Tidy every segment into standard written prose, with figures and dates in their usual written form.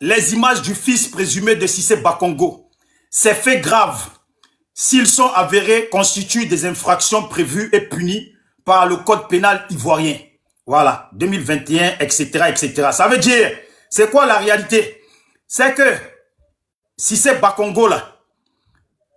les images du fils présumé de Cissé Bakongo. Ces faits graves, s'ils sont avérés, constituent des infractions prévues et punies par le code pénal ivoirien. Voilà, 2021, etc., etc. Ça veut dire, c'est quoi la réalité? C'est que Cissé Bakongo, là,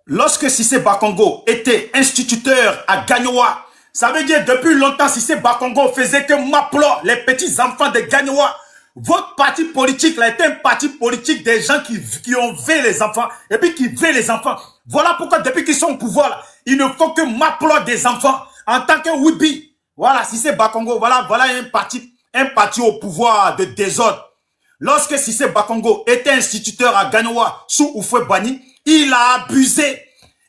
lorsque Cissé Bakongo était instituteur à Gagnoa, ça veut dire depuis longtemps Cissé Bakongo faisait que m'appeler les petits enfants de Gagnoa. Votre parti politique là est un parti politique des gens qui ont veillé les enfants et puis qui veillent les enfants. Voilà pourquoi depuis qu'ils sont au pouvoir là, il ne faut que m'appeler des enfants en tant que Wibi. Voilà, Cissé Bakongo, voilà un parti au pouvoir de désordre. Lorsque Cissé Bakongo était instituteur à Gagnoa sous Oufoué Bani, il a abusé.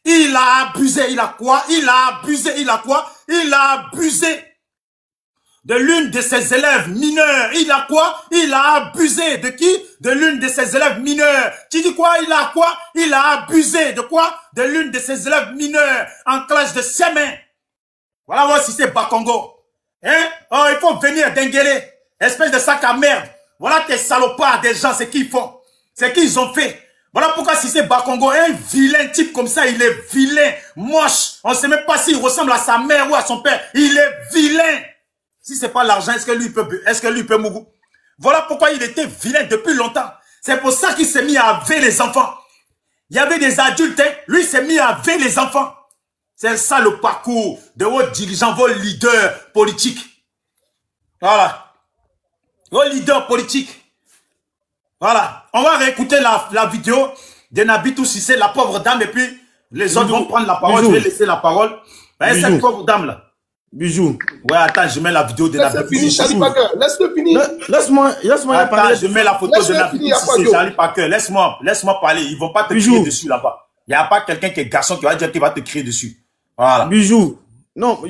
Il a abusé. Il a quoi? Il a abusé. Il a quoi? Il a abusé de l'une de ses élèves mineurs. Il a quoi? Il a abusé de qui? De l'une de ses élèves mineurs. Tu dis quoi? Il a quoi? Il a abusé de quoi? De l'une de ses élèves mineurs en classe de CM1. Voilà, voilà Cissé Bakongo. Hein? Oh, il faut venir dengueler. Espèce de sac à merde. Voilà tes salopards des gens, c'est qu'ils font. C'est qu'ils ont fait. Voilà pourquoi Cissé Bakongo est un vilain type comme ça. Il est vilain, moche. On ne sait même pas s'il ressemble à sa mère ou à son père. Il est vilain. Si c'est pas l'argent, est-ce que lui peut mourir? Voilà pourquoi il était vilain depuis longtemps. C'est pour ça qu'il s'est mis à veiller les enfants. Il y avait des adultes, hein? Lui s'est mis à veiller les enfants. C'est ça le parcours de vos dirigeants, vos leaders politiques. Voilà. Vos leaders politiques. Voilà. On va réécouter la vidéo de Nabitou Cissé, la pauvre dame, et puis les autres vont prendre la parole. Je vais laisser la parole. Voyez cette pauvre dame là. Bijou. Ouais, attends, je mets la vidéo de Nabitou Cissé. Laisse-le finir. Laisse-moi parler. Je mets la photo de Nabitou Cissé, Charlie Parker. Laisse-moi parler. Ils vont pas te crier dessus là-bas. Il n'y a pas quelqu'un qui est garçon qui va dire qu'il va te crier dessus. Voilà. Bijou. Non,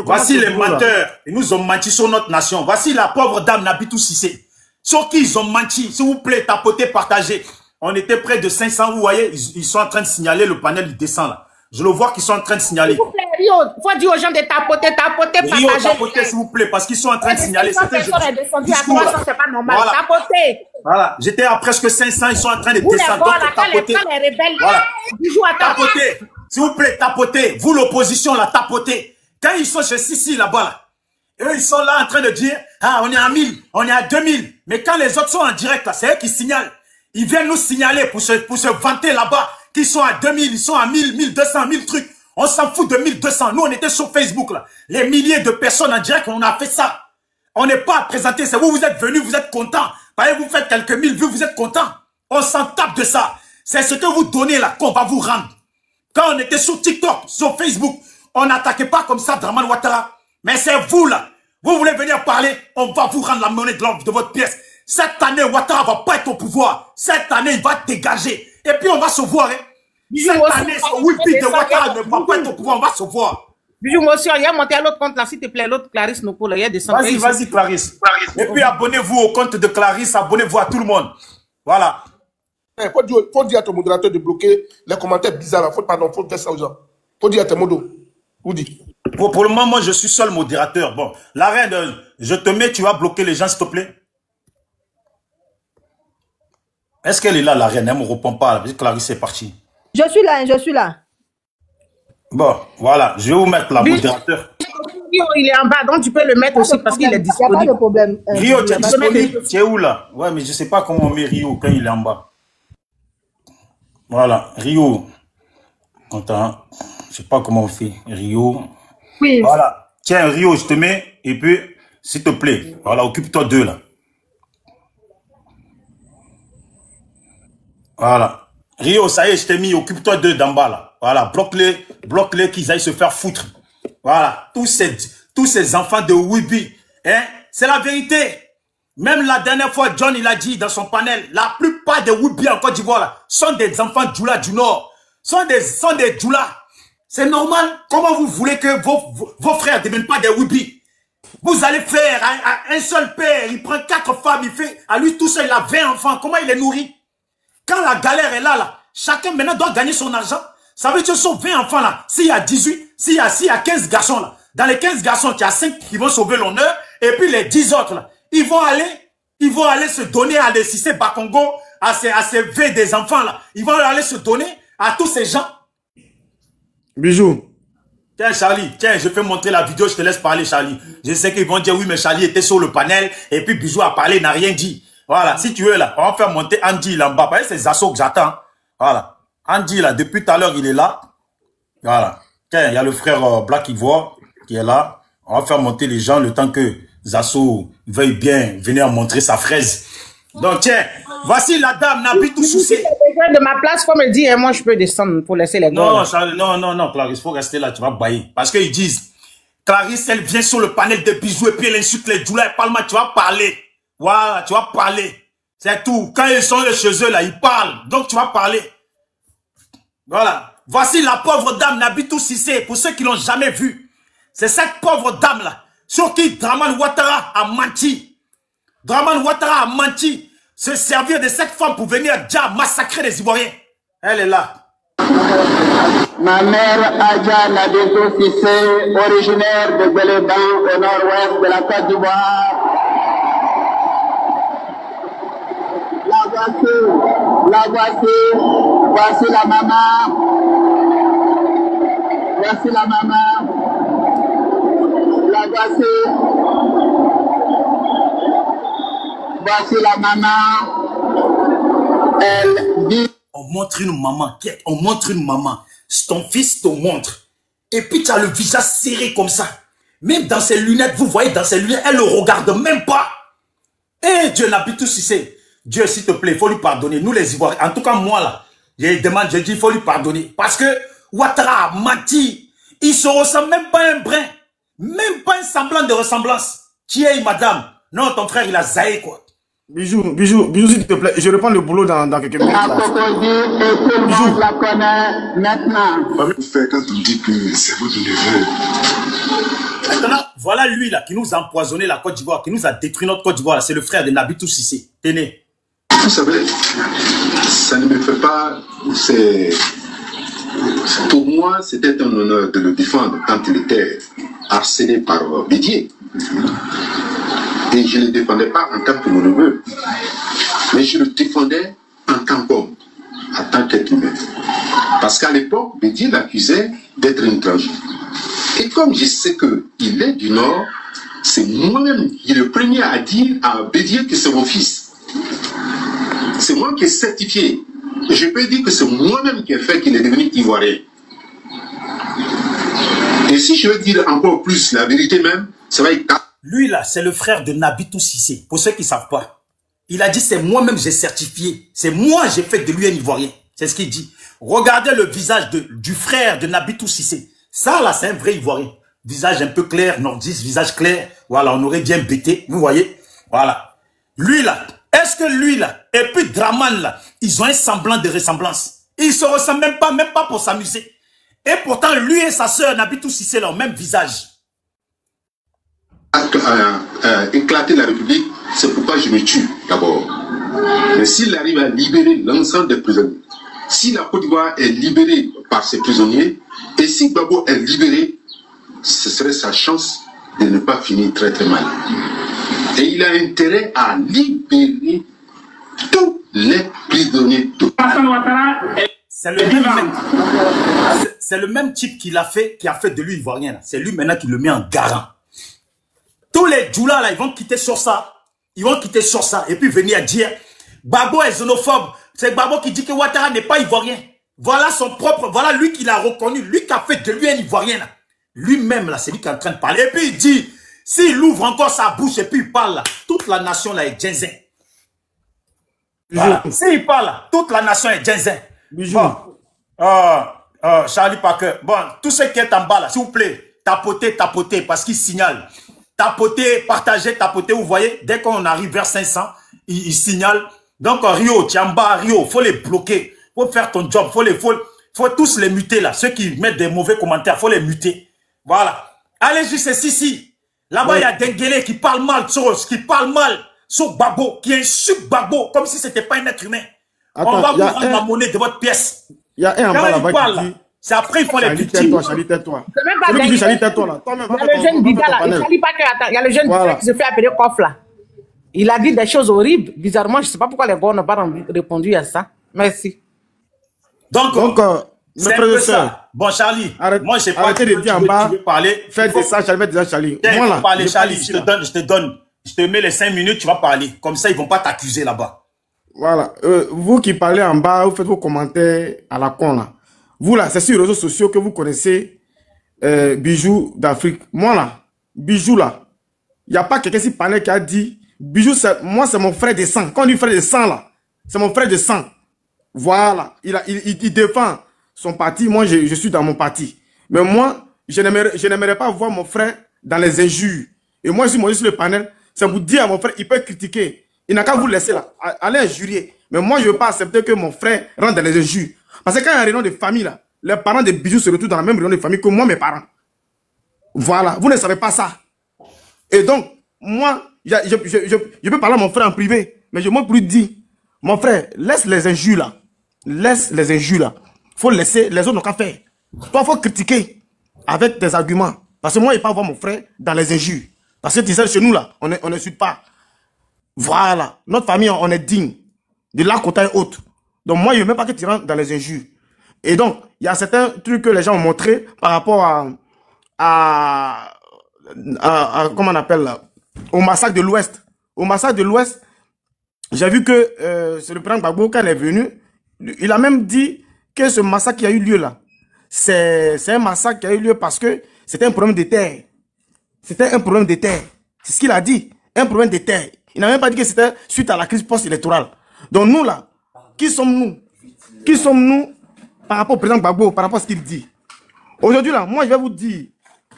voici les menteurs. Ils nous ont menti sur notre nation. Voici la pauvre dame Nabitou Cissé. Sur qui ils ont menti. S'il vous plaît, tapotez, partagez. On était près de 500. Vous voyez, ils sont en train de signaler. Le panel, il descend là. Je le vois qu'ils sont en train de signaler. S'il vous plaît, Rio, il faut dire aux gens de tapoter, partager. Rio, tapotez, s'il vous plaît, parce qu'ils sont en train de signaler. C'est pas normal. Voilà. Tapotez. Voilà. J'étais à presque 500. Ils sont en train de descendre. Donc, tapotez. Voilà. Tapotez. S'il vous plaît, tapotez. Vous, l'opposition, là, tapotez. Quand ils sont chez Sissi, là-bas, là, eux, ils sont là en train de dire, ah, on est à 1000, on est à 2000. Mais quand les autres sont en direct, là, c'est eux qui signalent. Ils viennent nous signaler pour se vanter là-bas, qu'ils sont à 2000, ils sont à 1000, 1200, 1000 trucs. On s'en fout de 1200. Nous, on était sur Facebook, là. Les milliers de personnes en direct, on a fait ça. On n'est pas à présenter. C'est vous, vous êtes venus, vous êtes contents. Vous faites quelques mille vues, vous êtes contents. On s'en tape de ça. C'est ce que vous donnez là qu'on va vous rendre. Quand on était sur TikTok, sur Facebook, on n'attaquait pas comme ça Dramane Ouattara. Mais c'est vous là. Vous voulez venir parler, on va vous rendre la monnaie de votre pièce. Cette année, Ouattara va pas être au pouvoir. Cette année, il va dégager. Et puis on va se voir. Hein. Cette année, ce Wibi de Ouattara ne va pas être au pouvoir, on va se voir. Bijou, moi aussi, il y a monté à l'autre compte là, s'il te plaît, l'autre Clarisse Noko, là, il y a des centaines. Vas-y, vas-y, Clarisse. Et puis abonnez-vous au compte de Clarisse, abonnez-vous à tout le monde. Voilà. Il faut dire à ton modérateur de bloquer les commentaires bizarres. Faut faire ça aux gens. Faut dire à tes modos. Où dit? Pour le moment, moi, je suis seul modérateur. Bon, la reine, je te mets, tu vas bloquer les gens, s'il te plaît. Est-ce qu'elle est là, la reine? Elle ne me répond pas. Clarisse est partie. Je suis là, je suis là. Bon, voilà. Je vais vous mettre la modérateur. Rio, il est en bas, donc tu peux le mettre aussi parce qu'il est disponible. Il n'y a pas de problème. Rio, tu es disponible? Tu es où là? Ouais, mais je ne sais pas comment on met Rio quand il est en bas. Voilà, Rio. Attends, je ne sais pas comment on fait. Rio. Oui. Voilà. Tiens, Rio, je te mets. Et puis, s'il te plaît, voilà, occupe-toi d'eux là. Voilà. Rio, ça y est, je t'ai mis, occupe-toi d'eux d'en bas là. Voilà, bloque-les qu'ils aillent se faire foutre. Voilà, tous ces enfants de Wibi, hein, c'est la vérité. Même la dernière fois, John, il a dit dans son panel, la plupart des Wibi en Côte d'Ivoire là, sont des enfants Djoula du Nord. Sont des Djoula. C'est normal. Comment vous voulez que vos frères ne deviennent pas des Wibi? Vous allez faire un seul père, il prend 4 femmes, il fait, à lui tout seul, il a 20 enfants. Comment il les nourrit? Quand la galère est là, chacun maintenant doit gagner son argent. Ça veut dire que sur 20 enfants là, s'il y a 18, s'il y a 15 garçons là, dans les 15 garçons, il y a 5 qui vont sauver l'honneur, et puis les 10 autres là, ils vont aller Ils vont aller se donner à des Cissé Bakongo, à ces V des enfants là. Ils vont aller se donner à tous ces gens. Bijou. Tiens, Charlie, tiens, je vais montrer la vidéo, je te laisse parler, Charlie. Je sais qu'ils vont dire, oui, mais Charlie était sur le panel, et puis Bijou a parlé, n'a rien dit. Voilà, si tu veux, là, on va faire monter Andy là en bas. C'est Zasso que j'attends. Voilà. Andy, là, depuis tout à l'heure, il est là. Voilà. Tiens, il y a le frère Black Ivoire qui est là. On va faire monter les gens le temps que Zasso veuille bien venir montrer sa fraise. Donc, tiens, voici la dame Nabitou Cissé. Si tu as besoin de ma place, faut me dire, moi, je peux descendre pour laisser les gars. Non, Clarisse, il faut rester là, tu vas bailler. Parce qu'ils disent, Clarisse, elle vient sur le panel de Bijou et puis elle insulte les Djoula et Palma, tu vas parler. Voilà, tu vas parler. C'est tout. Quand ils sont chez eux, là, ils parlent. Donc, tu vas parler. Voilà. Voici la pauvre dame Nabitou Cissé, pour ceux qui l'ont jamais vue. C'est cette pauvre dame-là, sur qui Draman Ouattara a menti. Draman Ouattara a menti, se servir de cette femme pour venir déjà massacrer les Ivoiriens. Elle est là. Ma mère Adja Nabitou Cissé, originaire de Beléban, au nord-ouest de la Côte d'Ivoire. La voici la maman. Voici la maman. La voici la maman. Elle dit. On montre une maman, on montre une maman. Ton fils te montre. Et puis tu as le visage serré comme ça. Même dans ses lunettes, vous voyez dans ses lunettes, elle ne regarde même pas. Eh Dieu Nabitou Cissé. Dieu, s'il te plaît, il faut lui pardonner. Nous les Ivoiriens, en tout cas moi là, je demande, je dis, il faut lui pardonner. Parce que Ouattara a menti. Il ne se ressemble même pas un brin. Même pas un semblant de ressemblance. Tiens, madame. Non, ton frère, il a zaï, quoi. Bijou, s'il te plaît. Je reprends le boulot dans quelques minutes. La Cocody et tout le monde la connaît maintenant. Vous faites quand on dit que c'est votre neveu. Maintenant, voilà lui là, qui nous a empoisonné la Côte d'Ivoire, qui nous a détruit notre Côte d'Ivoire. C'est le frère de Nabitou Cissé. Tenez. Vous savez, ça ne me fait pas... Pour moi, c'était un honneur de le défendre quand il était harcelé par Bédier. Et je ne le défendais pas en tant que mon neveu, mais je le défendais en tant qu'homme, en tant qu'être humain. Parce qu'à l'époque, Bédier l'accusait d'être un étranger. Et comme je sais qu'il est du Nord, c'est moi-même qui est le premier à dire à Bédier que c'est mon fils. C'est moi qui ai certifié. Je peux dire que c'est moi-même qui ai fait qu'il est devenu ivoirien. Et si je veux dire encore plus la vérité même, ça va être... Lui là, c'est le frère de Nabitou Cissé. Pour ceux qui ne savent pas. Il a dit, c'est moi-même j'ai certifié. C'est moi j'ai fait de lui un ivoirien. C'est ce qu'il dit. Regardez le visage du frère de Nabitou Cissé. Ça là, c'est un vrai ivoirien. Visage un peu clair, nordiste, visage clair. Voilà, on aurait bien bêté. Vous voyez? Voilà. Lui là, est-ce que lui là, et puis Draman là, ils ont un semblant de ressemblance. Ils se ressemblent même pas pour s'amuser. Et pourtant, lui et sa sœur Nabitou Cissé, leur même visage. Éclater la République, c'est pourquoi je me tue d'abord. Mais s'il arrive à libérer l'ensemble des prisonniers, si la Côte d'Ivoire est libérée par ses prisonniers, et si Gbagbo est libéré, ce serait sa chance de ne pas finir très très mal. Et il a intérêt à libérer tous les prisonniers. C'est le même type qui a fait de lui ivoirien. C'est lui maintenant qui le met en garant. Tous les Djoula là, ils vont quitter sur ça. Ils vont quitter sur ça et puis venir dire Gbagbo est xénophobe. C'est Gbagbo qui dit que Ouattara n'est pas ivoirien. Voilà son propre, voilà lui qui l'a reconnu, lui qui a fait de lui un ivoirien là. Lui-même là, c'est lui qui est en train de parler. Et puis il dit, s'il ouvre encore sa bouche et puis il parle là, toute la nation là est djinzin. Voilà. S'il parle là, toute la nation est djinzin. Bon. Charlie Parker, bon, tout ce qui est en bas là, s'il vous plaît, tapotez, parce qu'il signale. Tapotez, partagez, vous voyez, dès qu'on arrive vers 500, il signale. Donc Rio, tu es en bas, Rio, faut les bloquer, faut faire ton job, faut tous les muter là. Ceux qui mettent des mauvais commentaires, faut les muter. Voilà. Allez juste ici. Là-bas, il y a Denguele qui parle mal sur Gbagbo, qui insulte Gbagbo, comme si c'était pas un être humain. Attends, on va vous rendre la monnaie de votre pièce. Il y a un en bas là-bas qui dit... C'est après, il faut les victimes. Charlie, tais-toi. C'est même pas Charlie, tais-toi là. Il y a le jeune Biga là. Il y a le jeune Biga qui se fait appeler Kof là. Il a dit des choses horribles. Bizarrement, je ne sais pas pourquoi les gars n'ont pas répondu à ça. Merci. Donc mes frères et sœurs, bon, Charlie, arrête, moi, je sais pas. arrêtez de dire en bas. Tu veux parler. Faites ça, Charlie, faites ça, Charlie. Moi, là, parler, Charlie, ici, je te mets les 5 minutes, tu vas parler. Comme ça, ils vont pas t'accuser là-bas. Voilà. Vous qui parlez en bas, vous faites vos commentaires à la con, là. Vous, là, c'est sur les réseaux sociaux que vous connaissez Bijou d'Afrique. Moi, là, Bijou, là, il n'y a pas quelqu'un qui parlait qui a dit Bijou, moi, c'est mon frère de sang. Quand on dit frère de sang, là, c'est mon frère de sang. Voilà. Il défend son parti. Moi, je suis dans mon parti. Mais moi, je n'aimerais pas voir mon frère dans les injures. Et moi, si moi, je suis le panel, c'est vous dire à mon frère, il peut critiquer. Il n'a qu'à vous laisser là, aller injurier. Mais moi, je ne veux pas accepter que mon frère rentre dans les injures. Parce que quand il y a une réunion de famille, là, les parents de Bijou se retrouvent dans la même réunion de famille que moi, mes parents. Voilà. Vous ne savez pas ça. Et donc, moi, je peux parler à mon frère en privé. Mais je m'en plus dit, mon frère, laisse les injures là. Laisse les injures là. Faut laisser, les autres n'ont qu'à faire. Toi, faut critiquer avec des arguments. Parce que moi, je ne peux pas voir mon frère dans les injures. Parce que tu sais, chez nous là, on ne suit pas. Voilà. Notre famille, on est digne. De là, côté et autres. Donc moi, je ne veux même pas que tu rentres dans les injures. Et donc, il y a certains trucs que les gens ont montrés par rapport comment on appelle là, au massacre de l'Ouest. Au massacre de l'Ouest, j'ai vu que c'est le président Gbagbo, quand il est venu, il a même dit que ce massacre qui a eu lieu là, c'est un massacre qui a eu lieu parce que c'était un problème de terre. C'était un problème de terre. C'est ce qu'il a dit. Un problème de terre. Il n'a même pas dit que c'était suite à la crise post-électorale. Donc nous là, qui sommes-nous? Qui sommes-nous par rapport au président Gbagbo, par rapport à ce qu'il dit? Aujourd'hui là, moi je vais vous dire,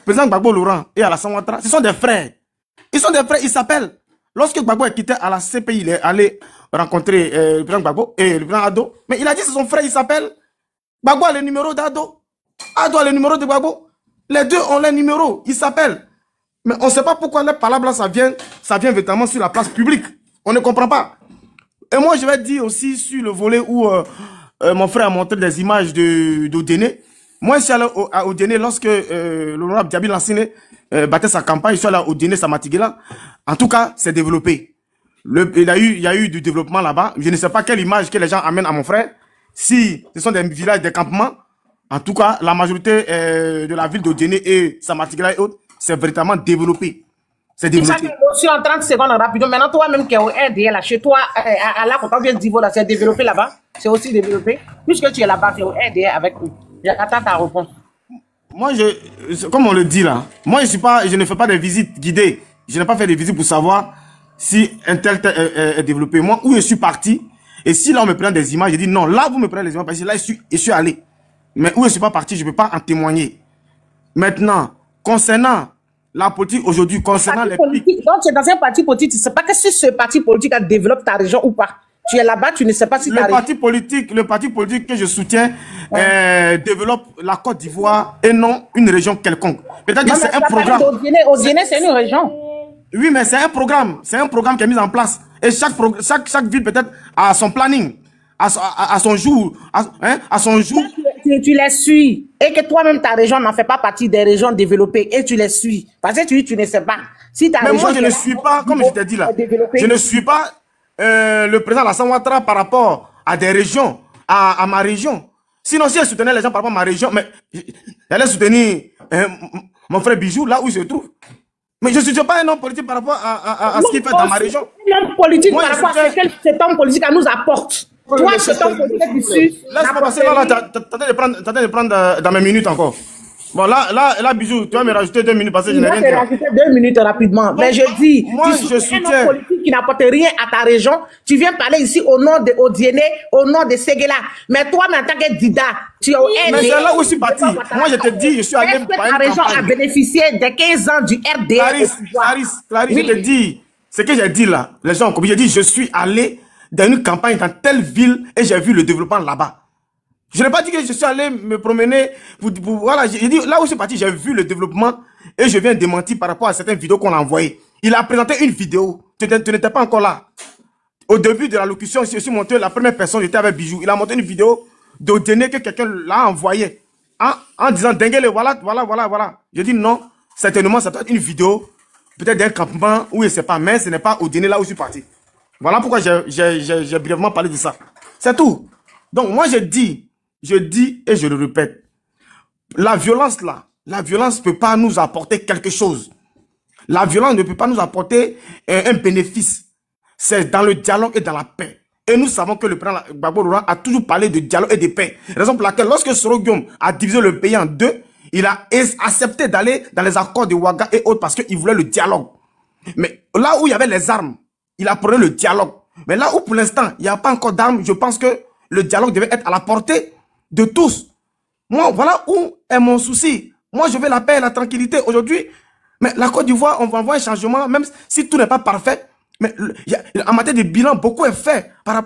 président Gbagbo Laurent et Alassane Ouattara, ce sont des frères. Ils sont des frères, ils s'appellent. Lorsque Gbagbo est quitté à la CPI, il est allé rencontrer le président Gbagbo et le président Ado. Mais il a dit que c'est son frère, il s'appelle. Gbagbo a le numéro d'Ado. Ado a le numéro de Gbagbo. Les deux ont les numéros, ils s'appellent. Mais on ne sait pas pourquoi les palabres là, ça vient véritablement sur la place publique. On ne comprend pas. Et moi, je vais dire aussi sur le volet où mon frère a montré des images d'Odéné. Moi, je suis allé à Odéné lorsque l'honorable Diaby Lansine battait sa campagne. Je suis allé à Odéné, Samatigela. En tout cas, c'est développé. Il y a eu du développement là-bas. Je ne sais pas quelle image que les gens amènent à mon frère. Si ce sont des villages, des campements, en tout cas, la majorité de la ville d'Odéné et Samatigela et autres, c'est véritablement développé. C'est développé. Aussi en 30 secondes rapidement. Maintenant, toi-même qui es au RDL, là, chez toi, à la quand on vient de Divo, là, c'est développé là-bas. C'est aussi développé. Puisque tu es là-bas, tu es au RDL avec nous. J'attends ta réponse. Moi, comme on le dit là, moi, je ne fais pas de visites guidées. Je n'ai pas fait de visites pour savoir si un tel est développé. Moi, où je suis parti, et si là, on me prend des images, je dis non, là, vous me prenez les images, parce que là, je suis allé. Mais où je ne suis pas parti, je ne peux pas en témoigner. Maintenant, concernant la politique aujourd'hui, concernant les politiques. Donc, tu es dans un parti politique, tu ne sais pas que si ce parti politique développe ta région ou pas. Tu es là-bas, tu ne sais pas si le parti politique que je soutiens développe la Côte d'Ivoire et non une région quelconque. Peut-être que c'est un programme. Odéné, c'est une région. Oui, mais c'est un programme. C'est un programme qui est mis en place. Et chaque ville peut-être a son planning, à son jour, à son jour. Tu les suis. Et que toi-même, ta région n'en fait pas partie des régions développées. Et tu les suis. Parce que tu ne sais pas. Si ta mais région moi, je ne suis pas, comme je t'ai dit là, je ne suis pas le président Alassane Ouattara par rapport à des régions, à ma région. Sinon, si elle soutenait les gens par rapport à ma région, mais elle allait soutenir mon frère Bijou là où il se trouve. Mais je ne suis pas un homme politique par rapport à ce qu'il fait dans ma région. Un homme politique par rapport à ce que cet homme politique nous apporte. Toi, cet homme politique ici. Laisse-moi passer là, t'attends de prendre dans mes minutes encore. Bon, là, Bijou, tu vas me rajouter 2 minutes parce que je n'ai rien dit. Je vais te rajouter 2 minutes rapidement. Mais je dis, moi, tu soutiens un homme politique qui n'apporte rien à ta région. Tu viens parler ici au nom de Odéné, au nom de Séguéla. Mais toi, en tant que Dida, tu es au RDA. Mais c'est là où je suis parti. Moi, je te dis, je suis allé par une ta région a bénéficié des 15 ans du RDA. Clarisse, oui. Je te dis, ce que j'ai dit là, les gens ont compris. J'ai dit, je suis allé dans une campagne dans telle ville et j'ai vu le développement là-bas. Je n'ai pas dit que je suis allé me promener voilà, j'ai dit, là où je suis parti, j'ai vu le développement et je viens démentir par rapport à certaines vidéos qu'on a envoyées. Il a présenté une vidéo, tu n'étais pas encore là. Au début de la locution, je suis monté, la première personne, j'étais avec Bijou. Il a monté une vidéo d'Odéné que quelqu'un l'a envoyée en disant, Denguele, voilà. Je dis non, certainement, ça doit être une vidéo peut-être d'un campement, où je ne sais pas, mais ce n'est pas au dîner là où je suis parti. Voilà pourquoi j'ai brièvement parlé de ça. C'est tout. Donc moi je dis et je le répète, la violence là, la violence ne peut pas nous apporter quelque chose. La violence ne peut pas nous apporter un bénéfice. C'est dans le dialogue et dans la paix. Et nous savons que le président Gbagbo Laurent a toujours parlé de dialogue et de paix. Raison pour laquelle, lorsque Soro Guillaume a divisé le pays en deux, il a accepté d'aller dans les accords de Ouaga et autres parce qu'il voulait le dialogue. Mais là où il y avait les armes, il apprenait le dialogue. Mais là où pour l'instant, il n'y a pas encore d'armes, je pense que le dialogue devait être à la portée de tous. Moi, voilà où est mon souci. Moi, je veux la paix et la tranquillité aujourd'hui. Mais la Côte d'Ivoire, on va avoir un changement, même si tout n'est pas parfait. Mais en matière de bilan, beaucoup est fait par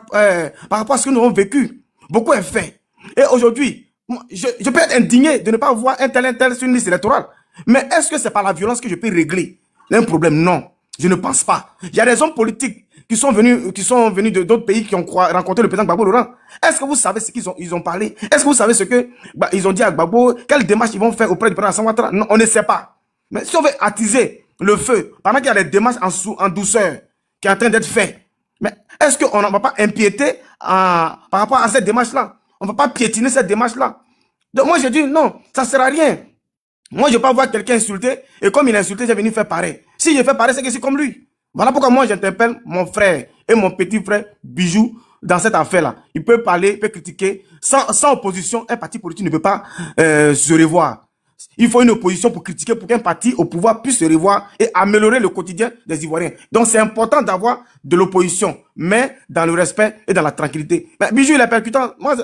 rapport à ce que nous avons vécu. Beaucoup est fait. Et aujourd'hui, je peux être indigné de ne pas voir un tel sur une liste électorale. Mais est-ce que c'est par la violence que je peux régler un problème? Non, je ne pense pas. Il y a des hommes politiques qui sont venus d'autres pays qui ont rencontré le président Gbagbo Laurent. Est-ce que vous savez ce qu'ils ont parlé? Est-ce que vous savez ce qu'ils ont dit à Gbagbo? Quelle démarche ils vont faire auprès du président Alassane Ouattara? Non, on ne sait pas. Mais si on veut attiser le feu, pendant qu'il y a des démarches en douceur qui est en train d'être fait, mais est-ce qu'on ne va pas empiéter par rapport à cette démarche-là? On ne va pas piétiner cette démarche-là. Donc moi, je dis non, ça ne sert à rien. Moi, je ne veux pas voir quelqu'un insulter, et comme il a insulté, j'ai venu faire pareil. Si je fais pareil, c'est que c'est comme lui. Voilà pourquoi moi, j'interpelle mon frère et mon petit frère Bijou dans cette affaire-là. Il peut parler, il peut critiquer. Sans opposition, un parti politique ne peut pas se revoir. Il faut une opposition pour critiquer, pour qu'un parti au pouvoir puisse se revoir et améliorer le quotidien des Ivoiriens. Donc c'est important d'avoir de l'opposition, mais dans le respect et dans la tranquillité. Mais Bijou, il est percutant. Moi,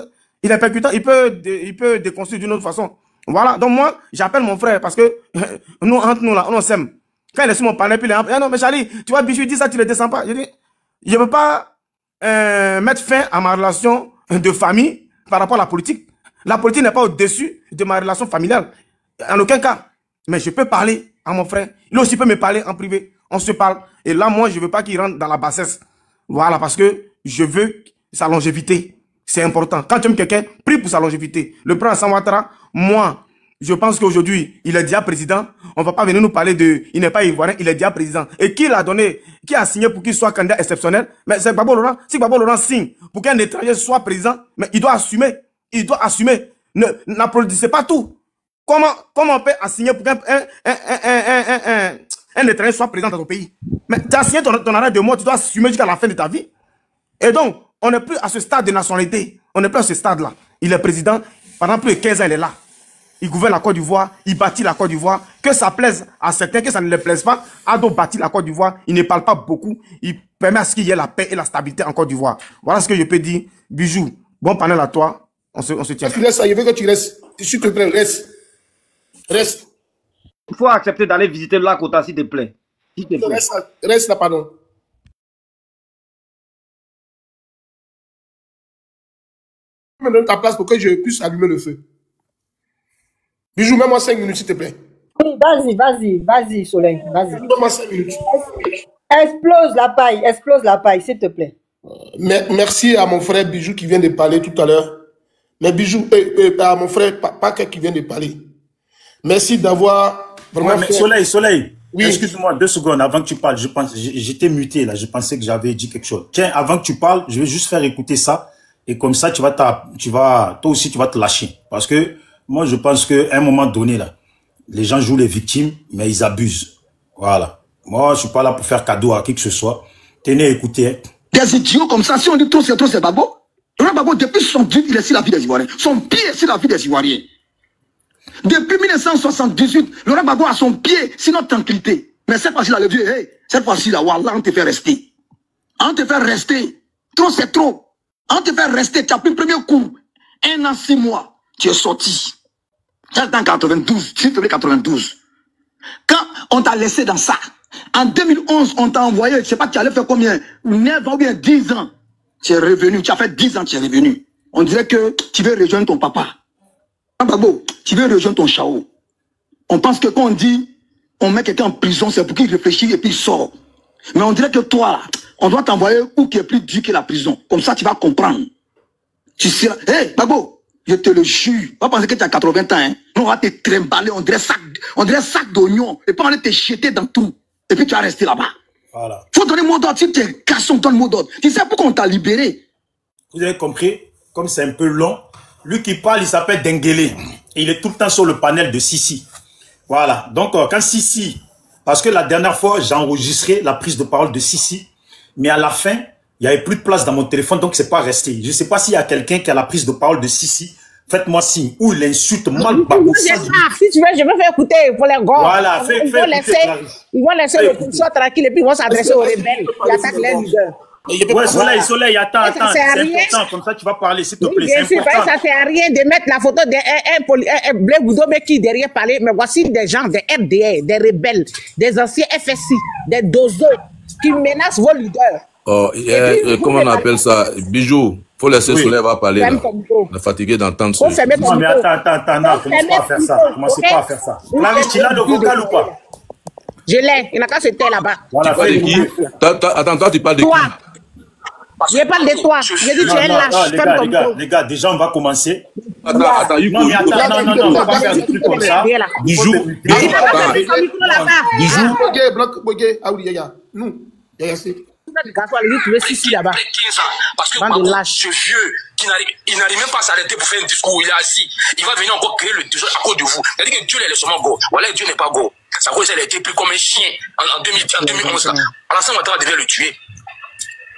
il est percutant, il peut déconstruire d'une autre façon. Voilà, donc moi, j'appelle mon frère parce que nous, entre nous là, on s'aime. Quand il est sur mon panel, puis il est ah non, mais Charlie, tu vois, Bijou, il dit ça, tu ne le descends pas. Je dis, je ne peux pas mettre fin à ma relation de famille par rapport à la politique. La politique n'est pas au-dessus de ma relation familiale. En aucun cas. Mais je peux parler à mon frère. Il aussi peut me parler en privé. On se parle. Et là, moi, je ne veux pas qu'il rentre dans la bassesse. Voilà, parce que je veux sa longévité. C'est important. Quand tu aimes quelqu'un, prie pour sa longévité. Le président Alassane Ouattara, moi, je pense qu'aujourd'hui, il est déjà président. On ne va pas venir nous parler de... Il n'est pas ivoirien, il est déjà président. Et qui l'a donné, qui a signé pour qu'il soit candidat exceptionnel? Mais c'est Gbagbo Laurent. Si Gbagbo Laurent signe pour qu'un étranger soit président, mais il doit assumer. Il doit assumer. N'applaudissez pas tout. Comment on peut assigner pour qu'un étranger soit président dans ton pays? Mais tu as signé ton arrêt de mort, tu dois assumer jusqu'à la fin de ta vie. Et donc, on n'est plus à ce stade de nationalité. On n'est plus à ce stade-là. Il est président, pendant plus de 15 ans, il est là. Il gouverne la Côte d'Ivoire, il bâtit la Côte d'Ivoire. Que ça plaise à certains, que ça ne les plaise pas, Ado bâtit la Côte d'Ivoire, il ne parle pas beaucoup, il permet à ce qu'il y ait la paix et la stabilité en Côte d'Ivoire. Voilà ce que je peux dire. Bijou, bon panel à toi, on se tient. Tu restes, je veux que tu restes. S'il te plaît, reste. Reste. Il faut accepter d'aller visiter le lac Ota, s'il te plaît. Reste là, pardon. Me donne ta place pour que je puisse allumer le feu. Bijou, mets-moi 5 minutes, s'il te plaît. Oui, vas-y, Soleil, vas-y. Mets-moi 5 minutes. Explose la paille, s'il te plaît. Merci à mon frère Bijou qui vient de parler tout à l'heure. Mais Bijou, à mon frère Paquet qui vient de parler. Merci d'avoir vraiment fait... Soleil, oui. Excuse-moi 2 secondes avant que tu parles. J'étais muté là, je pensais que j'avais dit quelque chose. Tiens, avant que tu parles, je vais juste faire écouter ça. Et comme ça, toi aussi, tu vas te lâcher. Parce que moi, je pense qu'à un moment donné, là, les gens jouent les victimes, mais ils abusent. Voilà. Moi, je suis pas là pour faire cadeau à qui que ce soit. Tenez, écoutez. Des idiots comme ça, si on dit trop, c'est Gbagbo. Laurent Gbagbo, depuis son but, il est sur la vie des Ivoiriens. Son pied est sur la vie des Ivoiriens. Depuis 1978, Laurent Gbagbo a son pied sur notre tranquillité. Mais cette fois-ci, là, le vieux, hey, cette fois-ci, là, Wallah, on te fait rester. On te fait rester. Trop, c'est trop. On te fait rester. Tu as pris le premier coup. 1 an, 6 mois. Tu es sorti. C'est en 92, s'il te plaît, 92. Quand on t'a laissé dans ça, en 2011, on t'a envoyé, je ne sais pas, tu allais faire combien, 9 ans ou bien 10 ans. Tu es revenu, tu as fait 10 ans, tu es revenu. On dirait que tu veux rejoindre ton papa. Gbagbo, tu veux rejoindre ton chao. On pense que quand on dit, on met quelqu'un en prison, c'est pour qu'il réfléchisse et puis il sort. Mais on dirait que toi, là, on doit t'envoyer où qui est plus dur que la prison. Comme ça, tu vas comprendre. Tu seras, hé, Gbagbo, je te le jure. On va penser que tu as 80 ans, hein. On va te trimballer, on dirait sac d'oignon. Et puis on va te jeter dans tout. Et puis tu as resté là-bas. Voilà. Faut donner mot d'ordre. Si tu es garçon, donne mot d'ordre. Tu sais pourquoi on t'a libéré? Vous avez compris? Comme c'est un peu long, lui qui parle, il s'appelle Denguele. Et il est tout le temps sur le panel de Sissi. Voilà. Donc, quand Sissi, parce que la dernière fois, j'ai enregistré la prise de parole de Sissi, mais à la fin, il n'y avait plus de place dans mon téléphone, donc c'est pas resté. Je ne sais pas s'il y a quelqu'un qui a la prise de parole de Sissi. Faites-moi signe. Ou il insulte mal Babou. Si tu veux, je vais faire écouter pour les gars. Voilà, ils vont laisser le pouvoir tranquille et puis ils vont s'adresser aux rebelles qui attaquent les leaders. Ouais, Soleil, attends, c'est important, comme ça tu vas parler, s'il te plaît, c'est important. Ça sert à rien de mettre la photo d'un Blé Goudomé qui derrière parler, mais voici des gens, des FDR, des rebelles, des anciens FSI, des dozos qui menacent vos leaders. Oh, comment on appelle ça? Bijou. Faut laisser Soleil va parler. On est fatigué d'entendre ça. Non, mais attends, non, commence pas à faire ça. Commencez pas à faire ça. Clarisse, tu l'as de vocal ou pas? Je l'ai, il n'a qu'à se taire là-bas. Voilà, tu parles de qui? Attends, toi, tu parles de qui? Je parle de toi. Je dis tu es lâche. Les gars, déjà, on va commencer. Attends, non, on va pas faire des trucs comme ça. Bijou. Tu veux Sissi là-bas. Parce que ce vieux qui n'arrive même pas à s'arrêter pour faire un discours, il est assis. Il va venir encore créer le discours à cause de vous. C'est-à-dire que Dieu est seulement go. Voilà, Dieu n'est pas go. Sa cause, elle a été pris comme un chien en 2011. Là. Alassane Ouattara devait le tuer.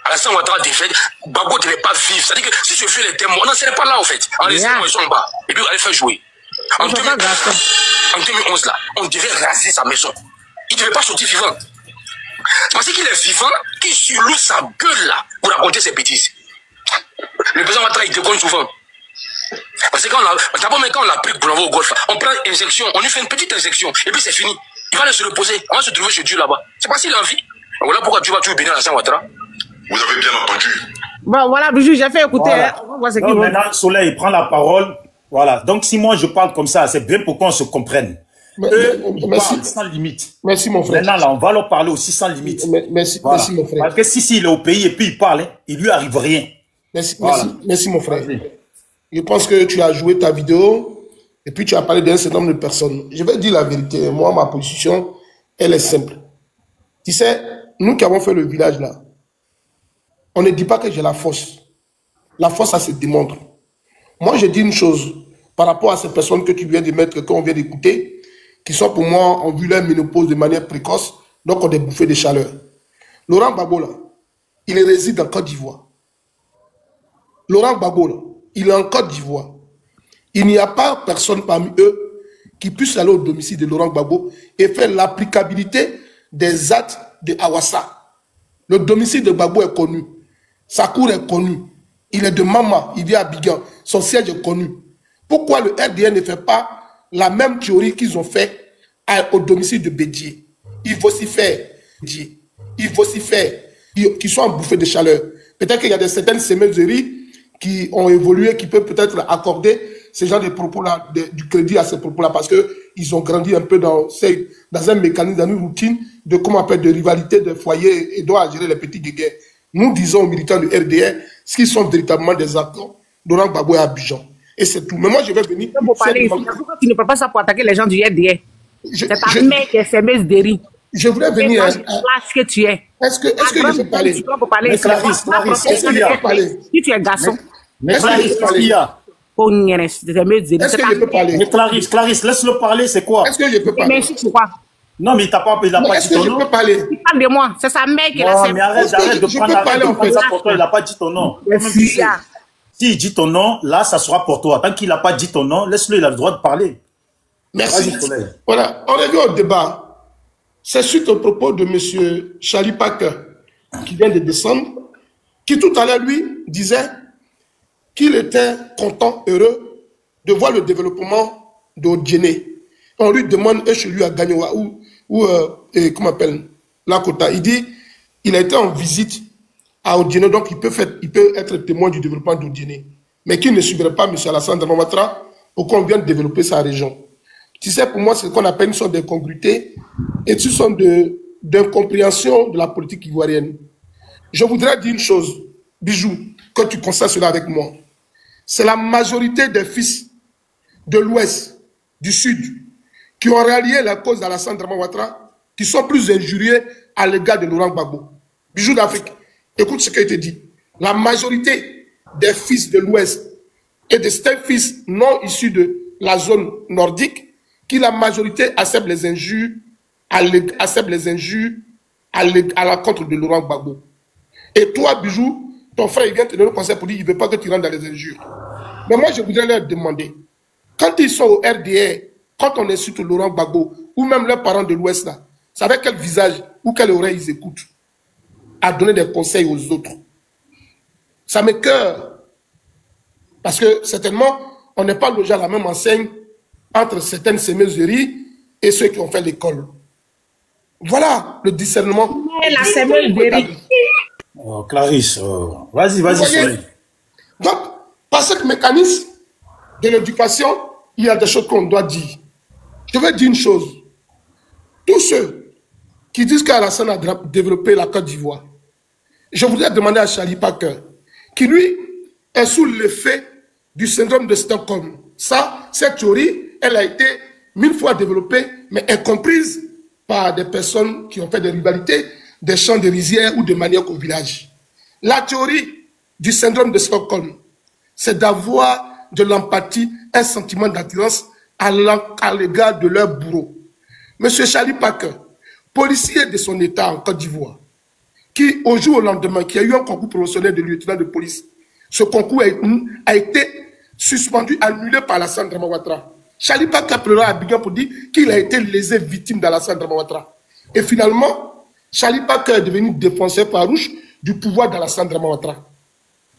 Alassane Ouattara devait. Gbagbo ne devait pas vivre. C'est-à-dire que si ce vieux était mort, on n'en serait pas là en fait. En laissant ils sont en bas. Et puis on allait faire jouer. En 2011, là, on devait raser sa maison. Il ne devait pas sortir vivant. C'est parce qu'il est vivant qu'il surloue sa gueule là pour raconter ses bêtises. Le président Ouattara, il déconne souvent. Parce que d'abord, quand on l'a pris pour l'envoyer au golf, on prend une injection, on lui fait une petite injection, et puis c'est fini. Il va aller se reposer, on va se trouver chez Dieu là-bas. C'est parce qu'il a envie. Voilà pourquoi tu vas tuer bénir Alassane Ouattara. Vous avez bien entendu. Bon, voilà, Bijou, j'ai fait écouter. Voilà. Donc, maintenant, Soleil prend la parole. Voilà. Donc, si moi je parle comme ça, c'est bien pour qu'on se comprenne. Merci. Sans limite. Merci, mon frère. Maintenant, là, on va leur parler aussi sans limite. Merci, voilà. Merci, mon frère. Parce que si il est au pays et puis il parle, il lui arrive rien. Merci, voilà. Merci, mon frère. Je pense que tu as joué ta vidéo et puis tu as parlé d'un certain nombre de personnes. Je vais dire la vérité. Moi, ma position, elle est simple. Tu sais, nous qui avons fait le village là, on ne dit pas que j'ai la force. La force, ça se démontre. Moi, je dis une chose par rapport à ces personnes que tu viens de mettre, qu'on vient d'écouter, qui sont pour moi, ont vu leur ménopause de manière précoce, donc ont des bouffées de chaleur. Laurent Gbagbo, là, il réside en Côte d'Ivoire. Laurent Gbagbo, là, il est en Côte d'Ivoire. Il n'y a pas personne parmi eux qui puisse aller au domicile de Laurent Gbagbo et faire l'applicabilité des actes de Awassa. Le domicile de Gbagbo est connu. Sa cour est connue. Il est de Mama, il vit à Bigan. Son siège est connu. Pourquoi le RDN ne fait pas la même théorie qu'ils ont fait au domicile de Bédié? Il vocifère, il vocifère, qui sont en bouffée de chaleur. Peut-être qu'il y a certaines sémaiseries qui ont évolué, qui peuvent peut-être accorder ce genre de propos-là, du crédit à ces propos-là, parce qu'ils ont grandi un peu dans un mécanisme, dans une routine de, comment on appelle, de rivalité de foyer et doivent gérer les petits guéguerres. Nous disons aux militants du RDR ce qu'ils sont véritablement des acteurs Laurent Gbagbo et Abidjan. Et c'est tout. Mais moi, je vais venir... Pourquoi tu ne peux pas ça pour attaquer les gens du RDR? C'est ta mère qui est sémeuse de riz. Je voulais venir... Est-ce que tu es? Est-ce que je peux parler? Mais Clarisse, est-ce qu'il y a parlé? Si tu es garçon... Mais Clarisse, est-ce qu'il y a? Est-ce que je peux parler? Mais Clarisse, laisse-le parler, c'est quoi? Est-ce que je peux parler? Mais si c'est quoi? Non, mais il n'a pas dit ton nom. Est-ce que je peux parler? Il parle de moi, c'est sa mère qui l'a sémeuse. Non, mais arrête de prendre ça pour toi, il n'a pas dit ton nom. S'il dit ton nom, là, ça sera pour toi. Tant qu'il n'a pas dit ton nom, laisse-le, il a le droit de parler. Merci. Voilà, on revient au débat. C'est suite au propos de M. Charlie Parker, qui vient de descendre, qui tout à l'heure, lui, disait qu'il était content, heureux de voir le développement d'Odjene. On lui demande, est-ce que lui a gagné ou comment on appelle, Lakota. Il dit, il a été en visite à Odjene, donc il peut être témoin du développement d'Odjene. Mais qu'il ne suivrait pas M. Alassane Ouattara pour qu'on vienne développer sa région. Tu sais, pour moi, c'est ce qu'on appelle une sorte d'incongruité et une sorte d'incompréhension de la politique ivoirienne. Je voudrais dire une chose, Bijou, que tu constates cela avec moi. C'est la majorité des fils de l'Ouest, du Sud, qui ont rallié la cause d'Alassane Ouattara qui sont plus injurieux à l'égard de Laurent Gbagbo. Bijou d'Afrique, écoute ce qu'il te dit. La majorité des fils de l'Ouest et de certains fils non issus de la zone nordique, qui la majorité accepte les injures à l'encontre de Laurent Gbagbo. Et toi, Bijou, ton frère, il vient te donner le conseil pour dire qu'il ne veut pas que tu rentres dans les injures. Mais moi, je voudrais leur demander, quand ils sont au RDR, quand on insulte Laurent Gbagbo, ou même leurs parents de l'Ouest, là, c'est avec quel visage ou quelle oreille ils écoutent à donner des conseils aux autres. Ça m'écoeure. Parce que certainement, on n'est pas logé à la même enseigne entre certaines sémaiseries et ceux qui ont fait l'école. Voilà le discernement. La sémaiserie. Oh, Clarisse, vas-y. Donc, par ce mécanisme de l'éducation, il y a des choses qu'on doit dire. Je vais dire une chose. Tous ceux qui disent qu'Alassane a développé la Côte d'Ivoire, je voudrais demander à Charlie Parker, qui lui est sous l'effet du syndrome de Stockholm. Ça, cette théorie, elle a été 1000 fois développée, mais incomprise par des personnes qui ont fait des rivalités, des chants de rizières ou de manioc au village. La théorie du syndrome de Stockholm, c'est d'avoir de l'empathie, un sentiment d'attirance à l'égard de leur bourreau. Monsieur Charlie Parker, policier de son état en Côte d'Ivoire, qui au jour au lendemain, qui a eu un concours professionnel de lieutenant de police, ce concours a été suspendu, annulé par Alassane Dramane Ouattara. Charlie Parker pleura à Abidjan pour dire qu'il a été lésé victime d'Alassane Dramane Ouattara. Et finalement, Charlie Parker est devenu défenseur farouche du pouvoir d'Alassane Dramane Ouattara.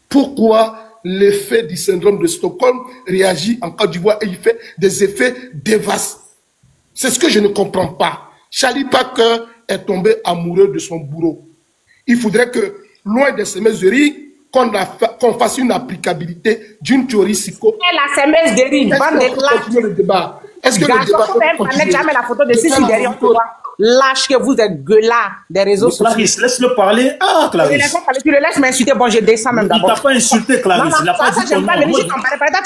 Pourquoi l'effet du syndrome de Stockholm réagit en Côte d'Ivoire et il fait des effets dévastateurs? C'est ce que je ne comprends pas. Charlie Parker est tombé amoureux de son bourreau. Il faudrait que, loin de ces mesures, qu'on fasse une applicabilité d'une théorie psycho. La sémaiserie, le débat. Est-ce que le débat peut continuer? Jamais la photo de Sissi derrière toi. Lâche que vous êtes gueulard des réseaux sociaux. Clarisse, laisse-le parler. Ah, Clarisse. Tu le laisses m'insulter. Bon, je descends même d'abord. Il t'a pas insulté, Clarisse. Il n'a pas dit ton nom.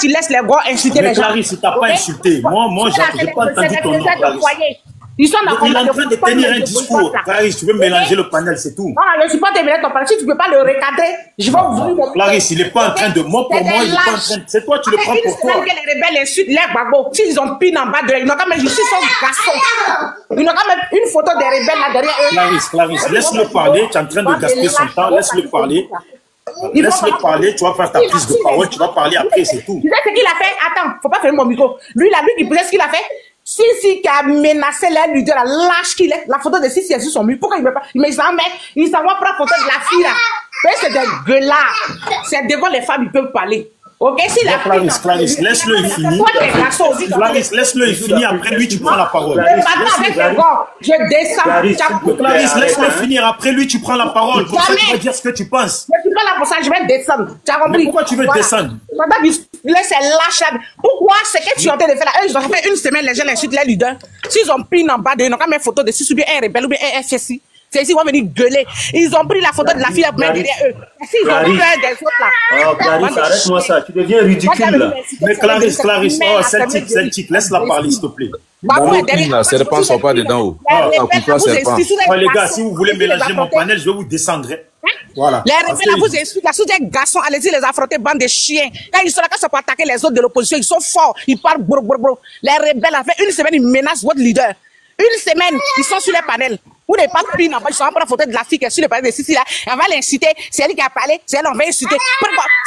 Tu laisses les gars insulter les gens. Clarisse, il t'a pas insulté. Moi, j'ai pas entendu ton nom, Clarisse. Ils sont il est en train de tenir un discours. Clarisse, tu veux mélanger le panel, c'est tout. Non, je ne suis pas terminé ton panel. Si tu ne peux pas le recadrer, je vais ouvrir. Clarisse, il n'est pas en train de. Moi, pour moi, il n'est pas en train de. C'est toi, tu le prends pour toi. Les rebelles insultent les Gbagbo. S'ils ont pine en bas de. Ils n'ont qu'à mettre juste son garçon. Ils n'ont qu'à mettre une photo des rebelles là derrière eux. Clarisse, laisse-le parler. Tu es en train de gaspiller son temps. Laisse-le parler. Laisse-le parler. Tu vas faire ta prise de parole. Tu vas parler après, c'est tout. Tu sais ce qu'il a fait? Attends, faut pas fermer mon micro. Lui, il peut ce qu'il a fait. Sissi qui a menacé les leaders, la lâche qu'il est, la photo de Sissi est sur son mur. Pourquoi il ne veut pas? Il s'en met, il s'en va prendre la photo de la fille là. C'est des gueulards. C'est devant les femmes, ils peuvent parler. Ok, si la Clarisse, laisse-le finir. Clarisse, laisse-le finir. Après lui, tu prends la parole. Je descends. Clarisse, laisse-le finir. Après lui, tu prends la parole. Comme ça, tu vas dire ce que tu penses. Je ne suis pas là pour ça, je vais descendre. Tu as compris? Mais pourquoi tu veux descendre? Laisse lâcher. Pourquoi c'est que tu es en train de faire là? Ils ont fait une semaine, les gens insultent les leaders. S'ils ont pris en bas d'eux, ils n'ont pas mis photo de si ou bien un rebelle ou bien un FSI. C'est ici, ils vont venir gueuler. Ils ont pris la photo de la fille à mettre derrière eux. S'ils ont pris un des autres là. Oh, Clarisse, arrête-moi ça. Tu deviens ridicule là. Mais Clarisse, oh, Celtic, laisse-la parler, s'il te plaît. Les serpents ne sont pas dedans. Les gars, si vous voulez mélanger mon panel, je vais vous descendre. Voilà. Les rebelles, là, vous insultez, là, sous des garçons, allez-y les affronter, bande de chiens. Quand ils sont là, quand ça peut attaquer les autres de l'opposition, ils sont forts, ils parlent bro. Les rebelles, ça fait une semaine, ils menacent votre leader. Une semaine, ils sont sur les panels. Vous n'avez pas pris, ils sont en train de photo de la fille qui est sur le panel de Sissi là. Elle va l'inciter, c'est elle qui a parlé, c'est elle, on va insulter.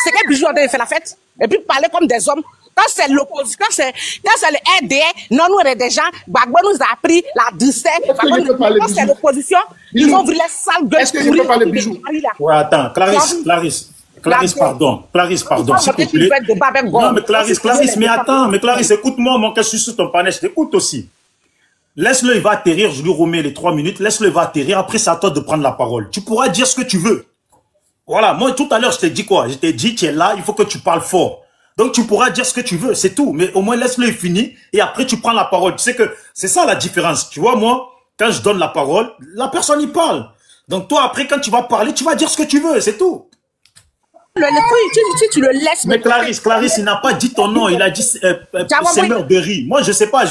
C'est quel bijou en train de faire la fête? Et puis parler comme des hommes. Quand c'est l'opposition, quand c'est le RDR, non, nous, on est des gens, Gbagbo nous a appris la douceur. Quand c'est l'opposition, ils vont ouvrir les salles gueules. Est-ce que je peux parler de bijoux? Ouais, attends, Clarisse, pardon, s'il te plaît. Non, mais Clarisse, mais attends, écoute-moi, mon cas, je suis sur ton panel, je t'écoute aussi. Laisse-le, il va atterrir, je lui remets les 3 minutes, laisse-le, il va atterrir, après c'est à toi de prendre la parole. Tu pourras dire ce que tu veux. Voilà, moi tout à l'heure, je t'ai dit quoi? Je t'ai dit, tu es là, il faut que tu parles fort. Donc tu pourras dire ce que tu veux, c'est tout. Mais au moins laisse-le finir et après tu prends la parole. Tu sais que c'est ça la différence. Tu vois, moi, quand je donne la parole, la personne y parle. Donc toi, après, quand tu vas parler, tu vas dire ce que tu veux, c'est tout. Tu le laisses. Mais Clarisse, il n'a pas dit ton nom, il a dit sémeur de riz. Moi, je sais pas.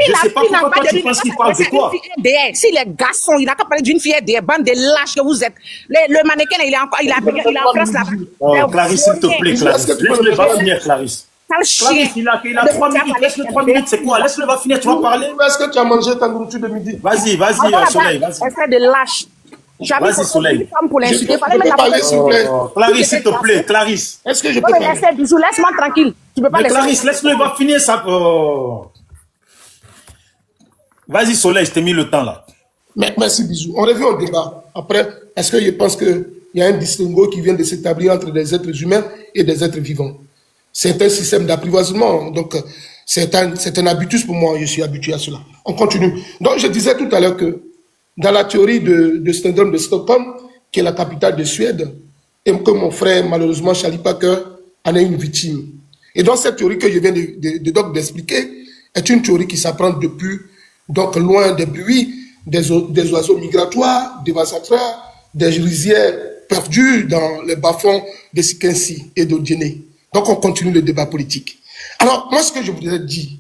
Je ne sais pas pourquoi toi tu penses qu'il parle de quoi. Si les garçons, il n'a qu'à parler d'une fille derrière, bande de lâches que vous êtes. Le mannequin, il est en France là-bas. Oh, Clarisse, s'il te plaît, Clarisse. Laisse-le va finir, Clarisse. Clarisse, il a 3 minutes, laisse-le 3 minutes, c'est quoi? Laisse-le va finir, tu vas parler. Est-ce que tu as mangé ta nourriture de midi? Vas-y, Soleil, vas-y. Espèce de lâche. Vas-y, Soleil. Pour l'insulter. Je peux parler, s'il vous plaît. Clarisse, s'il te plaît, Clarisse. Est-ce que je peux parler? Laisse-moi tranquille. Tu peux pas laisser. Clarisse, laisse-le va finir ça. Vas-y, Soleil, je t'ai mis le temps là. Merci, bisous. On revient au débat. Après, est-ce que je pense qu'il y a un distinguo qui vient de s'établir entre des êtres humains et des êtres vivants? C'est un système d'apprivoisement. Donc, c'est un habitus pour moi. Je suis habitué à cela. On continue. Donc, je disais tout à l'heure que dans la théorie de syndrome de Stockholm, qui est la capitale de Suède, et que mon frère, malheureusement, Charlie Parker, en est une victime. Et donc, cette théorie que je viens d'expliquer est une théorie qui s'apprend depuis, donc, loin des bruits, des oiseaux migratoires, dévastateurs, des rizières perdues dans les bas-fonds de Sikensi et d'Odiéné. Donc, on continue le débat politique. Alors, moi, ce que je voudrais dire,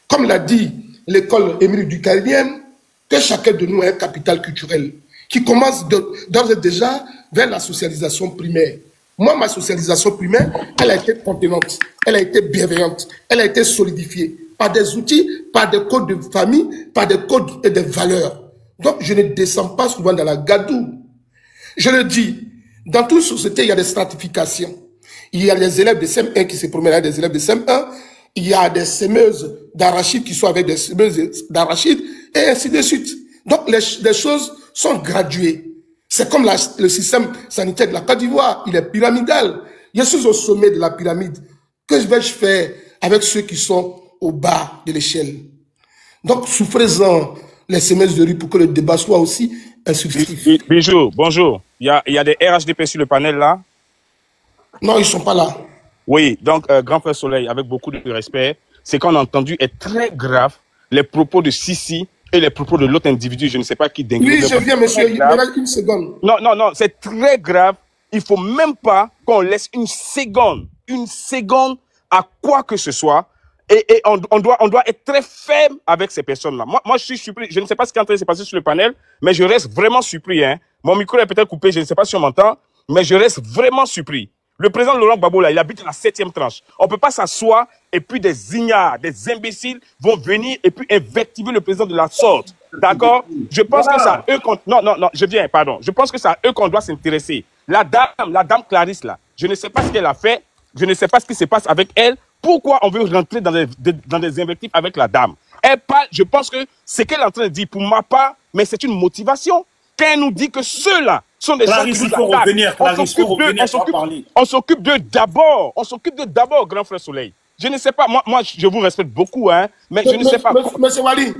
comme l'a dit l'école Émile Durkheimienne, que chacun de nous a un capital culturel qui commence d'ores et déjà vers la socialisation primaire. Moi, ma socialisation primaire, elle a été contenante, elle a été bienveillante, elle a été solidifiée par des outils, par des codes de famille, par des codes et des valeurs. Donc, je ne descends pas souvent dans la gadoue. Je le dis, dans toute société, il y a des stratifications. Il y a des élèves de CM1 qui se promènent avec des élèves de CM1. Il y a des semeuses d'arachides qui sont avec des semeuses d'arachides, et ainsi de suite. Donc, les choses sont graduées. C'est comme le système sanitaire de la Côte d'Ivoire. Il est pyramidal. Je suis au sommet de la pyramide. Que vais-je faire avec ceux qui sont au bas de l'échelle? Donc, souffrez-en les semeuses de riz pour que le débat soit aussi instructif. Bijou, bonjour. Il y a des RHDP sur le panel là? Non, ils ne sont pas là. Oui, donc, Grand Frère Soleil, avec beaucoup de respect, ce qu'on a entendu est très grave. Les propos de Sissi et les propos de l'autre individu, je ne sais pas qui dingue. Oui, je viens, monsieur, il me reste une seconde. Non, c'est très grave. Il ne faut même pas qu'on laisse une seconde à quoi que ce soit. Et on doit être très ferme avec ces personnes-là. Moi, je suis surpris. Je ne sais pas ce qui est en train de se passer sur le panel, mais je reste vraiment surpris. Hein. Mon micro est peut-être coupé, je ne sais pas si on m'entend, mais je reste vraiment surpris. Le président Laurent Gbagbo, là, il habite dans la 7e tranche. On ne peut pas s'asseoir et puis des ignares, des imbéciles vont venir et puis invectiver le président de la sorte. D'accord? Je pense que c'est à eux qu'on... Non, je viens, pardon. Je pense que c'est à eux qu'on doit s'intéresser. La dame Clarisse, là, je ne sais pas ce qu'elle a fait. Je ne sais pas ce qui se passe avec elle. Pourquoi on veut rentrer dans des invectives avec la dame? Elle parle, je pense que ce qu'elle est en train de dire, pour ma part, mais c'est une motivation. Quand elle nous dit que ceux-là sont des gens qui nous attaquent, on s'occupe d'eux d'abord. On s'occupe d'eux d'abord, Grand Frère Soleil. Je ne sais pas, moi je vous respecte beaucoup, hein, mais je ne sais pas. Monsieur Wali,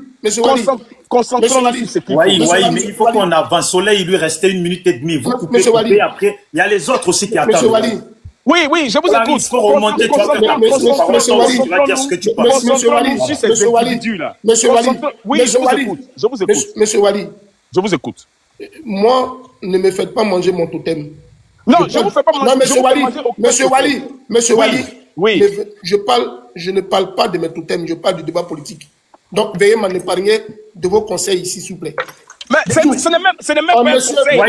concentrons-nous sur ce qui mais il faut qu'on avance. Soleil, il lui restait 1 minute et demie. Vous coupez, après, il y a les autres aussi qui attendent. Monsieur Wali. Oui, je vous écoute. Il faut remonter, tu vas dire ce que tu penses. Monsieur Wali. Je vous écoute. Moi, ne me faites pas manger mon totem. Non, je ne vous fais pas manger. Non, Monsieur Wali, oui. Je ne parle pas de mes totems, je parle du débat politique. Donc, veuillez m'en épargner de vos conseils ici, s'il vous plaît. Mais ce n'est même pas un conseil.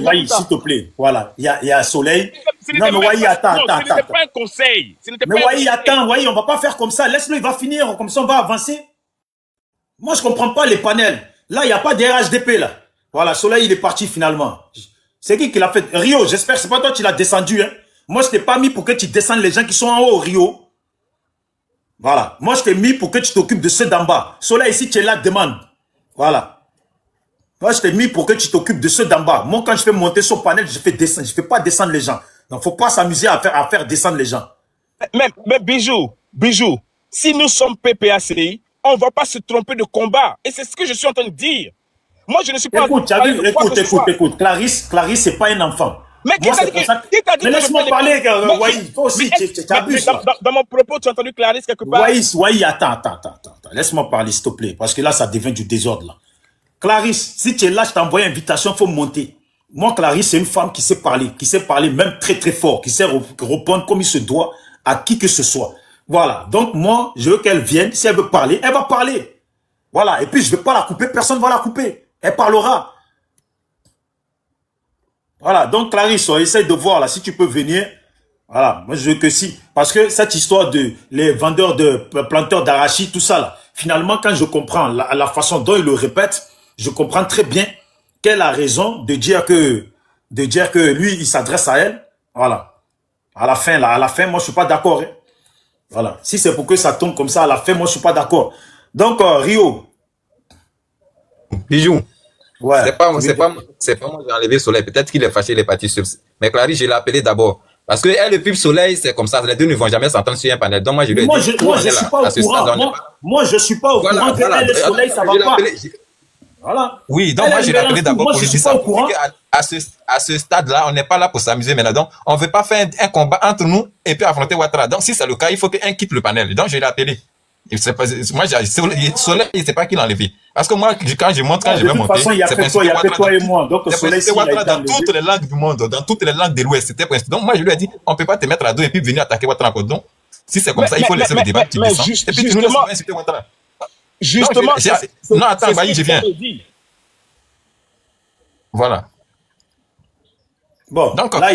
Oui, s'il te plaît. Voilà, il y a Soleil. Non, mais Wai, attends. Ce n'était pas un conseil. Mais Wai, attends, on va pas faire comme ça. Laisse-le, il va finir, comme ça on va avancer. Moi, je comprends pas les panels. Là, il n'y a pas de RHDP, là. Voilà, Soleil, il est parti finalement. C'est qui l'a fait? Rio, j'espère que c'est pas toi qui l'as descendu, hein. Moi, je t'ai pas mis pour que tu descendes les gens qui sont en haut, Rio. Voilà. Moi, je t'ai mis pour que tu t'occupes de ceux d'en bas. Soleil, ici, tu es là, demande. Voilà. Moi, je t'ai mis pour que tu t'occupes de ceux d'en bas. Moi, quand je fais monter sur panel, je fais descendre. Je fais pas descendre les gens. Donc, faut pas s'amuser à faire descendre les gens. Mais Bijou, si nous sommes PPACI, on ne va pas se tromper de combat. Et c'est ce que je suis en train de dire. Moi, je ne suis pas... Écoute. Clarisse, c'est pas un enfant. Mais qui t'a dit mais laisse-moi parler, Wai. Toi aussi, tu abuses. Dans mon propos, tu as entendu Clarisse quelque part? Wai, attends. Laisse-moi parler, s'il te plaît. Parce que là, ça devient du désordre, là. Clarisse, si tu es là, je t'envoie une invitation, il faut monter. Moi, Clarisse, c'est une femme qui sait parler même très très fort, qui sait répondre comme il se doit à qui que ce soit. Voilà. Donc, moi, je veux qu'elle vienne. Si elle veut parler, elle va parler. Voilà. Et puis, je ne vais pas la couper. Personne ne va la couper. Elle parlera. Voilà. Donc, Clarisse, on essaye de voir, là, si tu peux venir. Voilà. Moi, je veux que si. Parce que cette histoire de les vendeurs de planteurs d'arachide, tout ça, là, finalement, quand je comprends la façon dont il le répète, je comprends très bien qu'elle a raison de dire que lui, il s'adresse à elle. Voilà. À la fin, moi, je suis pas d'accord. Hein. Voilà. Si c'est pour que ça tombe comme ça, à la fin, moi, je suis pas d'accord. Donc, Rio. Bijou. Ouais. C'est pas moi qui ai enlevé Soleil. Peut-être qu'il est fâché, il est parti sur... Mais Clarisse, je l'ai appelé d'abord. Parce que elle, depuis le Soleil, c'est comme ça. Les deux ne vont jamais s'entendre sur un panel. Donc, moi, je lui ai dit... Moi, je suis pas au courant. Moi, je suis pas au courant que elle, le Soleil, ça va pas. Voilà. Oui, donc moi, je l'ai appelé d'abord pour lui dire ça. À ce stade-là, on n'est pas là pour s'amuser maintenant. Donc, on ne veut pas faire un combat entre nous et puis affronter Ouattara. Donc, si c'est le cas, il faut qu'un quitte le panel. Donc, je l'ai appelé. Moi, Soleil, il ne sait pas qui l'a enlevé. Parce que moi, quand je monte, quand je vais monter, de toute façon, il y a que toi et moi. Donc, Soleil, dans toutes les langues du monde, dans toutes les langues de l'Ouest. Donc, moi, je lui ai dit, on ne peut pas te mettre à dos et puis venir attaquer Ouattara encore. Donc, si c'est comme ça, il faut laisser le débat. Et puis, tu nous laisses insulter Ouattara. Justement, non, attends, Bailly, je viens. Voilà. Bon, donc, là,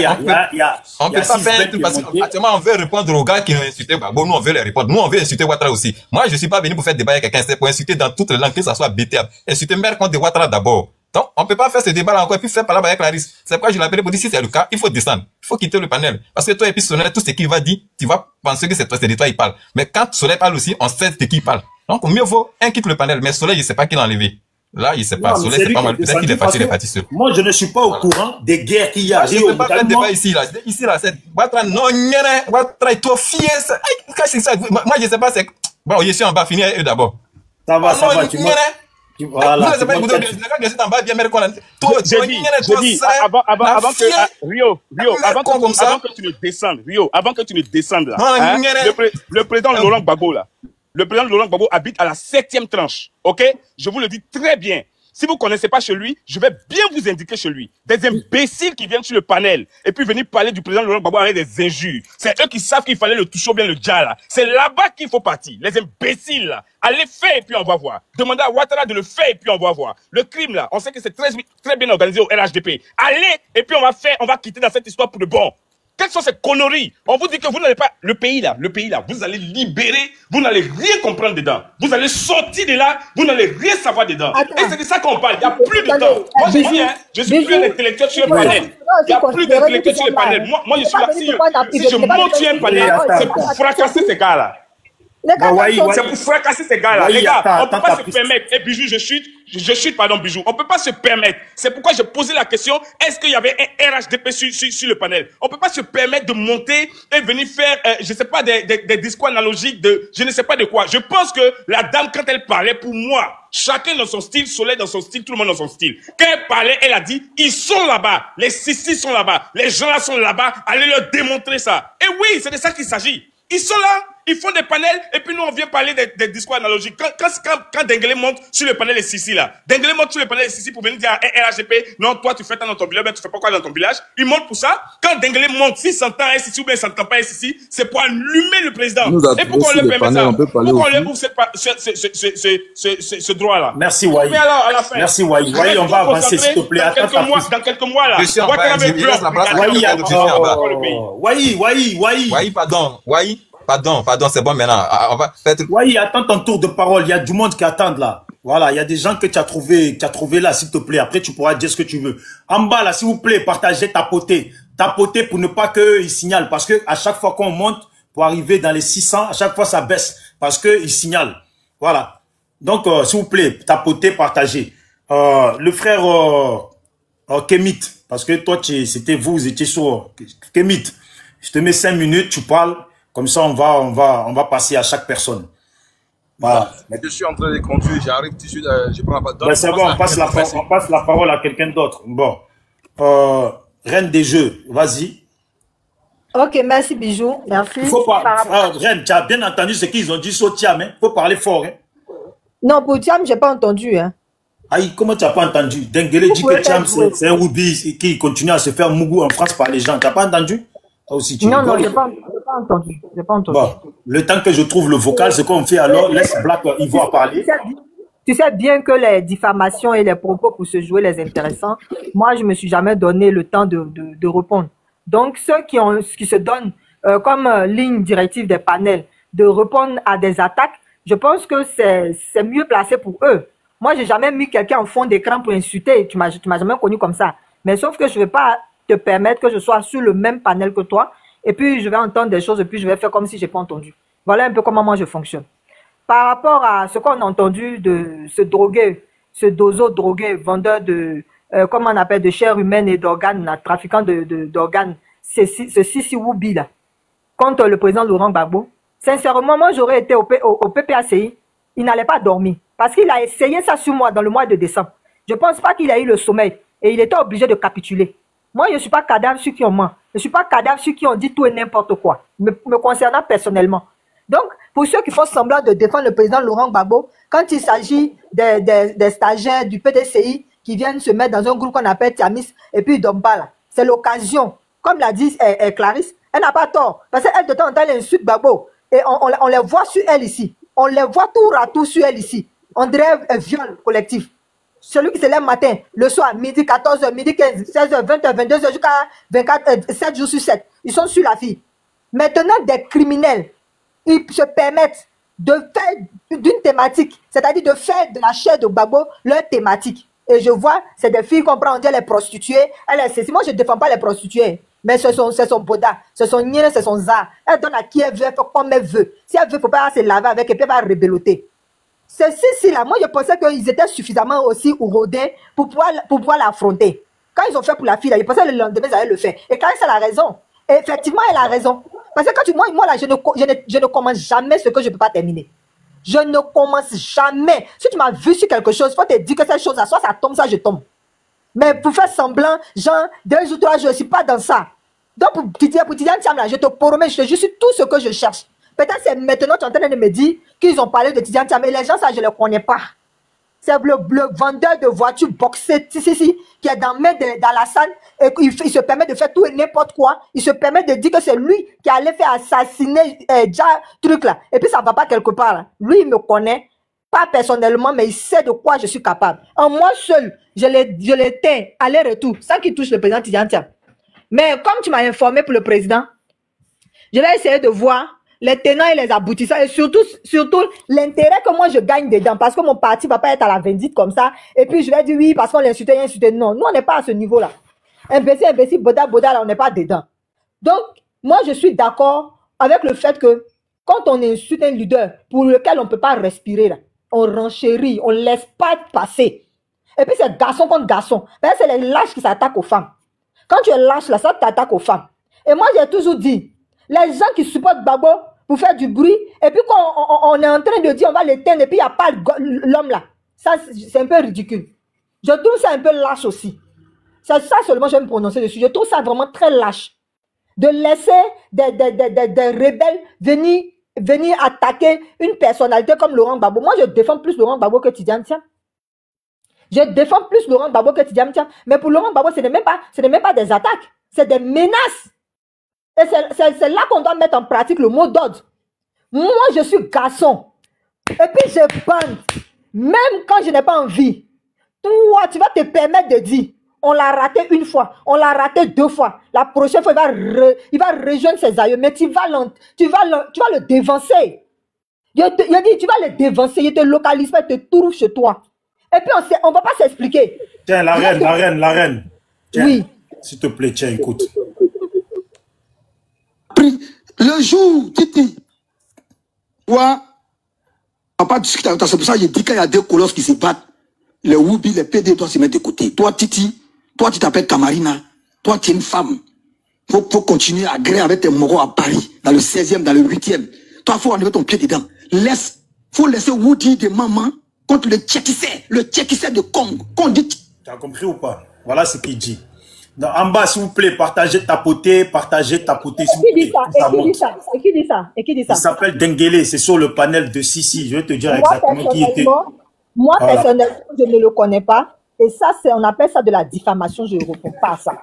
on peut pas faire un truc parce qu'actuellement, on veut répondre aux gars qui ont insulté Gbagbo. Nous, on veut les répondre. Nous, on veut insulter Ouattara aussi. Moi, je suis pas venu pour faire débat avec quelqu'un. C'est pour insulter dans toutes les langues, que ça soit BTA. Insulter mère contre Ouattara d'abord. Donc, on peut pas faire ce débat-là encore et puis faire parler avec Clarisse. C'est pourquoi je l'appelle pour dire si c'est le cas, il faut descendre. Il faut quitter le panel. Parce que toi, et puis Soleil, tout ce qu'il va dire, tu vas penser que c'est de toi, il parle. Mais quand Soleil parle aussi, on sait de qui il parle. Donc, mieux vaut un quitte le panel. Mais Soleil, il sait pas qui l'a enlevé. Là, il sait pas. Soleil, c'est pas mal. Peut-être qu'il est parti, il est parti seul. Moi, je ne suis pas au courant des guerres qu'il y a. Je ne peux pas faire débat ici, là. Ici, là, c'est Ouattara, non, Ouattara est trop fier. Moi, je sais pas, c'est... Bon, je suis en bas, finir eux d'abord. Ça va, voilà. J'ai dit, avant que tu ne descendes, là, hein, le président Laurent Gbagbo, là, le président Laurent Gbagbo habite à la 7e tranche, ok? Je vous le dis très bien. Si vous ne connaissez pas chez lui, je vais bien vous indiquer chez lui. Des imbéciles qui viennent sur le panel et puis venir parler du président Laurent Gbagbo avec des injures. C'est eux qui savent qu'il fallait le toucher bien le dja là. C'est là-bas qu'il faut partir. Les imbéciles là. Allez faire et puis on va voir. Demandez à Ouattara de le faire et puis on va voir. Le crime là, on sait que c'est très bien organisé au RHDP. Allez et puis on va quitter dans cette histoire pour de bon. Quelles sont ces conneries? On vous dit que vous n'allez pas... Le pays là, vous allez libérer, vous n'allez rien comprendre dedans. Vous allez sortir de là, vous n'allez rien savoir dedans. Attends. Et c'est de ça qu'on parle. Il n'y a plus de temps. Moi, je dis, je suis plus un intellectuel sur le panel. Il n'y a plus d'intellectuel sur le panel. Moi, je suis là. Si je monte sur un panel, c'est pour fracasser ces gars-là. C'est pour fracasser ces gars-là. Les gars, on ne peut pas se permettre. Et Bijou, je chute, pardon, Bijou. On ne peut pas se permettre. C'est pourquoi j'ai posé la question, est-ce qu'il y avait un RHDP sur le panel? On ne peut pas se permettre de monter et venir faire, je ne sais pas, des discours analogiques de, je ne sais pas de quoi. Je pense que la dame, quand elle parlait, pour moi, chacun dans son style, Soleil dans son style, tout le monde dans son style. Quand elle parlait, elle a dit, ils sont là-bas. Les Sissi sont là-bas. Les gens là sont là-bas. Allez leur démontrer ça. Et oui, c'est de ça qu'il s'agit. Ils sont là, ils font des panels, et puis nous, on vient parler des discours analogiques. Quand Denguele monte sur le panel des Sissi, là, Denguele monte sur le panel des Sissi pour venir dire à RHDP, non, toi, tu fais ça dans ton village, mais tu fais pas quoi dans ton village. Il monte pour ça. Quand Denguele monte, s'il s'entend à Sissi ou bien il s'entend pas à Sissi, c'est pour allumer le président. Et pourquoi on le permet ça? Pourquoi on lui ouvre ce droit-là? Merci, Waï. Merci, Waï. Waï, on va avancer, s'il te plaît. Dans quelques mois, là. Waï, pardon, c'est bon maintenant. On va faire... Oui, attends ton tour de parole. Il y a du monde qui attend là. Voilà, il y a des gens que tu as trouvé là, s'il te plaît. Après, tu pourras dire ce que tu veux. En bas là, s'il vous plaît, partagez, tapotez pour ne pas qu'ils signalent. Parce que à chaque fois qu'on monte pour arriver dans les 600, à chaque fois ça baisse parce qu'ils signalent. Voilà. Donc, s'il vous plaît, tapotez, partagez. Le frère Kemit, parce que toi, vous étiez sur Kemit. Je te mets 5 minutes, tu parles. Comme ça, on va passer à chaque personne. Voilà. Je suis en train de conduire, j'arrive tout de suite, je prends la parole. C'est bon, on passe la parole à quelqu'un d'autre. Bon. Reine des Jeux, vas-y. Ok, merci Bijou, merci. Reine, tu as bien entendu ce qu'ils ont dit sur Thiam, hein? Faut parler fort, hein? Non, pour Thiam, j'ai pas entendu, hein. Aïe, comment tu n'as pas entendu? Denguele dit que Thiam, c'est un Woubi qui continue à se faire mougou en France par les gens. Tu n'as pas entendu? Aussi, non, j'ai pas pas entendu. J'ai pas entendu. Bon, le temps que je trouve le vocal, ce qu'on fait alors, laisse Black Ivoire parler. Tu sais bien que les diffamations et les propos pour se jouer les intéressants, moi, je me suis jamais donné le temps de répondre. Donc, ceux qui se donnent comme ligne directive des panels de répondre à des attaques, je pense que c'est mieux placé pour eux. Moi, j'ai jamais mis quelqu'un en fond d'écran pour insulter. Tu m'as jamais connu comme ça. Mais sauf que je vais pas te permettre que je sois sur le même panel que toi. Et puis, je vais entendre des choses et puis je vais faire comme si j'ai pas entendu. Voilà un peu comment moi je fonctionne. Par rapport à ce qu'on a entendu de ce drogué, ce dozo drogué, vendeur de, comment on appelle, de chair humaine et d'organes, trafiquant d'organes, ce Sisi Woubi là, contre le président Laurent Gbagbo, sincèrement, moi j'aurais été au PPACI, il n'allait pas dormir. Parce qu'il a essayé ça sur moi dans le mois de décembre. Je ne pense pas qu'il a eu le sommeil et il était obligé de capituler. Moi, je ne suis pas cadavre sur qui on ment. Je ne suis pas cadavre sur qui on dit tout et n'importe quoi, me concernant personnellement. Donc, pour ceux qui font semblant de défendre le président Laurent Gbagbo, quand il s'agit des stagiaires du PDCI qui viennent se mettre dans un groupe qu'on appelle Tiamis et puis ils dorment pas là, c'est l'occasion. Comme l'a dit Clarisse, elle n'a pas tort. Parce qu'elle de temps en temps, elle insulte Gbagbo. Et on les voit sur elle ici. On les voit tour à tour sur elle ici. On dirait un viol collectif. Celui qui se lève matin, le soir, midi 14h, midi 15, 16h, 20h, 22h, jusqu'à 7 jours sur 7. Ils sont sur la fille. Maintenant, des criminels, ils se permettent de faire d'une thématique, c'est-à-dire de faire de la chair de Gbagbo leur thématique. Et je vois, c'est des filles qu'on prend, on dit les prostituées. Moi, je ne défends pas les prostituées. Mais c'est son boda, c'est son nien, c'est son za. Elle donne à qui elle veut, elle fait comme elle veut. Si elle veut, il ne faut pas se laver avec et puis elle va rebelloter. Ceci là, moi je pensais qu'ils étaient suffisamment aussi rodés pour pouvoir l'affronter. Quand ils ont fait pour la fille, là, ils pensaient que le lendemain, ils allaient le faire. Et Clarisse a raison. Et effectivement, elle a raison. Parce que quand moi là, je ne commence jamais ce que je ne peux pas terminer. Je ne commence jamais. Si tu m'as vu sur quelque chose, il faut te dire que cette chose-là, soit ça tombe, soit je tombe. Mais pour faire semblant, genre, 2 jours, 3 jours, je ne suis pas dans ça. Donc, pour Tidiane Thiam, là, je te promets, je suis tout ce que je cherche. Peut-être c'est maintenant tu es en train de me dire qu'ils ont parlé de Tidiane Thiam. Et les gens, ça, je ne les connais pas. C'est le vendeur de voitures boxées, qui est dans la salle, et il se permet de faire tout et n'importe quoi. Il se permet de dire que c'est lui qui allait faire assassiner truc là. Et puis, ça ne va pas quelque part. Là. Lui, il me connaît. Pas personnellement, mais il sait de quoi je suis capable. En moi seul, je l'éteins aller-retour, sans qu'il touche le président Tidiane Thiam. Mais comme tu m'as informé pour le président, je vais essayer de voir les tenants et les aboutissants et surtout l'intérêt que moi je gagne dedans parce que mon parti ne va pas être à la vindicte comme ça. Et puis je vais dire oui parce qu'on l'insultait, insulté. Non, nous on n'est pas à ce niveau-là. Imbécile, boda, là, on n'est pas dedans. Donc, moi je suis d'accord avec le fait que quand on insulte un leader pour lequel on ne peut pas respirer, là, on renchérit, on ne laisse pas passer. Et puis c'est garçon contre garçon. C'est les lâches qui s'attaquent aux femmes. Quand tu es lâche, là, ça t'attaque aux femmes. Et moi, j'ai toujours dit, les gens qui supportent Gbagbo pour faire du bruit, et puis quand on est en train de dire on va l'éteindre, et puis il n'y a pas l'homme là, ça c'est un peu ridicule. Je trouve ça un peu lâche aussi. C'est ça seulement je vais me prononcer dessus. Je trouve ça vraiment très lâche. De laisser des rebelles venir attaquer une personnalité comme Laurent Gbagbo. Moi, je défends plus Laurent Gbagbo que Tidiane Thiam. Je défends plus Laurent Gbagbo que Tidiane Thiam. Mais pour Laurent Gbagbo, ce n'est même pas des attaques. C'est des menaces. Et c'est là qu'on doit mettre en pratique le mot d'ordre. Moi, je suis garçon. Et puis, je bande. Même quand je n'ai pas envie. Toi, tu vas te permettre de dire, on l'a raté une fois, on l'a raté 2 fois. La prochaine fois, il va rejoindre ses aïeux. Mais tu vas le dévancer. Je dis, tu vas le dévancer. Il te localise pas, il te trouve chez toi. Et puis, on ne va pas s'expliquer. Tiens, la reine. Tiens, oui. S'il te plaît, tiens, écoute. Le jour, Titi, toi, on va pas discuter avec toi. C'est pour ça que je dis qu'il y a 2 colosses qui se battent. Les Woubi, les PD, toi, se mettent de côté. Toi, Titi, toi, tu t'appelles Camarina. Toi, tu es une femme. Faut continuer à gréer avec tes moraux à Paris, dans le 16e, dans le 8e. Toi, faut enlever ton pied dedans. Faut laisser Woody de maman contre le tchékissé de Congo. Tu as compris ou pas? Voilà ce qu'il dit. En bas, s'il vous plaît, partagez, tapotez. Qui dit ça? Il s'appelle Dengele, c'est sur le panel de Sisi. Je vais te dire exactement qui était. Moi, personnellement, je ne le connais pas. Et ça, on appelle ça de la diffamation. Je ne réponds pas à ça.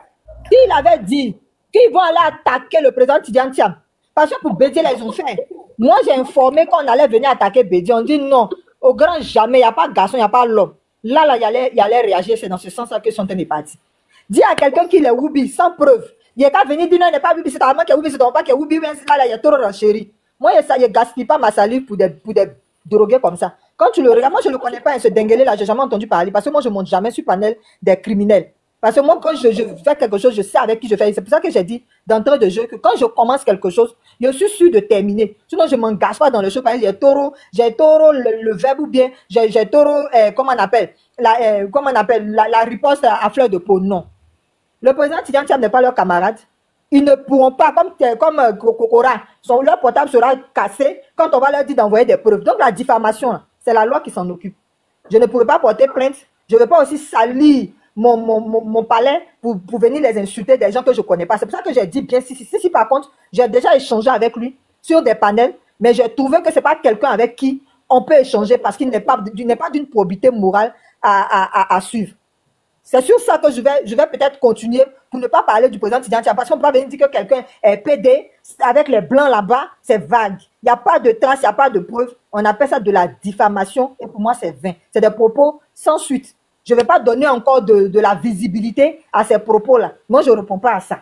S'il avait dit qu'ils vont aller attaquer le président Tidiane Thiam, Parce que pour Bédié, là, ils ont fait. Moi, j'ai informé qu'on allait venir attaquer Bédié. On dit non. Au grand jamais, il n'y a pas de garçon, il n'y a pas l'homme. Là, il allait réagir. C'est dans ce sens-là que Sonten est parti. Dis à quelqu'un qu'il est Woubi, sans preuve. Il n'est pas venu dire non, il n'est pas Woubi, c'est ta maman qui est Woubi, c'est ton papa qui est Woubi. Là, il y a trop de chérie. Moi, je ne gaspille pas ma salive pour des drogués comme ça. Quand tu le regardes, moi, je ne le connais pas, ce denguelé-là, je n'ai jamais entendu parler. Parce que moi, je ne monte jamais sur le panel des criminels. Parce que moi, quand je fais quelque chose, je sais avec qui je fais. C'est pour ça que j'ai dit d'entrée de jeu que quand je commence quelque chose, je suis sûr de terminer. Sinon, je ne m'engage pas dans le jeu. Par exemple, j'ai taureau le verbe ou bien j'ai taureau, comment on appelle la riposte à fleur de peau. Non. Le président Tidjane Thiam n'est pas leur camarade. Ils ne pourront pas, comme Kokora, leur portable sera cassé quand on va leur dire d'envoyer des preuves. Donc la diffamation, c'est la loi qui s'en occupe. Je ne pourrai pas porter plainte. Je ne vais pas aussi salir mon palais pour venir les insulter des gens que je ne connais pas. C'est pour ça que j'ai dit bien, si par contre, j'ai déjà échangé avec lui sur des panels, mais j'ai trouvé que ce n'est pas quelqu'un avec qui on peut échanger parce qu'il n'est pas d'une probité morale à suivre. C'est sur ça que je vais peut-être continuer pour ne pas parler du président Tidjane Thiam. Parce qu'on ne peut pas venir dire que quelqu'un est PD avec les blancs là-bas, c'est vague. Il n'y a pas de trace, il n'y a pas de preuve. On appelle ça de la diffamation et pour moi, c'est vain. C'est des propos sans suite. Je ne vais pas donner encore de la visibilité à ces propos-là. Moi, je ne réponds pas à ça.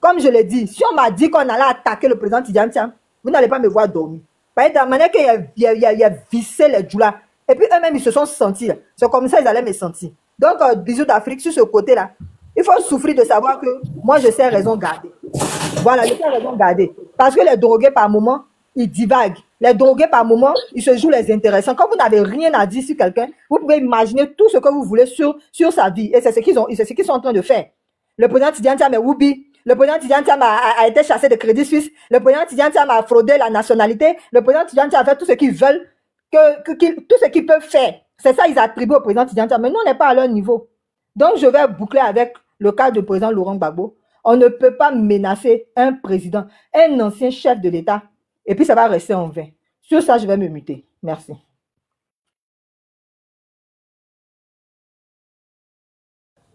Comme je l'ai dit, si on m'a dit qu'on allait attaquer le président Tidjane Thiam, vous n'allez pas me voir dormir. Par exemple, de la manière qu'il a vissé les djoulas. Et puis eux-mêmes, ils se sont sentis. C'est comme ça qu'ils allaient me sentir. Donc, bisous d'Afrique, sur ce côté-là, il faut souffrir de savoir que moi, je sais raison garder. Voilà, je sais raison garder. Parce que les drogués, par moment, ils divaguent. Les drogués, par moment, ils se jouent les intéressants. Quand vous n'avez rien à dire sur quelqu'un, vous pouvez imaginer tout ce que vous voulez sur sa vie. Et c'est ce qu'ils sont en train de faire. Le président Tidjane Thiam est Woubi. Le président Tidjane Thiam a été chassé de Crédit Suisse. Le président Tidjane Thiam a fraudé la nationalité. Le président Tidjane Thiam a fait tout ce qu'ils veulent, tout ce qu'ils peuvent faire. C'est ça qu'ils attribuent au président Tidjane Thiam. Mais nous, on n'est pas à leur niveau. Donc, je vais boucler avec le cas du président Laurent Gbagbo. On ne peut pas menacer un président, un ancien chef de l'État, et puis ça va rester en vain. Sur ça, je vais me muter. Merci.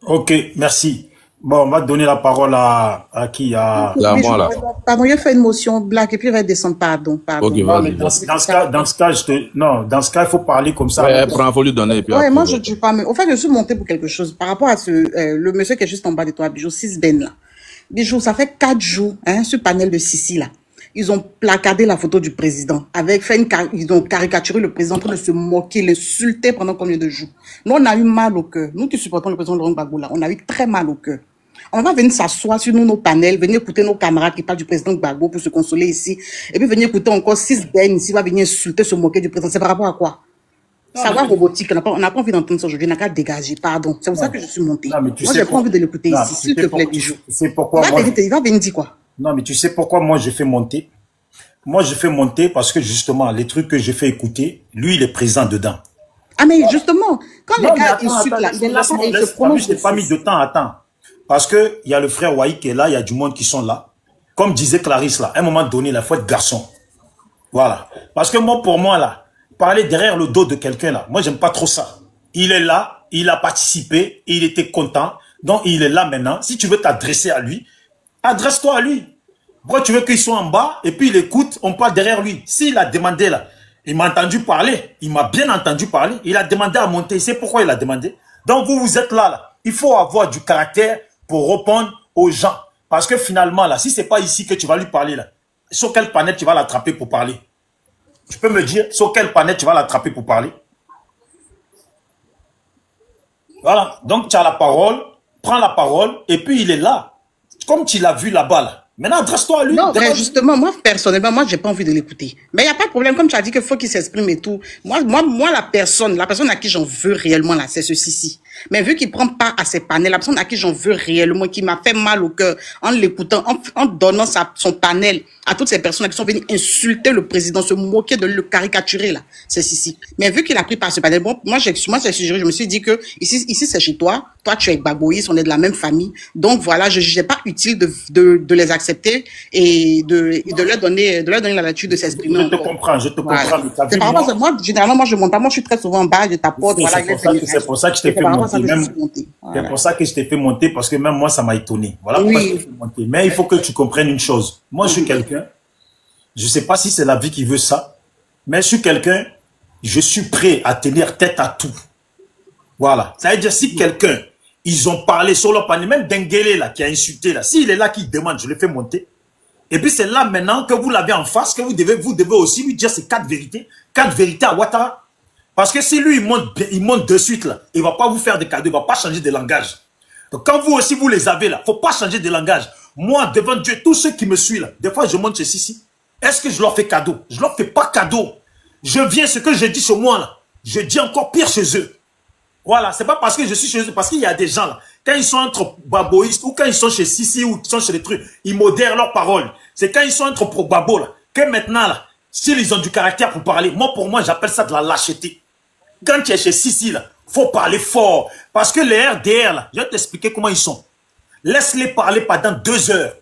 Ok, merci. Bon, on va donner la parole à qui? Moi, là. Pardon, il fait une motion blague et puis il va descendre. Pardon. Ok, vas-y. Dans ce cas, il faut parler comme ça. Ouais, faut lui donner. Ouais, moi, je ne dis pas. Mais au fait, je suis monté pour quelque chose. Par rapport à le monsieur qui est juste en bas de toi, Bijou, 6 Ben là. Bijou, ça fait 4 jours, ce panel de Sissi là. Ils ont placardé la photo du président. Ils ont caricaturé le président pour se moquer, l'insulter pendant combien de jours. Nous, on a eu mal au cœur. Nous qui supportons le président Laurent Gbagbo là, on a eu très mal au cœur. On va venir s'asseoir sur nos panels, venir écouter nos camarades qui parlent du président Gbagbo pour se consoler ici. Et puis venir écouter encore 6 Ben ici, va venir insulter, se moquer du président. C'est par rapport à quoi? Savoir robotique, on n'a pas envie d'entendre ça aujourd'hui, on n'a qu'à dégager, pardon. C'est pour ça que je suis monté. Moi, j'ai pas envie de l'écouter ici, s'il te plaît, Bijou. C'est pourquoi il va venir dire quoi? Non, mais tu sais pourquoi moi je fais monter? Moi, je fais monter parce que justement, les trucs que j'ai fait écouter, lui, il est présent dedans. Ah, mais justement, quand les gars insultent là, il est là et il se prononce. Je n'ai pas mis de temps, attends. Parce que il y a le frère Waï qui est là, il y a du monde qui sont là. Comme disait Clarisse là, à un moment donné, il faut être garçon. Voilà. Parce que moi, pour moi là, parler derrière le dos de quelqu'un là, moi, j'aime pas trop ça. Il est là, il a participé, il était content, donc il est là maintenant. Si tu veux t'adresser à lui, adresse-toi à lui. Pourquoi tu veux qu'il soit en bas et puis il écoute, on parle derrière lui. S'il a demandé là, il m'a entendu parler, il m'a bien entendu parler, il a demandé à monter, c'est pourquoi il a demandé. Donc vous êtes là. Il faut avoir du caractère pour répondre aux gens. Parce que finalement là, si c'est pas ici que tu vas lui parler là, sur quel panel tu vas l'attraper pour parler? Tu peux me dire sur quel panel tu vas l'attraper pour parler? Voilà, donc tu as la parole, prends la parole et puis il est là. Comme tu l'as vu là-bas là. Maintenant, adresse-toi à lui. Non, justement, moi, personnellement, moi, j'ai pas envie de l'écouter. Mais il n'y a pas de problème. Comme tu as dit qu'il faut qu'il s'exprime et tout. Moi, la personne à qui j'en veux réellement, là, c'est ceci-ci. Mais vu qu'il prend pas à ses panels, la personne à qui j'en veux réellement, qui m'a fait mal au cœur, en l'écoutant, en donnant son panel à toutes ces personnes qui sont venues insulter le président, se moquer de le caricaturer, là, c'est ceci. Mais vu qu'il a pris par ce panel, bon, moi, j'ai suggéré, je me suis dit que ici, c'est chez toi. Toi, tu es Gbagboïs, on est de la même famille. Donc, voilà, je jugeais pas utile de les accepter et de leur donner la latitude de s'exprimer. Je te comprends. C'est par rapport à moi, généralement, moi, je monte pas. Moi, je suis très souvent en bas, je tapote, voilà. C'est pour ça que je t'ai fait monter. C'est pour ça que je t'ai fait monter, parce que même moi, ça m'a étonné. Voilà pourquoi je t'ai fait monter. Mais il faut que tu comprennes une chose. Moi, je suis quelqu'un, Je ne sais pas si c'est la vie qui veut ça, mais je suis quelqu'un, je suis prêt à tenir tête à tout. Voilà. Ça veut dire, si quelqu'un, ils ont parlé sur leur panel, même Dengele là, qui a insulté là, s'il est là, qui demande, je le fais monter. Et puis c'est là maintenant que vous l'avez en face, que vous devez aussi lui dire ces 4 vérités à Ouattara. Parce que si lui, il monte de suite là, il ne va pas vous faire des cadeaux, il ne va pas changer de langage. Donc quand vous aussi, vous les avez là, il ne faut pas changer de langage. Moi, devant Dieu, tous ceux qui me suivent là, des fois je monte chez Sissi, est-ce que je leur fais cadeau? Je ne leur fais pas cadeau. Je viens, ce que je dis sur moi là, je dis encore pire chez eux. Voilà, c'est pas parce que je suis chez eux, parce qu'il y a des gens là, quand ils sont entre baboïstes ou quand ils sont chez Sissi ou ils sont chez les trucs, ils modèrent leurs paroles. C'est quand ils sont entre pro-babo là, que maintenant là, s'ils ont du caractère pour parler, moi pour moi j'appelle ça de la lâcheté. Quand tu es chez Sissi là, faut parler fort. Parce que les RDR là, je vais t'expliquer comment ils sont. Laisse-les parler pendant 2 heures.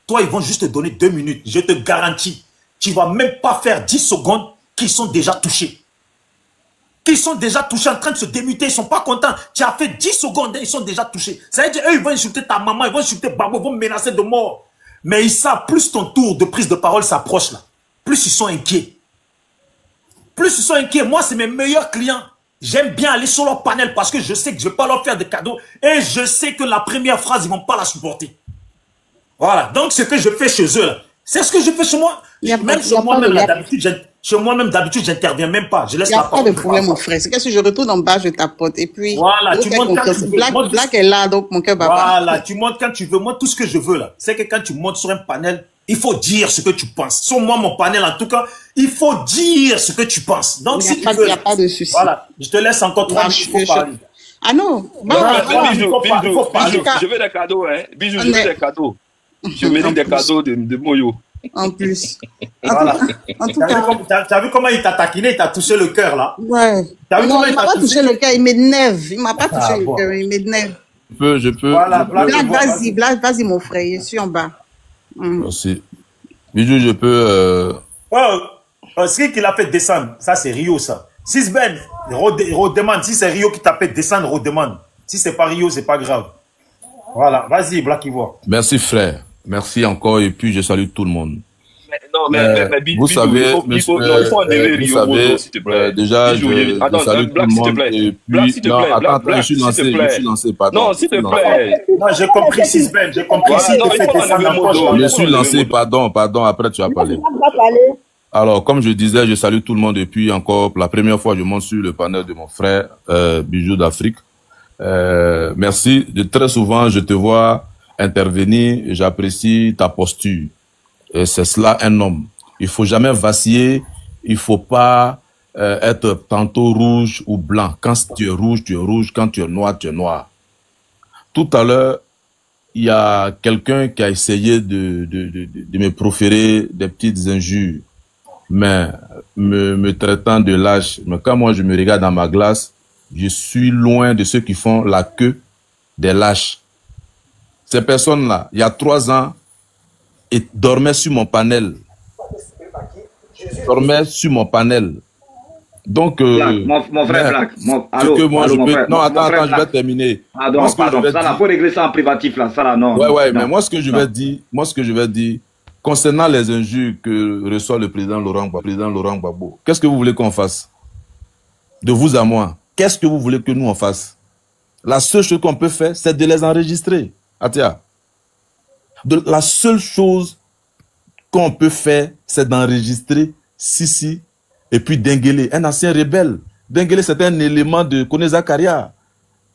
Toi, ils vont juste te donner 2 minutes. Je te garantis. Tu ne vas même pas faire 10 secondes qu'ils sont déjà touchés. Qu'ils sont déjà touchés en train de se démuter. Ils ne sont pas contents. Tu as fait 10 secondes, ils sont déjà touchés. Ça veut dire, eux, ils vont insulter ta maman, ils vont insulter Babo, ils vont menacer de mort. Mais ils savent, plus ton tour de prise de parole s'approche là, plus ils sont inquiets. Plus ils sont inquiets. Moi, c'est mes meilleurs clients. J'aime bien aller sur leur panel parce que je sais que je ne vais pas leur faire de cadeaux. Et je sais que la première phrase, ils ne vont pas la supporter. Voilà. Donc, ce que je fais chez eux, c'est ce que je fais chez moi. Même chez moi-même, d'habitude, j'interviens même pas. Je laisse la parole. Il n'y a pas de problème, mon frère. C'est que si je retourne en bas, je tapote. Et puis, voilà, tu montes quand tu veux. Black est là, donc mon cœur bat pas. Voilà, tu montes quand tu veux. Moi, tout ce que je veux, là, c'est que quand tu montes sur un panel, il faut dire ce que tu penses. Sur moi, mon panel, en tout cas, il faut dire ce que tu penses. Donc, si tu veux... Il n'y a pas de souci. Voilà, je te laisse encore 3 minutes pour parler. Ah non, je veux des cadeaux, hein. Bijou, je veux des cadeaux. Je mérite des cadeaux de Moyo. En plus. Voilà. Tu as vu comment il t'a taquiné, il t'a touché le cœur, là? Ouais. Non, il m'a pas touché le cœur, il m'énerve. Il m'a pas touché le cœur, il m'énerve. Je peux. Voilà, vas-y, mon frère, je suis en bas. Merci. Bijou, je peux... Ce qu'il a fait descendre, ça c'est Rio, ça. Si Ben, redemande. Si c'est Rio qui t'a fait descendre, redemande. Si c'est pas Rio, c'est pas grave. Voilà, vas-y, Black Ivoire. Merci, frère. Merci encore, et puis je salue tout le monde. Vous savez, déjà, je salue tout le monde. Et puis, non, attends, je suis lancé, pardon. Non, s'il te plaît. Non, j'ai compris, Sisben, j'ai compris. Je suis lancé, pardon, après tu as parlé. Alors, comme je disais, je salue tout le monde, et puis encore, pour la première fois, je monte sur le panel de mon frère, Bijou d'Afrique. Merci. Très souvent, je te vois intervenir, j'apprécie ta posture. C'est cela un homme. Il faut jamais vaciller, il faut pas être tantôt rouge ou blanc. Quand tu es rouge, tu es rouge. Quand tu es noir, tu es noir. Tout à l'heure, il y a quelqu'un qui a essayé de me proférer des petites injures, mais me traitant de lâche. Mais quand moi je me regarde dans ma glace, je suis loin de ceux qui font la queue des lâches. Ces personnes-là, il y a 3 ans, dormaient sur mon panel. Donc, mon frère Black, attends, je vais terminer. Pardon, ça, faut régler ça en privatif, là, ça, là, non. Ouais, mais moi, ce que je vais dire, concernant les injures que reçoit le président Laurent Gbagbo, qu'est-ce que vous voulez qu'on fasse? De vous à moi, qu'est-ce que vous voulez que nous on fasse? La seule chose qu'on peut faire, c'est de les enregistrer. Atia. La seule chose qu'on peut faire, c'est d'enregistrer Sissi et puis Dengele, un ancien rebelle. Dengele, c'est un élément de Kone Zakaria.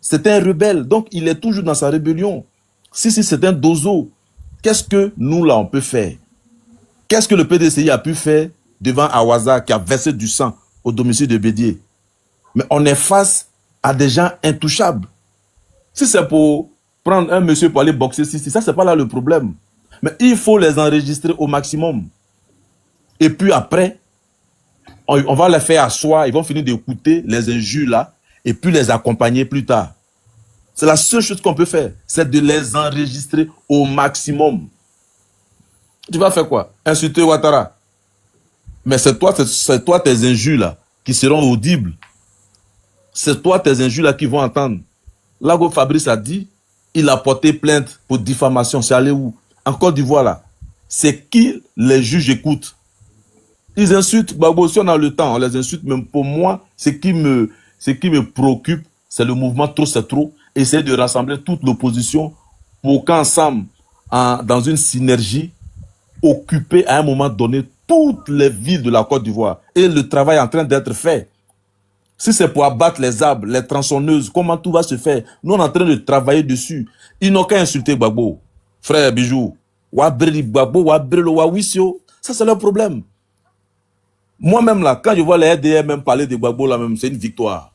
C'est un rebelle, donc il est toujours dans sa rébellion. Sissi, c'est un dozo. Qu'est-ce que nous, là, on peut faire? Qu'est-ce que le PDCI a pu faire devant Awaza qui a versé du sang au domicile de Bédier? Mais on est face à des gens intouchables. Si c'est pour prendre un monsieur pour aller boxer Sissi, ça, c'est pas là le problème. Mais il faut les enregistrer au maximum. Et puis après, on va les faire asseoir, ils vont finir d'écouter les injures là, et puis les accompagner plus tard. C'est la seule chose qu'on peut faire, c'est de les enregistrer au maximum. Tu vas faire quoi? Insulter Ouattara? Mais c'est toi tes injures là, qui seront audibles. C'est toi tes injures là qui vont entendre. Là où Fabrice a dit, il a porté plainte pour diffamation. C'est allé où? En Côte d'Ivoire là. C'est qui les juges écoutent? Ils insultent Gbagbo. Si on a le temps, on les insulte. Même pour moi, ce qui me préoccupe, c'est le mouvement Trop c'est trop. Essayer de rassembler toute l'opposition pour qu'ensemble, dans une synergie, occuper à un moment donné toutes les villes de la Côte d'Ivoire. Et le travail est en train d'être fait. Si c'est pour abattre les arbres, les tronçonneuses, comment tout va se faire? Nous, on est en train de travailler dessus. Ils n'ont qu'à insulter Gbagbo. Frère Bijou, Wabrili Gbagbo, Wabrilo, Wawisio, ça c'est leur problème. Moi-même là, quand je vois les RDR même parler de Gbagbo là même, c'est une victoire.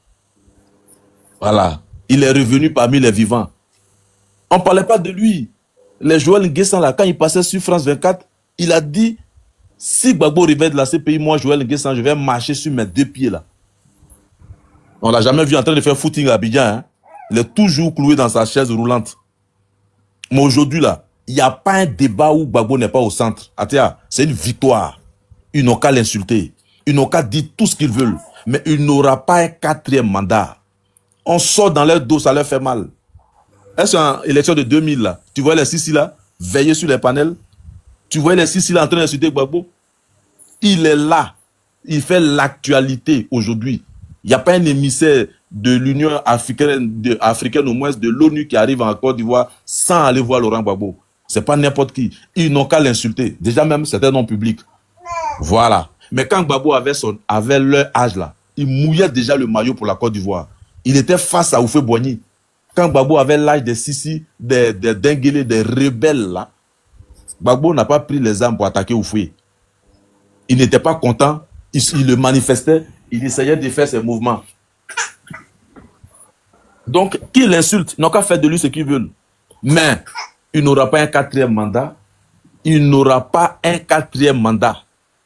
Voilà. Il est revenu parmi les vivants. On ne parlait pas de lui. Les Joël Nguessan là, quand il passait sur France 24, il a dit, si Gbagbo revenait de la CPI, moi Joël Nguessan, je vais marcher sur mes 2 pieds là. On l'a jamais vu en train de faire footing à Abidjan. Hein. Il est toujours cloué dans sa chaise roulante. Mais aujourd'hui là, il n'y a pas un débat où Gbagbo n'est pas au centre. Atia, c'est une victoire. Ils n'ont qu'à l'insulter. Ils n'ont qu'à dire tout ce qu'ils veulent. Mais il n'aura pas un 4e mandat. On sort dans leur dos, ça leur fait mal. Est-ce qu'en élection de 2000, là, tu vois les Sissi là, veiller sur les panels? Tu vois les Sissi là en train d'insulter Gbagbo? Il est là. Il fait l'actualité aujourd'hui. Il n'y a pas un émissaire de l'Union africaine au moins de l'ONU qui arrive en Côte d'Ivoire sans aller voir Laurent Gbagbo. C'est pas n'importe qui. Ils n'ont qu'à l'insulter. Déjà même, c'est un nom public. Voilà. Mais quand Gbagbo avait leur âge là, il mouillait déjà le maillot pour la Côte d'Ivoire. Il était face à Houphouët-Boigny. Quand Gbagbo avait l'âge des Sissi, des Denguélé, des rebelles là, Gbagbo n'a pas pris les armes pour attaquer Houphouët. Il n'était pas content, il le manifestait, il essayait de faire ses mouvements. Donc, qui l'insulte, ils n'ont qu'à faire de lui ce qu'ils veulent. Mais, il n'aura pas un 4e mandat. Il n'aura pas un 4e mandat.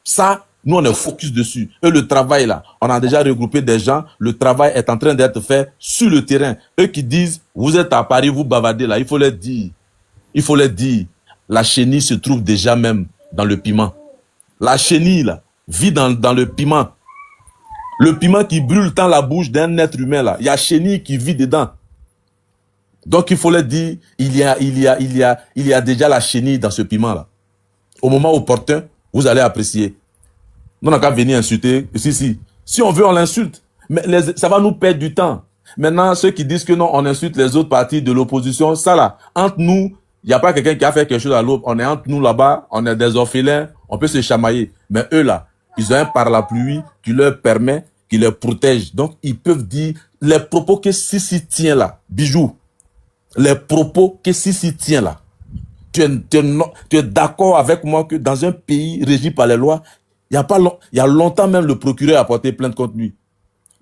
Ça, nous, on est focus dessus. Et le travail, là, on a déjà regroupé des gens. Le travail est en train d'être fait sur le terrain. Eux qui disent, vous êtes à Paris, vous bavardez là. Il faut les dire. Il faut les dire. La chenille se trouve déjà même dans le piment. La chenille, là, vit dans le piment. Le piment qui brûle tant la bouche d'un être humain, là. Il y a chenille qui vit dedans. Donc, il faut le dire, il y a déjà la chenille dans ce piment, là. Au moment opportun, vous allez apprécier. Nous, on n'a qu'à venir insulter. Si on veut, on l'insulte. Mais ça va nous perdre du temps. Maintenant, ceux qui disent que non, on insulte les autres partis de l'opposition, ça là, entre nous, il n'y a pas quelqu'un qui a fait quelque chose à l'autre. On est entre nous là-bas, on est des orphelins, on peut se chamailler. Mais eux là, ils ont un parapluie qui leur permet, qui les protège. Donc, ils peuvent dire les propos que Sissi tient là, Bijou. Les propos que Sissi tient là. Tu es d'accord avec moi que dans un pays régi par les lois, il y a longtemps même le procureur a porté plainte contre lui.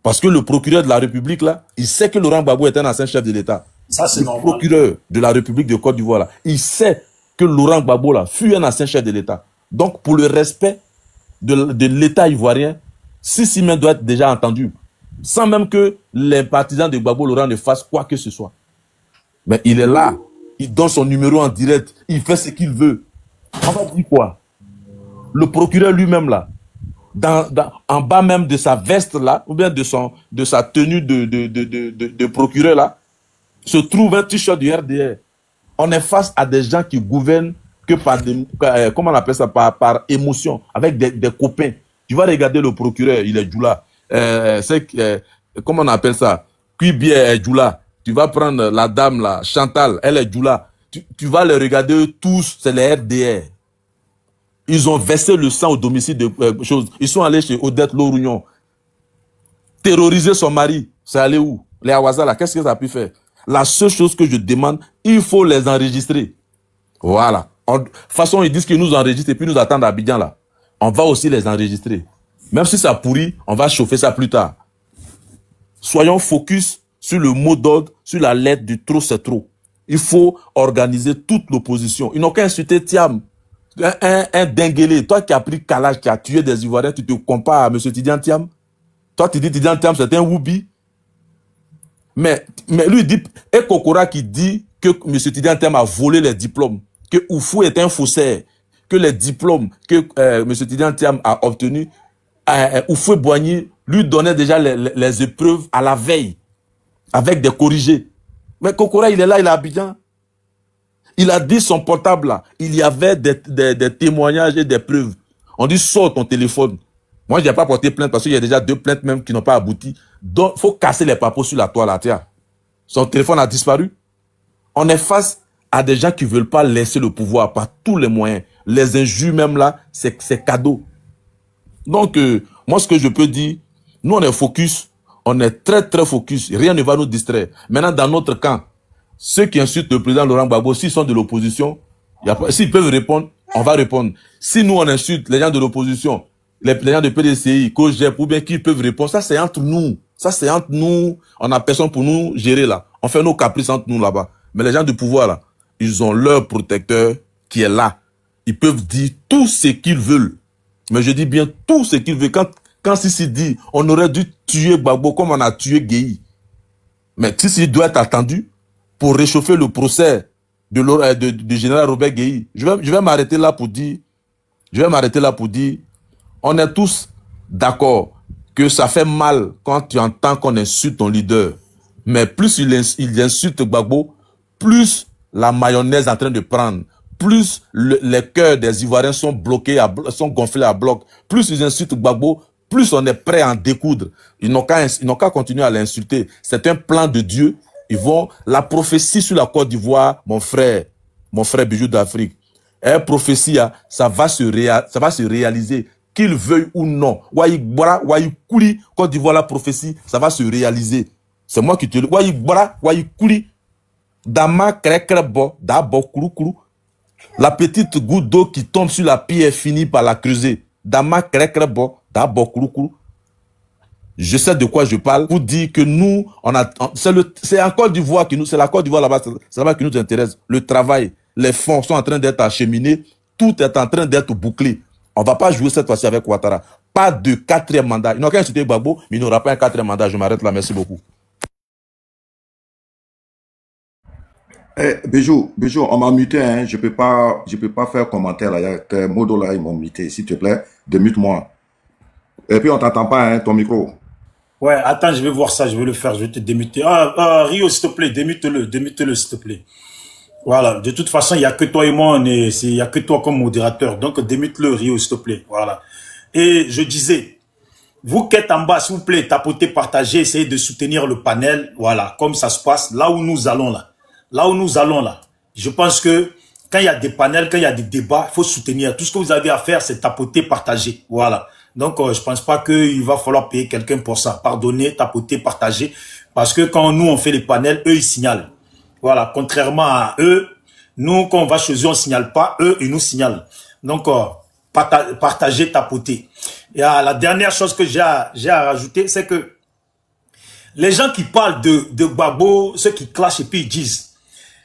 Parce que le procureur de la République là, il sait que Laurent Gbagbo est un ancien chef de l'État. Ça, c'est normal. Le procureur de la République de Côte d'Ivoire là, il sait que Laurent Gbagbo là fut un ancien chef de l'État. Donc, pour le respect de l'État ivoirien, Sissi même doit être déjà entendu. Sans même que les partisans de Gbagbo Laurent ne fassent quoi que ce soit. Mais il est là. Il donne son numéro en direct. Il fait ce qu'il veut. On va dire quoi? Le procureur lui-même là, en bas même de sa veste là, ou bien de sa tenue de procureur là, se trouve un t-shirt du RDR. On est face à des gens qui gouvernent que par comment on appelle ça, par émotion, avec des copains. Tu vas regarder le procureur, il est Djoula. Comment on appelle ça? Cuibier est Djoula. Tu vas prendre la dame là, Chantal, elle est Djoula. Tu vas les regarder tous, c'est les RDR. Ils ont versé le sang au domicile de choses. Ils sont allés chez Odette Lorougnon. Terroriser son mari. C'est allé où? Les Awaza là, qu'est-ce que ça a pu faire? La seule chose que je demande, il faut les enregistrer. Voilà. De toute façon, ils disent qu'ils nous enregistrent et puis nous attendent à Abidjan là. On va aussi les enregistrer. Même si ça pourrit, on va chauffer ça plus tard. Soyons focus sur le mot d'ordre, sur la lettre du trop c'est trop. Il faut organiser toute l'opposition. Ils n'ont qu'à insulter Thiam. Un Denguélé, toi qui as pris Kalach, qui a tué des Ivoiriens, tu te compares à M. Tidiane Thiam. Toi, tu dis Tidiane Thiam, c'est un Woubi. Mais lui, il dit, et Kokora qui dit que M. Tidiane Thiam a volé les diplômes, que Oufou est un faussaire, que les diplômes que M. Tidiane Thiam a obtenus, Houphouët-Boigny lui donnait déjà les épreuves à la veille, avec des corrigés. Mais Kokora, il est là, il est à Abidjan. Il a dit son portable là, il y avait des témoignages et des preuves. On dit, sors ton téléphone. Moi, je n'ai pas porté plainte parce qu'il y a déjà 2 plaintes même qui n'ont pas abouti. Donc, il faut casser les papos sur la toile, là, tiens. Son téléphone a disparu. On est face à des gens qui ne veulent pas laisser le pouvoir par tous les moyens. Les injures même là, c'est cadeau. Donc, moi, ce que je peux dire, nous, on est focus. On est très, très focus. Rien ne va nous distraire. Maintenant, dans notre camp, ceux qui insultent le président Laurent Gbagbo, s'ils sont de l'opposition, s'ils peuvent répondre, on va répondre. Si nous, on insulte les gens de l'opposition, les gens de PDCI, COGEP, ou bien qui peuvent répondre, ça, c'est entre nous. Ça, c'est entre nous. On n'a personne pour nous gérer là. On fait nos caprices entre nous là-bas. Mais les gens du pouvoir là, ils ont leur protecteur qui est là. Ils peuvent dire tout ce qu'ils veulent. Mais je dis bien tout ce qu'ils veulent. Quand Sissi dit, on aurait dû tuer Gbagbo comme on a tué Gueye. Mais Sissi doit être attendu pour réchauffer le procès du général Robert Gueye. Je vais m'arrêter là pour dire, on est tous d'accord que ça fait mal quand tu entends qu'on insulte ton leader. Mais plus il insulte Gbagbo, plus la mayonnaise est en train de prendre. Plus les cœurs des Ivoiriens sont bloqués, sont gonflés à bloc. Plus ils insultent Gbagbo, plus on est prêt à en découdre. Ils n'ont qu'à continuer à l'insulter. C'est un plan de Dieu. La prophétie sur la Côte d'Ivoire, mon frère bijou d'Afrique, prophétie, ça va se réaliser. Qu'il veuille ou non. Waïkouli, Côte d'Ivoire, la prophétie, ça va se réaliser. C'est moi qui te le dis. Waïkouli, Dama Krekrebo, Dabo Kouroukourou. La petite goutte d'eau qui tombe sur la pierre finit par la creuser. Dama Krekrebo, Dabo Kouroukourou. Je sais de quoi je parle pour dire que nous, c'est la Côte d'Ivoire c'est la Côte d'Ivoire là-bas, c'est là-bas qui nous intéresse. Le travail, les fonds sont en train d'être acheminés, tout est en train d'être bouclé. On ne va pas jouer cette fois-ci avec Ouattara. Pas de 4e mandat. Il n'a qu'à insulter Gbagbo, mais il n'aura pas un 4e mandat. Je m'arrête là, merci beaucoup. Bijou, on m'a muté, hein. Je peux pas faire commentaire là. Il y a tes modos là, ils m'ont muté. S'il te plaît, démute-moi. Et puis on t'entend pas, hein, ton micro. Ouais, attends, je vais voir ça, je vais le faire, je vais te démuter. Rio, s'il te plaît, démute-le, s'il te plaît. Voilà, de toute façon, il n'y a que toi et moi, il n'y a que toi comme modérateur. Donc, démute-le, Rio, s'il te plaît. Voilà. Et je disais, vous qui êtes en bas, s'il vous plaît, tapotez, partagez, essayez de soutenir le panel. Voilà, comme ça se passe, là où nous allons là. Là où nous allons là. Je pense que quand il y a des panels, quand il y a des débats, il faut soutenir. Tout ce que vous avez à faire, c'est tapoter, partager. Voilà. Donc, je pense pas qu'il va falloir payer quelqu'un pour ça. Pardonnez, tapoter, partager. Parce que quand nous, on fait les panels, eux, ils signalent. Voilà. Contrairement à eux, nous, quand on va chez eux, on signale pas. Eux, ils nous signalent. Donc, partager, tapoter. Et la dernière chose que j'ai à rajouter, c'est que les gens qui parlent de Gbagbo, ceux qui clashent et puis ils disent,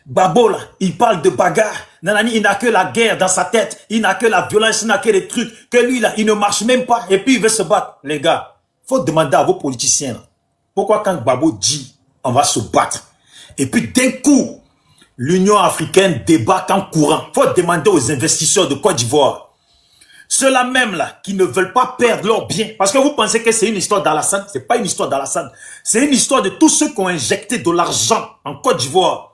Gbagbo, là, il parle de bagarre. Nanani, il n'a que la guerre dans sa tête. Il n'a que la violence, il n'a que les trucs. Que lui, là, il ne marche même pas. Et puis, il veut se battre. Les gars, faut demander à vos politiciens, là, pourquoi quand Gbagbo dit, on va se battre. Et puis, d'un coup, l'Union africaine débarque en courant. Faut demander aux investisseurs de Côte d'Ivoire. Ceux-là même, là, qui ne veulent pas perdre leurs biens. Parce que vous pensez que c'est une histoire d'Alassane. C'est pas une histoire d'Alassane. C'est une histoire de tous ceux qui ont injecté de l'argent en Côte d'Ivoire.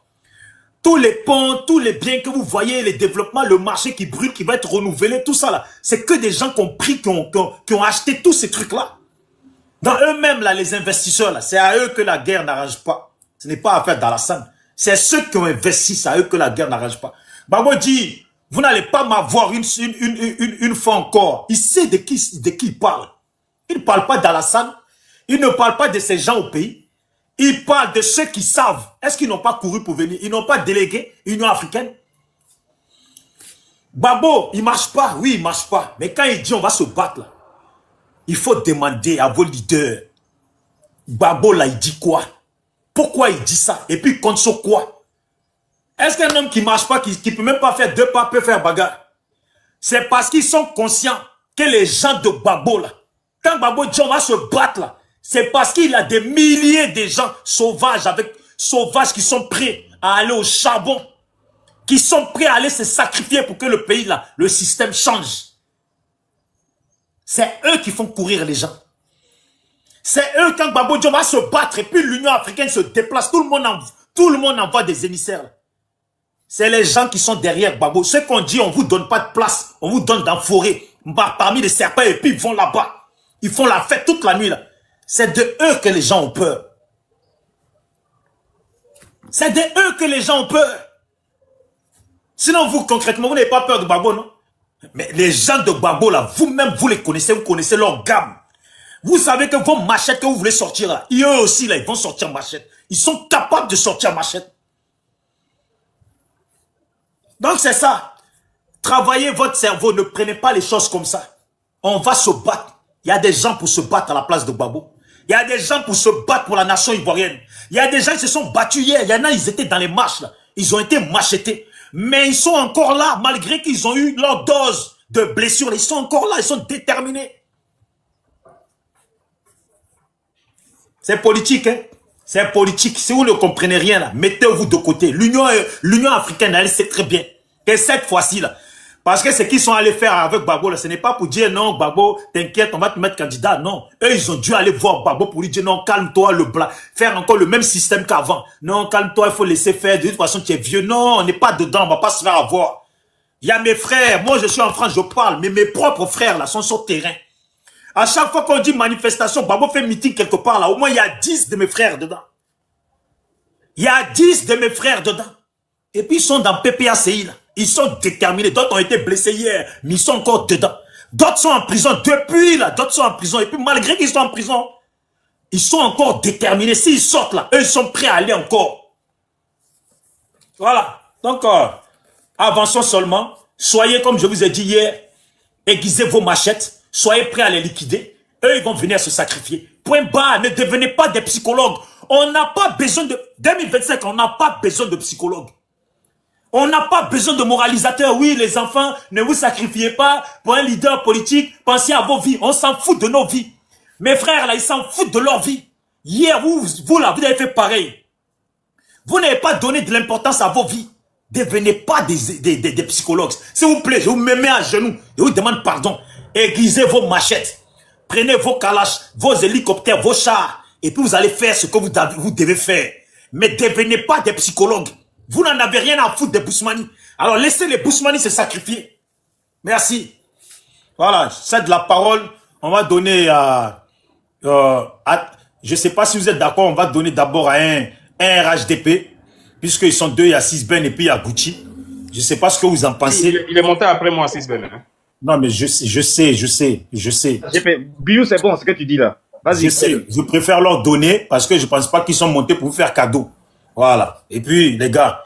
Tous les ponts, tous les biens que vous voyez, les développements, le marché qui brûle, qui va être renouvelé, tout ça là, c'est que des gens qui ont pris, qui ont acheté tous ces trucs-là. Dans eux-mêmes, là, les investisseurs, là, c'est à eux que la guerre n'arrange pas. Ce n'est pas affaire d'Alassane. C'est ceux qui ont investi, c'est à eux que la guerre n'arrange pas. Gbagbo dit, vous n'allez pas m'avoir une fois encore. Il sait de qui il parle. Il ne parle pas d'Alassane. Il ne parle pas de ces gens au pays. Il parle de ceux qui savent. Est-ce qu'ils n'ont pas couru pour venir? Ils n'ont pas délégué Union africaine? Gbagbo, il ne marche pas. Oui, il ne marche pas. Mais quand il dit on va se battre, là, il faut demander à vos leaders. Gbagbo, là, il dit quoi? Pourquoi il dit ça? Et puis, il compte sur quoi? Est-ce qu'un homme qui ne marche pas, qui ne peut même pas faire 2 pas, peut faire bagarre? C'est parce qu'ils sont conscients que les gens de Gbagbo, là, quand Gbagbo dit on va se battre, là, c'est parce qu'il a des milliers de gens sauvages qui sont prêts à aller au charbon, qui sont prêts à aller se sacrifier pour que le pays, là, le système change. C'est eux qui font courir les gens. C'est eux, quand Gbagbo dit on va se battre et puis l'Union africaine se déplace, tout le monde envoie des émissaires. C'est les gens qui sont derrière Gbagbo. Ceux qu'on dit on vous donne pas de place, on vous donne dans la forêt, parmi les serpents et puis ils vont là-bas. Ils font la fête toute la nuit, là. C'est de eux que les gens ont peur. C'est de eux que les gens ont peur. Sinon, vous, concrètement, vous n'avez pas peur de Gbagbo, non? Mais les gens de Gbagbo, là, vous-même, vous les connaissez, vous connaissez leur gamme. Vous savez que vos machettes que vous voulez sortir, là, et eux aussi, là, ils vont sortir machette. Ils sont capables de sortir machette. Donc, c'est ça. Travaillez votre cerveau, ne prenez pas les choses comme ça. On va se battre. Il y a des gens pour se battre à la place de Gbagbo. Il y a des gens pour se battre pour la nation ivoirienne. Il y a des gens qui se sont battus hier. Il y en a, ils étaient dans les marches, là. Ils ont été machetés. Mais ils sont encore là, malgré qu'ils ont eu leur dose de blessures. Ils sont encore là, ils sont déterminés. C'est politique, hein. C'est politique. Si vous ne comprenez rien, là, mettez-vous de côté. L'Union africaine, elle sait très bien que cette fois-ci, là, parce que ce qu'ils sont allés faire avec Gbagbo, là, ce n'est pas pour dire non, Gbagbo, t'inquiète, on va te mettre candidat. Non. Eux, ils ont dû aller voir Gbagbo pour lui dire non, calme-toi, le blanc. Faire encore le même système qu'avant. Non, calme-toi, il faut laisser faire. De toute façon, tu es vieux. Non, on n'est pas dedans, on va pas se faire avoir. Il y a mes frères. Moi, je suis en France, je parle. Mais mes propres frères, là, sont sur le terrain. À chaque fois qu'on dit manifestation, Gbagbo fait meeting quelque part, là. Au moins, il y a 10 de mes frères dedans. Il y a 10 de mes frères dedans. Et puis, ils sont dans PPACI, là. Ils sont déterminés. D'autres ont été blessés hier, mais ils sont encore dedans. D'autres sont en prison depuis, là. D'autres sont en prison. Et puis, malgré qu'ils sont en prison, ils sont encore déterminés. S'ils sortent, là, eux, ils sont prêts à aller encore. Voilà. Donc, avançons seulement. Soyez, comme je vous ai dit hier, aiguisez vos machettes. Soyez prêts à les liquider. Eux, ils vont venir se sacrifier. Point barre. Ne devenez pas des psychologues. On n'a pas besoin de... 2025, on n'a pas besoin de psychologues. On n'a pas besoin de moralisateurs. Oui, les enfants, ne vous sacrifiez pas pour un leader politique. Pensez à vos vies. On s'en fout de nos vies. Mes frères, là, ils s'en foutent de leur vie. Hier, vous là, vous avez fait pareil. Vous n'avez pas donné de l'importance à vos vies. Devenez pas des psychologues. S'il vous plaît, je vous mets à genoux. Je vous demande pardon. Aiguisez vos machettes. Prenez vos calaches, vos hélicoptères, vos chars. Et puis vous allez faire ce que vous devez faire. Mais devenez pas des psychologues. Vous n'en avez rien à foutre des Bousmani. Alors laissez les Bousmani se sacrifier. Merci. Voilà, c'est de la parole. On va donner je ne sais pas si vous êtes d'accord, on va donner d'abord à un RHDP. Puisqu'ils sont deux, il y a Sisben et puis il y a Gucci. Je ne sais pas ce que vous en pensez. Il est monté après moi, Sisben. Hein? Non, mais je sais. Biou, c'est bon ce que tu dis là. Vas-y. Je préfère leur donner parce que je ne pense pas qu'ils sont montés pour vous faire cadeau. Voilà. Et puis, les gars,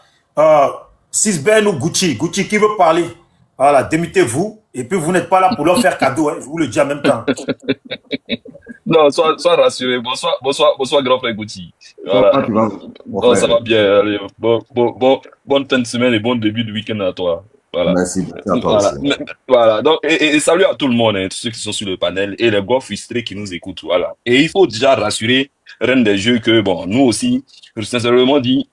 Sisben ou Gucci, qui veut parler? Voilà, démutez-vous. Et puis, vous n'êtes pas là pour leur faire cadeau. Hein, je vous le dis en même temps. Non, sois rassuré. Bonsoir, grand frère Gucci. Voilà. Non, ça va bien. Allez, bonne fin de semaine et bon début de week-end à toi. Voilà. Merci à toi aussi. Voilà. Donc, et salut à tout le monde, hein, tous ceux qui sont sur le panel et les gars frustrés qui nous écoutent. Voilà. Et il faut déjà rassurer Reine des Jeux que, bon, nous aussi, sincèrement dit,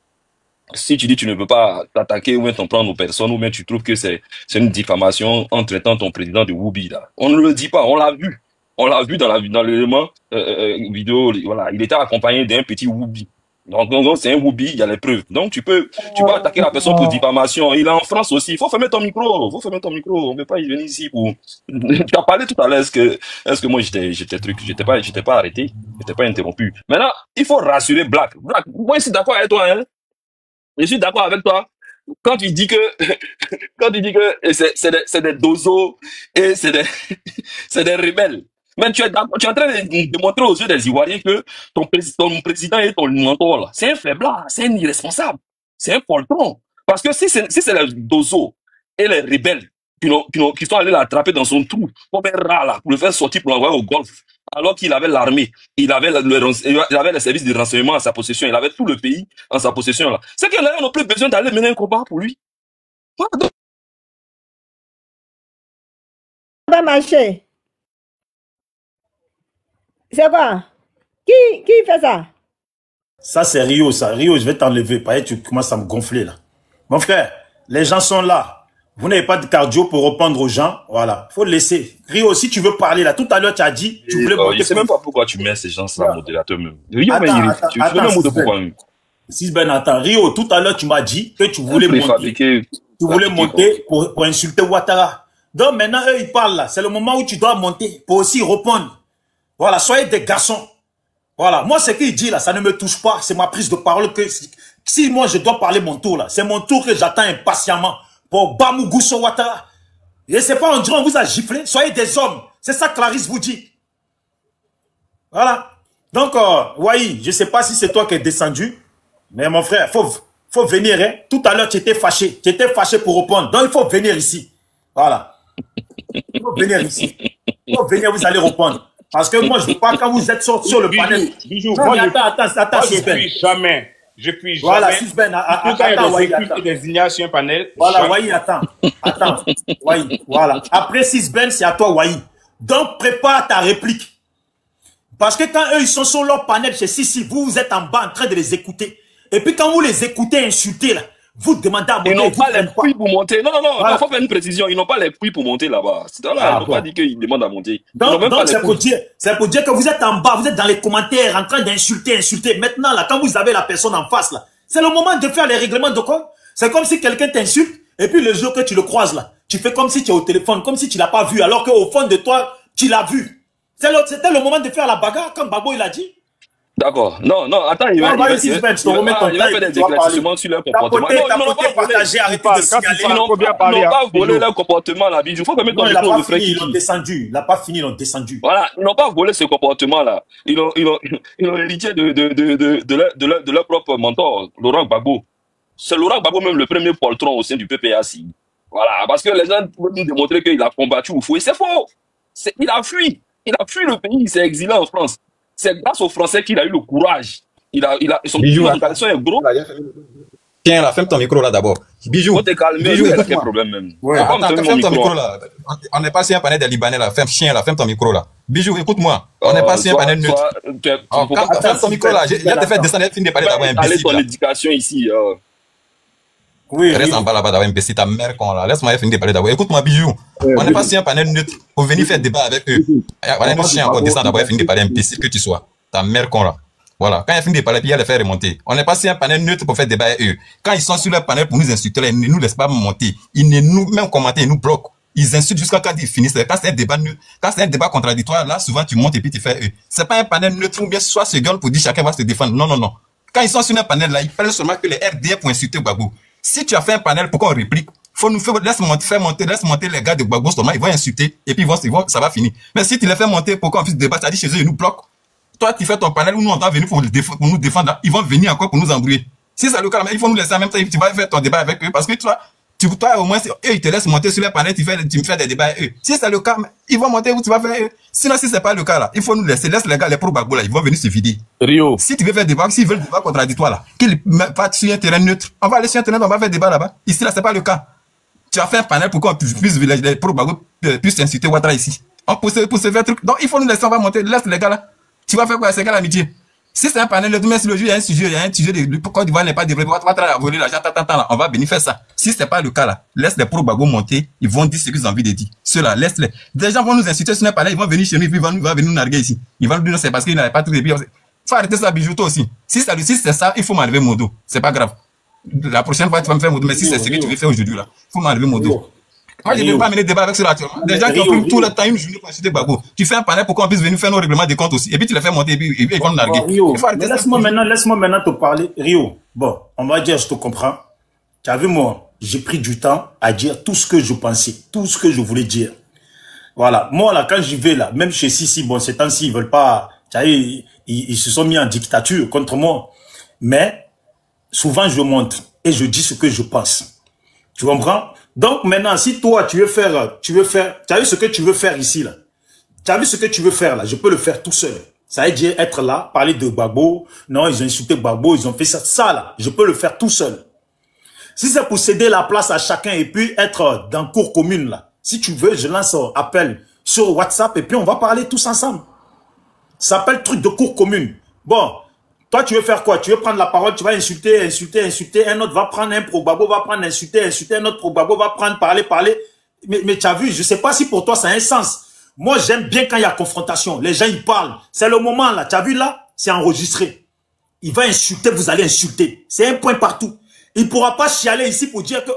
si tu dis tu ne peux pas t'attaquer ou bien t'en prendre aux personnes ou bien tu trouves que c'est une diffamation en traitant ton président de Woubi, là. On ne le dit pas, on l'a vu. On l'a vu dans l'élément vidéo, voilà. Il était accompagné d'un petit Woubi. Donc c'est un Woubi, il y a les preuves. Donc tu peux attaquer la personne pour diffamation. Il est en France aussi. Il faut fermer ton micro. On ne peut pas y venir ici pour. Tu as parlé tout à l'heure. Est-ce que moi j'étais pas arrêté, j'étais pas interrompu. Maintenant, il faut rassurer Black. Moi je suis d'accord avec toi, hein. Je suis d'accord avec toi. Quand tu dis que c'est des dozos et c'est des rebelles. Mais tu es en train de montrer aux yeux des Ivoiriens que ton président est ton mentor, là. C'est un faiblard, c'est un irresponsable, c'est un poltron. Parce que si c'est les dozos et les rebelles qui sont allés l'attraper dans son trou, comme un rat, là, pour le faire sortir pour l'envoyer au golfe, alors qu'il avait l'armée, il avait les services de renseignement à sa possession, il avait tout le pays en sa possession, là. C'est que là, on n'a plus besoin d'aller mener un combat pour lui. Ça va marcher. C'est quoi? Qui fait ça? Ça, c'est Rio, ça. Rio, je vais t'enlever. Tu commences à me gonfler, là. Mon frère, les gens sont là. Vous n'avez pas de cardio pour répondre aux gens. Voilà. Faut le laisser. Rio, si tu veux parler, là, tout à l'heure, tu as dit, tu voulais monter. Je sais même pas pourquoi tu mets ces gens-là, modérateur même. Rio, tu veux même de pourquoi. Sisben, attends. Rio, tout à l'heure, tu m'as dit que tu voulais monter. Tu voulais monter pour insulter Ouattara. Donc, maintenant, eux, ils parlent, là. C'est le moment où tu dois monter pour aussi répondre. Voilà, soyez des garçons. Voilà, moi, ce qu'il dit là, ça ne me touche pas. C'est ma prise de parole que si moi, je dois parler mon tour là, c'est mon tour que j'attends impatiemment pour Bamougusso Ouattara. Et c'est pas, on dirait, on vous a giflé. Soyez des hommes. C'est ça que Clarisse vous dit. Voilà. Donc, Wai, je sais pas si c'est toi qui es descendu, mais mon frère, faut venir. Hein. Tout à l'heure, tu étais fâché. Tu étais fâché pour répondre. Donc, il faut venir ici. Voilà. Il faut venir ici. Il faut venir, vous allez répondre. Parce que moi, je ne veux pas quand vous êtes sur le panel. Bijou, non, mais attends, je fuis jamais. Je fuis jamais. Voilà, Sisben, attends, Wai, attends. Désigné sur un panel. Voilà, Wai, attends. Wai, voilà. Après Sisben, c'est à toi, Wai. Donc, prépare ta réplique. Parce que quand eux, ils sont sur leur panel chez Sissi, vous êtes en bas en train de les écouter. Et puis quand vous les écoutez insulter, là, vous demandez à monter. Ils n'ont pas les couilles pour monter. Non, il faut faire une précision. Ils n'ont pas les couilles pour monter là-bas. Ils n'ont pas dit qu'ils demandent à monter. Donc c'est pour dire que vous êtes en bas, vous êtes dans les commentaires en train d'insulter. Maintenant, là, quand vous avez la personne en face, là, c'est le moment de faire les règlements de compte. C'est comme si quelqu'un t'insulte, et puis le jour que tu le croises, là, tu fais comme si tu es au téléphone, comme si tu ne l'as pas vu, alors qu'au fond de toi, tu l'as vu. C'était le moment de faire la bagarre, comme Babo il a dit. D'accord. Non, attends, il va faire des éclaircissements sur leur comportement. Ils n'ont pas volé leur comportement là. Il faut que mettre ton micro au frais. Ils l'ont descendu. Il n'a pas fini, ils l'ont descendu. Voilà, ils n'ont pas volé ce comportement là. Ils ont hérité de leur propre mentor, Laurent Gbagbo. C'est Laurent Gbagbo même le premier poltron au sein du PPAC. Voilà, parce que les gens veulent nous démontrer qu'il a combattu ou fouillé. C'est faux. Il a fui. Il a fui le pays, il s'est exilé en France. C'est grâce aux Français qu'il a eu le courage. Son communication est gros. Tiens, là, ferme ton micro là d'abord. Bijou. Faut te calmer, Bijou, il y a quel problème même. Ouais. Attends, ferme ton micro là. On n'est pas sur un panel des Libanais là. Ferme ton micro là. Bijou, écoute-moi. On n'est pas sur un panel neutre. Ferme ton micro là. Il a te fait descendre, fin de parler d'avoir un imbécile. Ton éducation ici. Oui, reste en bas là-bas d'avoir imbécile, ta mère con là. Laisse-moi finir de parler d'abord. Écoute-moi, Bijou. On n'est pas sur un panel neutre. Pour venir faire débat avec eux. On est chien encore descendre d'avoir fini de parler imbécile que tu sois. Ta mère con là. Voilà. Quand il a fini de parler, puis il a les faire remonter. On n'est pas sur un panel neutre pour faire débat avec eux. Quand ils sont sur leur panel pour nous insulter, ils ne nous laissent pas monter. Ils ne nous, même commenter, ils nous bloquent. Ils insultent jusqu'à quand ils finissent. Quand c'est un débat neutre, quand c'est un débat contradictoire, là, souvent tu montes et puis tu fais eux. C'est pas un panel neutre ou bien soit se gueule pour dire chacun va se défendre. Non. Quand ils sont sur un panel là, ils parlent seulement que les RDF pour insulter Gbagbo. Si tu as fait un panel pour qu'on réplique, faut nous faire, laisse monter les gars de Gbagbo seulement, ils vont insulter, et puis ça va finir. Mais si tu les fais monter pour qu'on puisse débattre, tu as dit chez eux, ils nous bloquent. Toi, tu fais ton panel où nous, on doit venir pour nous défendre, là, ils vont venir encore pour nous embrouiller. Si c'est le cas, il faut nous laisser en même temps, tu vas faire ton débat avec eux, parce que toi, au moins, eux, ils te laissent monter sur les panels, tu me fais des débats avec eux. Si c'est le cas, ils vont monter où tu vas faire eux. Sinon, si c'est pas le cas, là, il faut nous laisser les gars, les pro-Gbagbo, là, ils vont venir se vider. Rio. Si tu veux faire débat, s'ils veulent débat contradictoire, là, qu'ils partent sur un terrain neutre, on va aller sur un terrain, on va faire débat là-bas. Ici, là, c'est pas le cas. Tu as fait un panel pour qu'on puisse, les pro-Gbagbo puissent inciter Ouattara ici. Pour se faire truc. Donc, il faut nous laisser, on va monter, laisse les gars là. Tu vas faire quoi, c'est quelle amitié? Si c'est un panel, demain, si le jeu, il y a un sujet de pourquoi Côte d'Ivoire n'est pas développé, Ouattara a volé l'argent, là, on va venir faire ça. Si c'est pas le cas là, laisse les pro-Gbagbo monter, ils vont dire ce qu'ils ont envie de dire. Ceux-là, laisse-les. Des gens vont nous insulter sur un panel, ils vont venir chez nous, puis ils vont venir nous narguer ici. Ils vont nous dire c'est parce qu'ils n'avaient pas tout de bien. Faut arrêter ça, Bijou, toi aussi. Si c'est ça, il faut m'enlever mon dos. C'est pas grave. La prochaine fois, tu vas me faire mon dos, mais si c'est ce que tu veux faire aujourd'hui là, il faut m'enlever mon dos. Moi, je ne vais pas mener débat avec cela actuellement. Des gens qui ont pris tout le temps une journée pour insulter Gbagbo. Tu fais un panel pour qu'on puisse venir faire nos règlements de compte aussi. Et puis tu les fais monter et puis ils vont nous narguer. Laisse-moi maintenant te parler. Rio, bon, on va dire, je te comprends. Tu as vu, moi, j'ai pris du temps à dire tout ce que je pensais, tout ce que je voulais dire. Voilà. Moi, là, quand j'y vais, là, même chez Sissi, bon, ces temps-ci, ils veulent pas, tu vois, ils se sont mis en dictature contre moi. Mais, souvent, je monte et je dis ce que je pense. Tu comprends? Donc maintenant, si toi, tu as vu ce que tu veux faire ici, là. Tu as vu ce que tu veux faire, là. Je peux le faire tout seul. Ça veut dire être là, parler de Gbagbo. Non, ils ont insulté Gbagbo, ils ont fait ça. Ça, là, je peux le faire tout seul. Si c'est pour céder la place à chacun et puis être dans cour commune, là. Si tu veux, je lance un appel sur WhatsApp et puis on va parler tous ensemble. Ça s'appelle truc de cour commune. Bon. Toi, tu veux faire quoi? Tu veux prendre la parole, tu vas insulter. Un autre va prendre un pro-Gbagbo, va prendre insulter. Un autre pro-Gbagbo va prendre parler. Mais tu as vu, je sais pas si pour toi ça a un sens. Moi, j'aime bien quand il y a confrontation. Les gens, ils parlent. C'est le moment là. Tu as vu là? C'est enregistré. Il va insulter, vous allez insulter. C'est un point partout. Il pourra pas chialer ici pour dire que,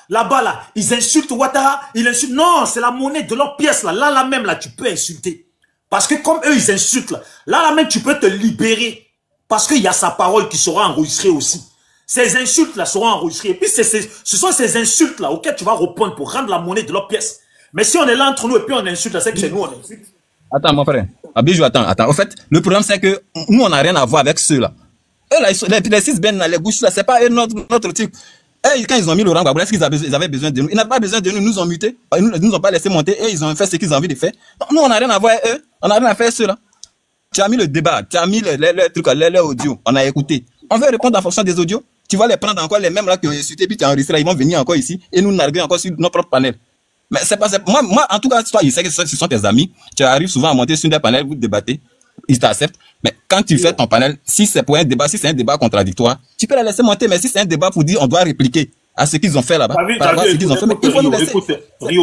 là-bas là, ils insultent Ouattara, ils insultent. Non, c'est la monnaie de leur pièce là. Là même là, tu peux insulter. Parce que comme eux, ils insultent, là même, tu peux te libérer. Parce qu'il y a sa parole qui sera enregistrée aussi. Ces insultes-là seront enregistrées. Et puis, ce sont ces insultes-là auxquelles tu vas répondre pour rendre la monnaie de leur pièce. Mais si on est là entre nous et puis on insulte, c'est que c'est nous, on insulte. Attends, mon frère. Bijou, attends. Au fait, le problème, c'est que nous, on n'a rien à voir avec ceux-là. Eux, là, les 6 Ben, les bouches, là, c'est pas notre truc. Eux, quand ils ont mis Laurent Gbagbo, est-ce qu'ils avaient besoin de nous? Ils n'avaient pas besoin de nous, ils nous ont mutés. Ils nous ont pas laissé monter et ils ont fait ce qu'ils ont envie de faire. Nous, on n'a rien à voir avec eux. On n'a rien à faire avec ceux-là. Tu as mis le débat, tu as mis les trucs, les audios. On a écouté. On veut répondre en fonction des audios. Tu vas les prendre encore les mêmes là qui ont insulté, puis tu as enregistré, ils vont venir encore ici et nous narguer encore sur notre propre panel. Mais c'est pas moi, en tout cas, toi, il sait que ce sont tes amis. Tu arrives souvent à monter sur des panels, vous débattez, ils t'acceptent. Mais quand tu fais ton panel, si c'est pour un débat, si c'est un débat contradictoire, tu peux les laisser monter. Mais si c'est un débat pour dire on doit répliquer à ce qu'ils ont fait là-bas,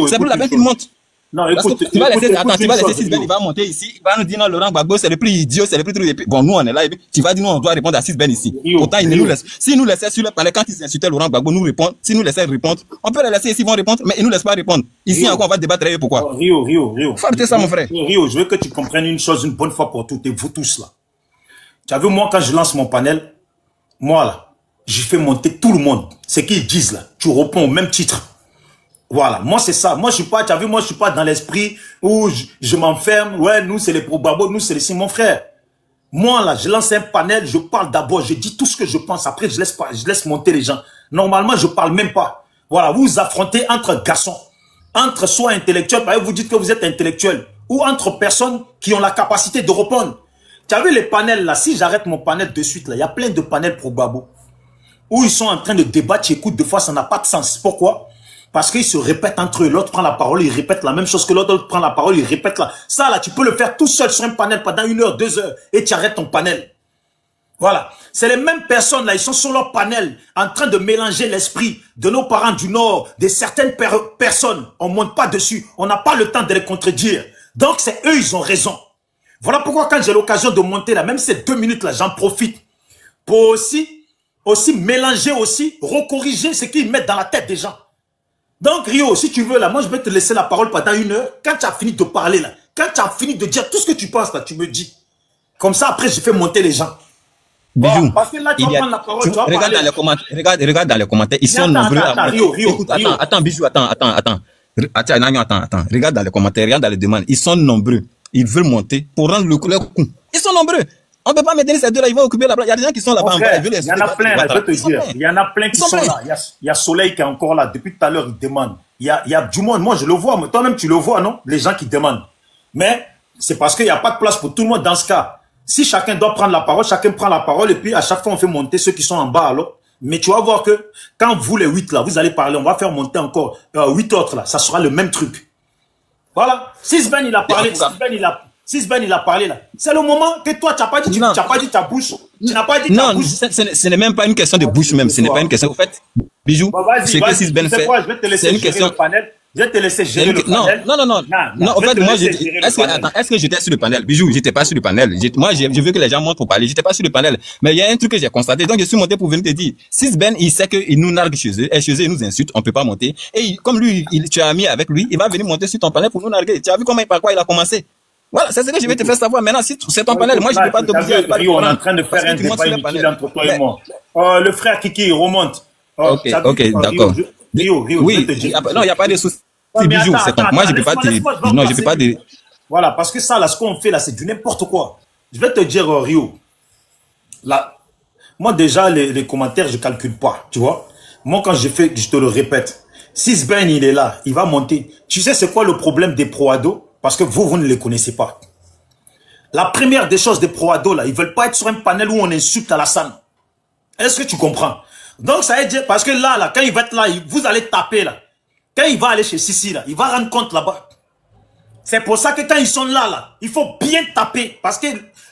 c'est pour la peine qu'ils montent. Non, écoute, tu vas laisser 6 Ben, il va monter ici, il va nous dire non, Laurent Gbagbo, c'est le plus idiot, c'est le plus truc. Bon, nous, on est là, et puis, tu vas dire non, on doit répondre à 6 Ben ici. Pourtant, ils nous laissent. S'ils nous laissaient sur le palais, quand ils insultaient Laurent Gbagbo, nous répondre, s'ils nous laissaient répondre, on peut les laisser ici, ils vont répondre, mais ils nous laissent pas répondre. Ici, encore, on va débattre avec pourquoi. Rio. Faut arrêter ça, mon frère. Rio, je veux que tu comprennes une chose une bonne fois pour toutes, et vous tous là. Tu as vu, moi, quand je lance mon panel, moi là, je fais monter tout le monde. Ce qu'ils disent là, tu réponds au même titre. Voilà, moi c'est ça. Moi je suis pas, tu as vu, moi je suis pas dans l'esprit où je m'enferme. Ouais, nous c'est les pro-Gbagbo, nous c'est les mon frère. Moi là, je lance un panel, je parle d'abord, je dis tout ce que je pense. Après je laisse monter les gens. Normalement je parle même pas. Voilà, vous vous affrontez entre garçons, entre soit intellectuels, vous dites que vous êtes intellectuel, ou entre personnes qui ont la capacité de répondre. Tu as vu les panels là, si j'arrête mon panel de suite là, il y a plein de panels pro-Gbagbo où ils sont en train de débattre, tu écoutes, des fois ça n'a pas de sens. Pourquoi? Parce qu'ils se répètent entre eux. L'autre prend la parole, il répète la même chose que l'autre prend la parole, il répète là. Ça là, tu peux le faire tout seul sur un panel pendant 1 heure, 2 heures et tu arrêtes ton panel. Voilà. C'est les mêmes personnes là, ils sont sur leur panel en train de mélanger l'esprit de nos parents du Nord, de certaines personnes. On ne monte pas dessus. On n'a pas le temps de les contredire. Donc c'est eux, ils ont raison. Voilà pourquoi quand j'ai l'occasion de monter là, même ces 2 minutes là, j'en profite pour aussi mélanger aussi, recorriger ce qu'ils mettent dans la tête des gens. Donc Rio, si tu veux là, moi je vais te laisser la parole pendant 1 heure. Quand tu as fini de parler là, quand tu as fini de dire tout ce que tu penses là, tu me dis. Comme ça après je fais monter les gens. Bijou, parce que là tu vas prendre la parole, tu vas regarde parler. Dans les commentaires, regarde dans les commentaires, ils sont nombreux à Rio. Écoute, attends, Bijou, attends. Regarde dans les commentaires, regarde dans les demandes, ils sont nombreux. Ils veulent monter pour rendre leur coup. Ils sont nombreux. On ne peut pas mettre ces deux là, ils vont occuper la place. Il y a des gens qui sont là-bas en bas. Il y en a plein, là, je peux te dire. Il y en a plein qui sont là. Il y a Soleil qui est encore là. Depuis tout à l'heure, il demande. Il y a du monde. Moi, je le vois. Mais toi-même, tu le vois, non? Les gens qui demandent. Mais c'est parce qu'il n'y a pas de place pour tout le monde dans ce cas. Si chacun doit prendre la parole, chacun prend la parole et puis à chaque fois, on fait monter ceux qui sont en bas alors. Mais tu vas voir que quand vous, les 8 là, vous allez parler, on va faire monter encore 8 autres là. Ça sera le même truc. Voilà. 6 Ben, il a parlé. 6 Ben, il a parlé là. C'est le moment que toi, tu n'as pas dit, ta bouche. Tu n'as pas dit ta bouche. Non, ce n'est même pas une question de bouche même. Ce n'est pas une question. En fait, Bijou, ce que 6 Ben fait, c'est une question. Je vais te laisser gérer le panel. Non, en fait, moi, est-ce que j'étais sur le panel? Bijou, j'étais pas sur le panel. Moi, je veux que les gens montent pour parler. J'étais pas sur le panel. Mais il y a un truc que j'ai constaté. Donc, je suis monté pour venir te dire. 6 Ben, il sait qu'il nous nargue chez eux. Et chez eux, il nous insulte. On peut pas monter. Et comme lui, tu es ami avec lui, il va venir monter sur ton panel pour nous narguer. Tu as vu par quoi il a commencé? Voilà, c'est ce que je vais te faire savoir. Maintenant, si c'est ton panel, moi, je ne peux pas t'obliger. On est en train de faire un débat inutile entre toi et moi. Le frère Kiki, il remonte. Ok, d'accord. Oui, non, il n'y a pas de souci. Bijou, c'est ton. Moi, je ne peux pas te. Non, je ne peux pas te. Voilà, parce que ça, là, ce qu'on fait, là, c'est du n'importe quoi. Je vais te dire, Rio. Là, moi, déjà, les commentaires, je ne calcule pas. Tu vois? Moi, quand je fais, je te le répète. 6 Ben, il est là. Il va monter. Tu sais, c'est quoi le problème des pro-ados? Parce que vous ne les connaissez pas. La première des choses des pro-ados, là, ils ne veulent pas être sur un panel où on insulte Alassane. Est-ce que tu comprends? Donc, ça veut dire, parce que là, quand il va être là, vous allez taper, là. Quand il va aller chez Sissi, là, il va rendre compte là-bas. C'est pour ça que quand ils sont là, il faut bien taper. Parce que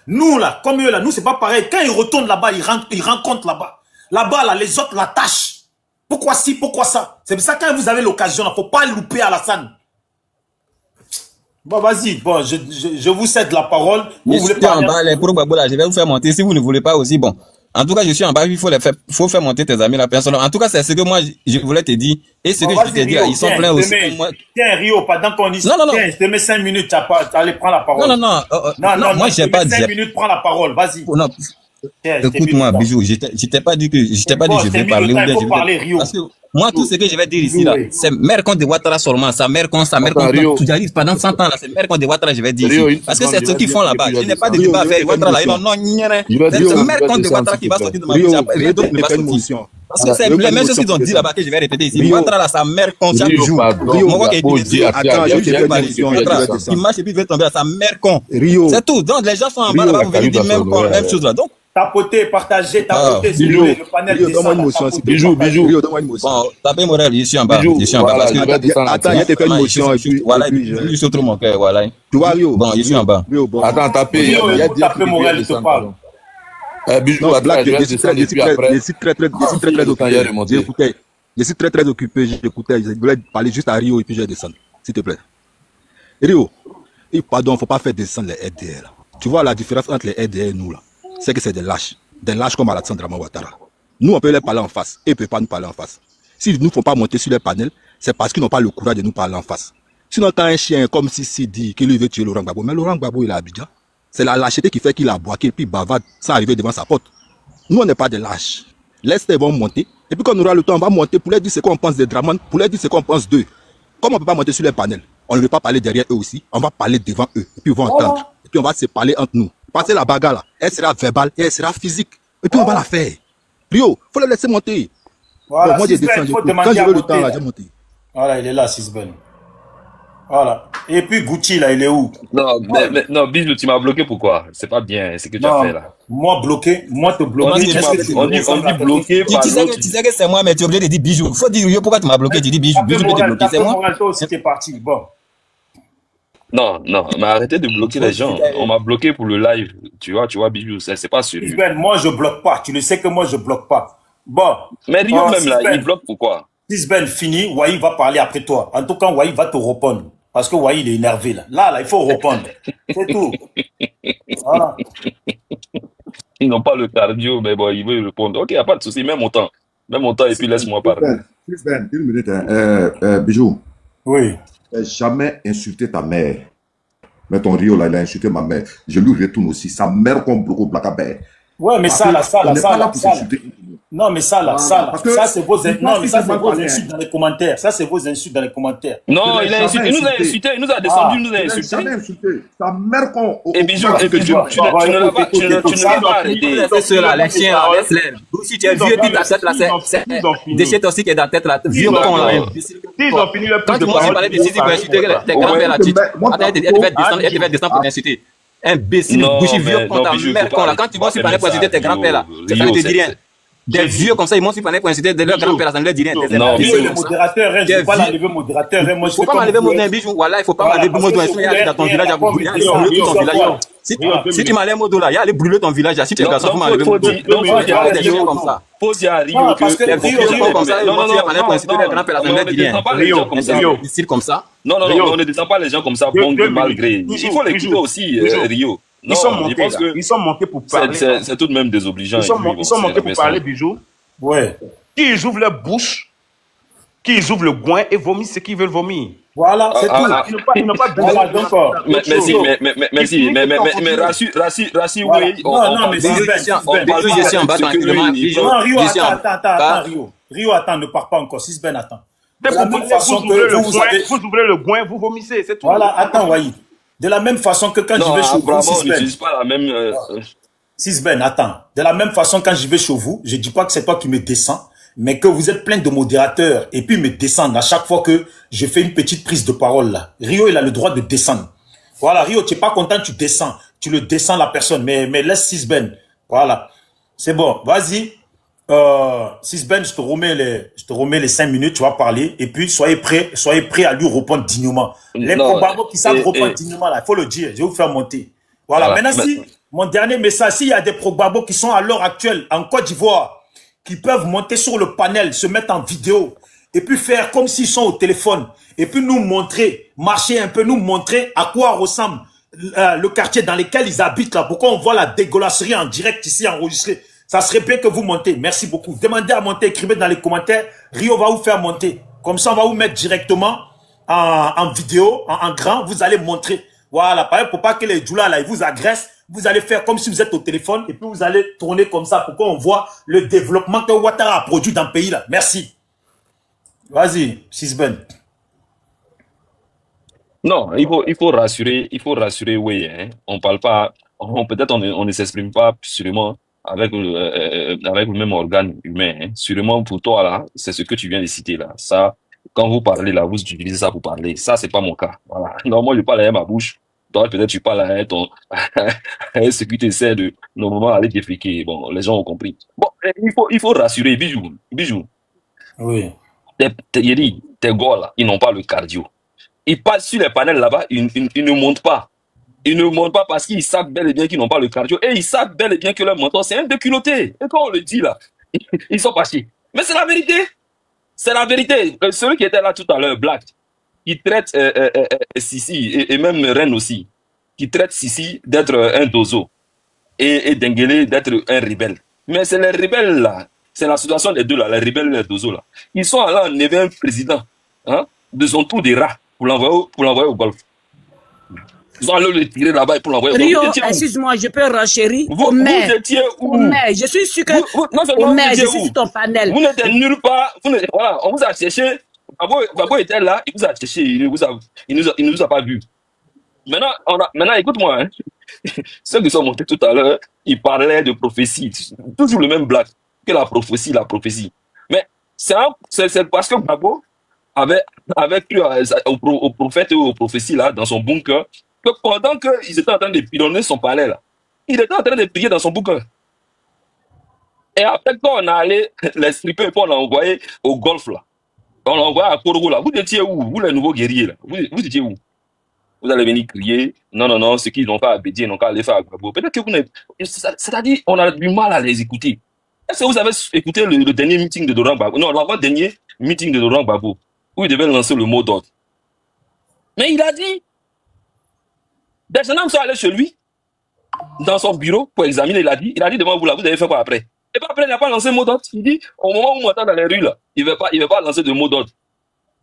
nous, là, comme eux, là, nous, c'est pas pareil. Quand ils retournent là-bas, ils rendent compte là-bas. Là-bas, là, les autres l'attachent. Pourquoi ci, pourquoi ça? C'est pour ça que quand vous avez l'occasion, il ne faut pas louper Alassane. Bon, vas-y, bon, je vous cède la parole. Vous voulez pas. Je vais vous faire monter. Si vous ne voulez pas aussi, bon. En tout cas, je suis en bas, il faut faire monter tes amis, la personne. En tout cas, c'est ce que moi, je voulais te dire. Et ce que je t'ai dit, ils sont pleins aussi. Tiens, Rio, pendant qu'on y... Non. Tiens, je te mets 5 minutes, allez, prends la parole. Non, moi, j'ai pas dit... 5 minutes, prends la parole, vas-y. Non. Écoute-moi, Bijou, je t'ai pas dit que je vais parler. Parce que moi, tout ce que je vais dire ici, là, c'est mère contre de Ouattara seulement, sa mère contre tout j'arrive pendant 100 ans, là, c'est mère contre de Ouattara, je vais dire ici. Parce que c'est ce qu'ils font là-bas. Je n'ai pas de débat à faire. Ouattara là, non, c'est mère contre de Ouattara qui va sortir de ma bouche. Les autres ne vont pas sortir. Parce que c'est les mêmes choses qu'ils ont dit là-bas que je vais répéter ici. Ouattara là, sa mère contre chaque jour. Moi, il marche et puis il va tomber à sa mère con. C'est tout. Donc, les gens sont en bas là-bas, vous venez dire même chose là. Donc, tapoter, partager, tapoter, le panel descend. Bijou. Bon, tapez Morel, je suis en bas. Je suis en bas parce que... Attends, il y a fait une motion et puis... Voilà, je suis trop mon cœur, voilà. Tu vois, Rio? Bon, je suis en bas. Attends, tapez. Tapez Morel, il te parle. Bijou, je suis très occupé. Je suis très occupé, j'écoutais. Je voulais parler juste à Rio et puis je vais descendre, s'il te plaît. Rio, pardon, il ne faut pas faire descendre les RDR. Tu vois la différence entre les RDR et nous là? C'est que c'est des lâches comme Alassane Draman Ouattara. Nous, on peut les parler en face, et ils ne peuvent pas nous parler en face. S'ils ne nous font pas monter sur les panels, c'est parce qu'ils n'ont pas le courage de nous parler en face. Sinon, quand un chien comme Sissi dit qu'il veut tuer Laurent Gbagbo, mais Laurent Gbagbo, il est à Abidjan. C'est la lâcheté qui fait qu'il a boité et puis bavarde sans arriver devant sa porte. Nous, on n'est pas des lâches. Laisse-les vont monter, et puis quand on aura le temps, on va monter pour leur dire ce qu'on pense des Draman, pour leur dire ce qu'on pense d'eux. Comme on ne peut pas monter sur les panels, on ne veut pas parler derrière eux aussi, on va parler devant eux, et puis ils vont entendre. Et puis on va se parler entre nous. Passer la bagarre là, elle sera verbale et elle sera physique. Et puis on va la faire. Rio, faut le laisser monter. Voilà, bon, moi j'ai descendu. Quand je veux le temps là, j'ai monté. Voilà, il est là, Sisben. Voilà. Et puis Gucci là, il est où? Non, Bijou, tu m'as bloqué pourquoi? C'est pas bien ce que tu as fait là. Moi bloqué, moi te bloquer. On dit bloqué par l'autre. Tu sais que c'est moi, mais tu es obligé de dire Bijou. Faut dire Rio, pourquoi tu m'as bloqué? Tu dis Bijou, Bijou peut te bloquer, c'est moi. C'était parti, bon. Non, mais arrêtez de bloquer les gens. On m'a bloqué pour le live. Tu vois, Bijou, c'est pas sérieux. Moi, je bloque pas. Tu le sais que moi, je bloque pas. Bon. Mais Rio même là, il bloque pourquoi? Sisben fini, Wai va parler après toi. En tout cas, Wai va te répondre. Parce que Wai, il est énervé là. Là, il faut répondre. C'est tout. Voilà. Ils n'ont pas le cardio, mais bon, ils veulent répondre. Ok, il n'y a pas de souci. Mets mon temps et puis laisse-moi parler. Sisben, une minute. Bijou. Oui. Jamais insulté ta mère. Mais ton Rio là, il a insulté ma mère. Je lui retourne aussi. Sa mère comme bloqué placabert. Ouais, mais ça là. Non, mais ça c'est vos insultes. Non, mais ça c'est vos insultes dans les commentaires. Ça c'est vos insultes dans les commentaires. Non, il a insulté, il nous a insulté, il nous a descendu, il nous a insulté. Sa mère con. Et Bijou, tu ne l'as pas arrêté. Laisse ceux-là, les chiens là, laisse-les. Si tu es vieux, dis ta tête là, c'est déchet toxique est dans ta tête là, vieux con là. Ils ont fini le quand tu commences à parler de Sissi pour insulter tes grands-pères là, elle te fait descendre pour insulter. Imbécile, bouchi vieux con, ta mère con là. Quand tu vas sur parler pour insulter tes grands-pères là, ça ne te dit rien. Des vieux comme ça, ils m'ont su parler pour inciter de leur grand-père, ça ne leur dit rien. Non, le modérateur, je ne vais pas l'enlever modérateur. Il ne faut pas m'enlever mon Bijou. Voilà, il ne faut pas m'enlever mon dos. Il y a dans ton village, il y a brûlé ton village. Si tu m'enlèves mon dos là, il y a allé brûler ton village. Si tu es garçon, il faut m'enlever mon dos. Donc, il faut parler des choses comme ça. Faut dire à Rio que les vieux comme ça, ils vont se parler pour inciter leur grand-père, ça ne leur dit rien. Rio, comme ça. Non, on ne descend pas les gens comme ça, bon malgré. Il faut l'écouter aussi, Rio. Ils sont montés pour parler. C'est tout de même désobligeant. Ils sont montés pour parler, Bijou. Ouais. Qu'ils ouvrent leur bouche, qu'ils ouvrent le goin et vomissent ce qu'ils veulent vomir. Voilà, c'est tout. Ils n'ont pas besoin Merci, mais rassure, oui. Non, mais je suis en bas tranquillement. Rio, attends, ne pars pas encore. Sisben, attends. Vous ouvrez le goin, vous vomissez, c'est tout. Voilà, attends, Wai. De la même façon que quand je vais chez vous, Sisben. On n'utilise pas la même... Sisben, attends. De la même façon, quand je vais chez vous, je ne dis pas que c'est toi qui me descends, mais que vous êtes plein de modérateurs et puis me descendent à chaque fois que je fais une petite prise de parole là. Rio, il a le droit de descendre. Voilà, Rio, tu n'es pas content, tu descends. Tu le descends la personne, mais laisse Sisben. Voilà. C'est bon, vas-y. Sisben, je te remets les 5 minutes, tu vas parler, et puis soyez prêts à lui répondre dignement. Les probablement qui savent répondre dignement, là, il faut le dire, je vais vous faire monter. Voilà, maintenant, si, mon dernier message, s'il y a des probablement qui sont à l'heure actuelle en Côte d'Ivoire, qui peuvent monter sur le panel, se mettre en vidéo, et puis faire comme s'ils sont au téléphone, et puis nous montrer, marcher un peu, nous montrer à quoi ressemble le quartier dans lequel ils habitent, là, pourquoi on voit la dégueulasserie en direct ici enregistrée. Ça serait bien que vous montez. Merci beaucoup. Demandez à monter, écrivez dans les commentaires. Rio va vous faire monter. Comme ça, on va vous mettre directement en vidéo, en grand. Vous allez montrer. Voilà. Pareil, pour pas que les djoulas là, ils vous agressent. Vous allez faire comme si vous êtes au téléphone et puis vous allez tourner comme ça pour qu'on voit le développement que Ouattara a produit dans le pays là. Merci. Vas-y, Sisben. Non, il faut rassurer, oui, hein. On parle pas, peut-être on ne s'exprime pas sûrement avec le même organe humain, hein. Sûrement pour toi là, c'est ce que tu viens de citer là. Ça, quand vous parlez là, vous utilisez ça pour parler. Ça, c'est pas mon cas. Voilà. Non, moi je parle avec ma bouche. Toi, peut-être tu parles avec ton, avec ce qui t'essaie de, normalement, aller t'expliquer. Bon, les gens ont compris. Bon, il faut rassurer, bijou. Oui. Tes gars là, ils n'ont pas le cardio. Ils passent sur les panels là-bas, ils ne montent pas. Ils ne montent pas parce qu'ils savent bel et bien qu'ils n'ont pas le cardio. Et ils savent bel et bien que leur mentor, c'est un déculotté. Et quand on le dit là, ils sont passés. Mais c'est la vérité. C'est la vérité. Celui qui était là tout à l'heure, Black, qui traite Sissi, et même Rennes aussi, qui traite Sissi d'être un dozo. Et Dengele d'être un rebelle. Mais c'est les rebelles là. C'est la situation des deux là, les rebelles et les dozos là. Ils sont allés enlever un président, hein, de son tour des rats pour l'envoyer au golfe. Ils ont allé le tirer là-bas pour l'envoyer au golfe. Rio, excuse-moi, je peux renchérir. Vous étiez où? Mais je suis sûr que je suis sur ton panel. Vous n'êtes nulle part. Voilà, on vous a cherché. Babo était là, il vous a cherché, il ne vous a pas vu. Maintenant, écoute-moi, hein. Ceux qui sont montés tout à l'heure, ils parlaient de prophétie. Toujours le même blague que la prophétie. Mais c'est parce que Babo avait cru au prophète et aux prophéties là, dans son bunker, que pendant qu'ils étaient en train de pilonner son palais là, il était en train de prier dans son bunker. Et après, quand on a allé les stripper et puis on l'a envoyé au golf là, on l'a envoyé à Korogo là, vous étiez où? Vous les nouveaux guerriers là, vous étiez où? Vous allez venir crier, non, ce qu'ils n'ont pas à Bédier, ils n'ont qu'à aller faire à Gbagbo. Peut-être que vous n'êtes... C'est-à-dire, on a du mal à les écouter. Est-ce que vous avez écouté le dernier meeting de Laurent Gbagbo? Non, l'avant-dernier meeting de Laurent Gbagbo, où il devait lancer le mot d'ordre. Mais il a dit, des gens sont allés chez lui, dans son bureau, pour examiner, il a dit devant vous là, vous allez faire quoi après? Et puis après, il n'a pas lancé le mot d'ordre. Il dit, au moment où on m'entend dans les rues là, il ne va pas lancer de mot d'ordre.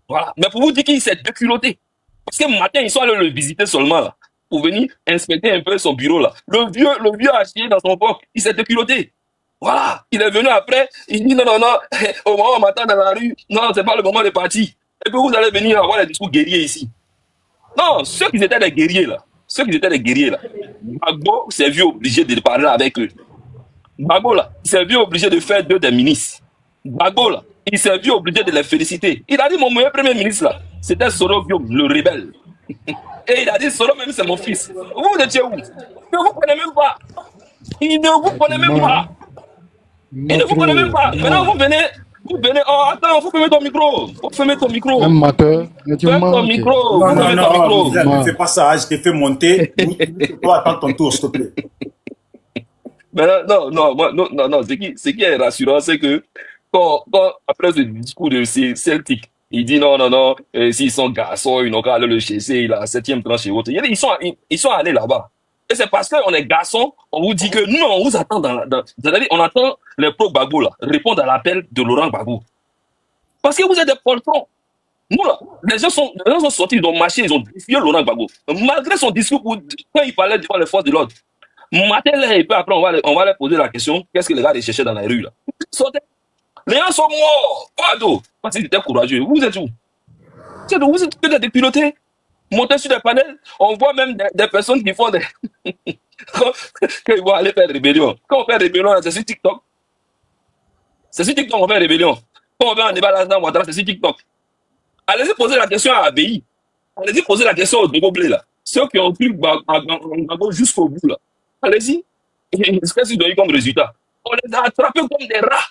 Voilà. Mais pour vous dire qu'il s'est déculotté. Parce que matin, ils sont allés le visiter seulement là, pour venir inspecter un peu son bureau là. Le vieux a chié dans son porc, il s'est déculotté. Voilà, il est venu après, il dit non, au moment où on m'attend dans la rue, non, c'est pas le moment de partir. Et puis vous allez venir avoir les discours guerriers ici. Non, ceux qui étaient des guerriers là, Gbagbo s'est vu obligé de parler avec eux. Gbagbo là, il s'est vu obligé de faire d'eux des ministres. Gbagbo là, il s'est vu obligé de les féliciter. Il a dit mon meilleur premier ministre là, c'était Soro Guillaume, le rebelle. Et il a dit Soro même c'est mon fils. Vous étiez où? Il ne vous connaît même pas. Il ne vous connaît même pas. Maintenant vous venez. Oh attends, faut fermer ton micro. Un matin, ferme ton micro. Non, fais pas ça, je t'ai fait monter. Tu dois attendre ton tour, s'il te plaît. Mais non, ce qui est rassurant, c'est que quand après ce discours de Celtic, il dit non, s'ils sont garçons, ils n'ont qu'à aller le chercher, il a 7e tranche et autres. Ils sont allés là-bas. Et c'est parce qu'on est garçons, on vous dit que nous, on vous attend c'est-à-dire, on attend les pro-Gbagbo là, répondre à l'appel de Laurent Gbagbo. Parce que vous êtes des poltrons. Nous là, les gens sont sortis, ils ont marché, ils ont défié Laurent Gbagbo. Malgré son discours, quand il parlait devant les forces de l'ordre, matin là, et puis après, on va leur poser la question, qu'est-ce que les gars les cherchaient dans la rue là? Les gens sont morts. Pardon. Parce qu'ils étaient courageux. Vous êtes où? Vous êtes que des pilotés. Montez sur des panels. On voit même des personnes qui font des... quand ils vont aller faire rébellion. Quand on fait rébellion, c'est sur TikTok. C'est sur TikTok qu'on fait rébellion. Quand on va en débat là-dedans, c'est sur TikTok. Allez-y poser la question à ABI. Allez-y poser la question aux Dogoblé là. Ceux qui ont cru Gbagbo jusqu'au bout là. Allez-y. Qu'est-ce qu'ils ont eu comme résultat? On les a attrapés comme des rats.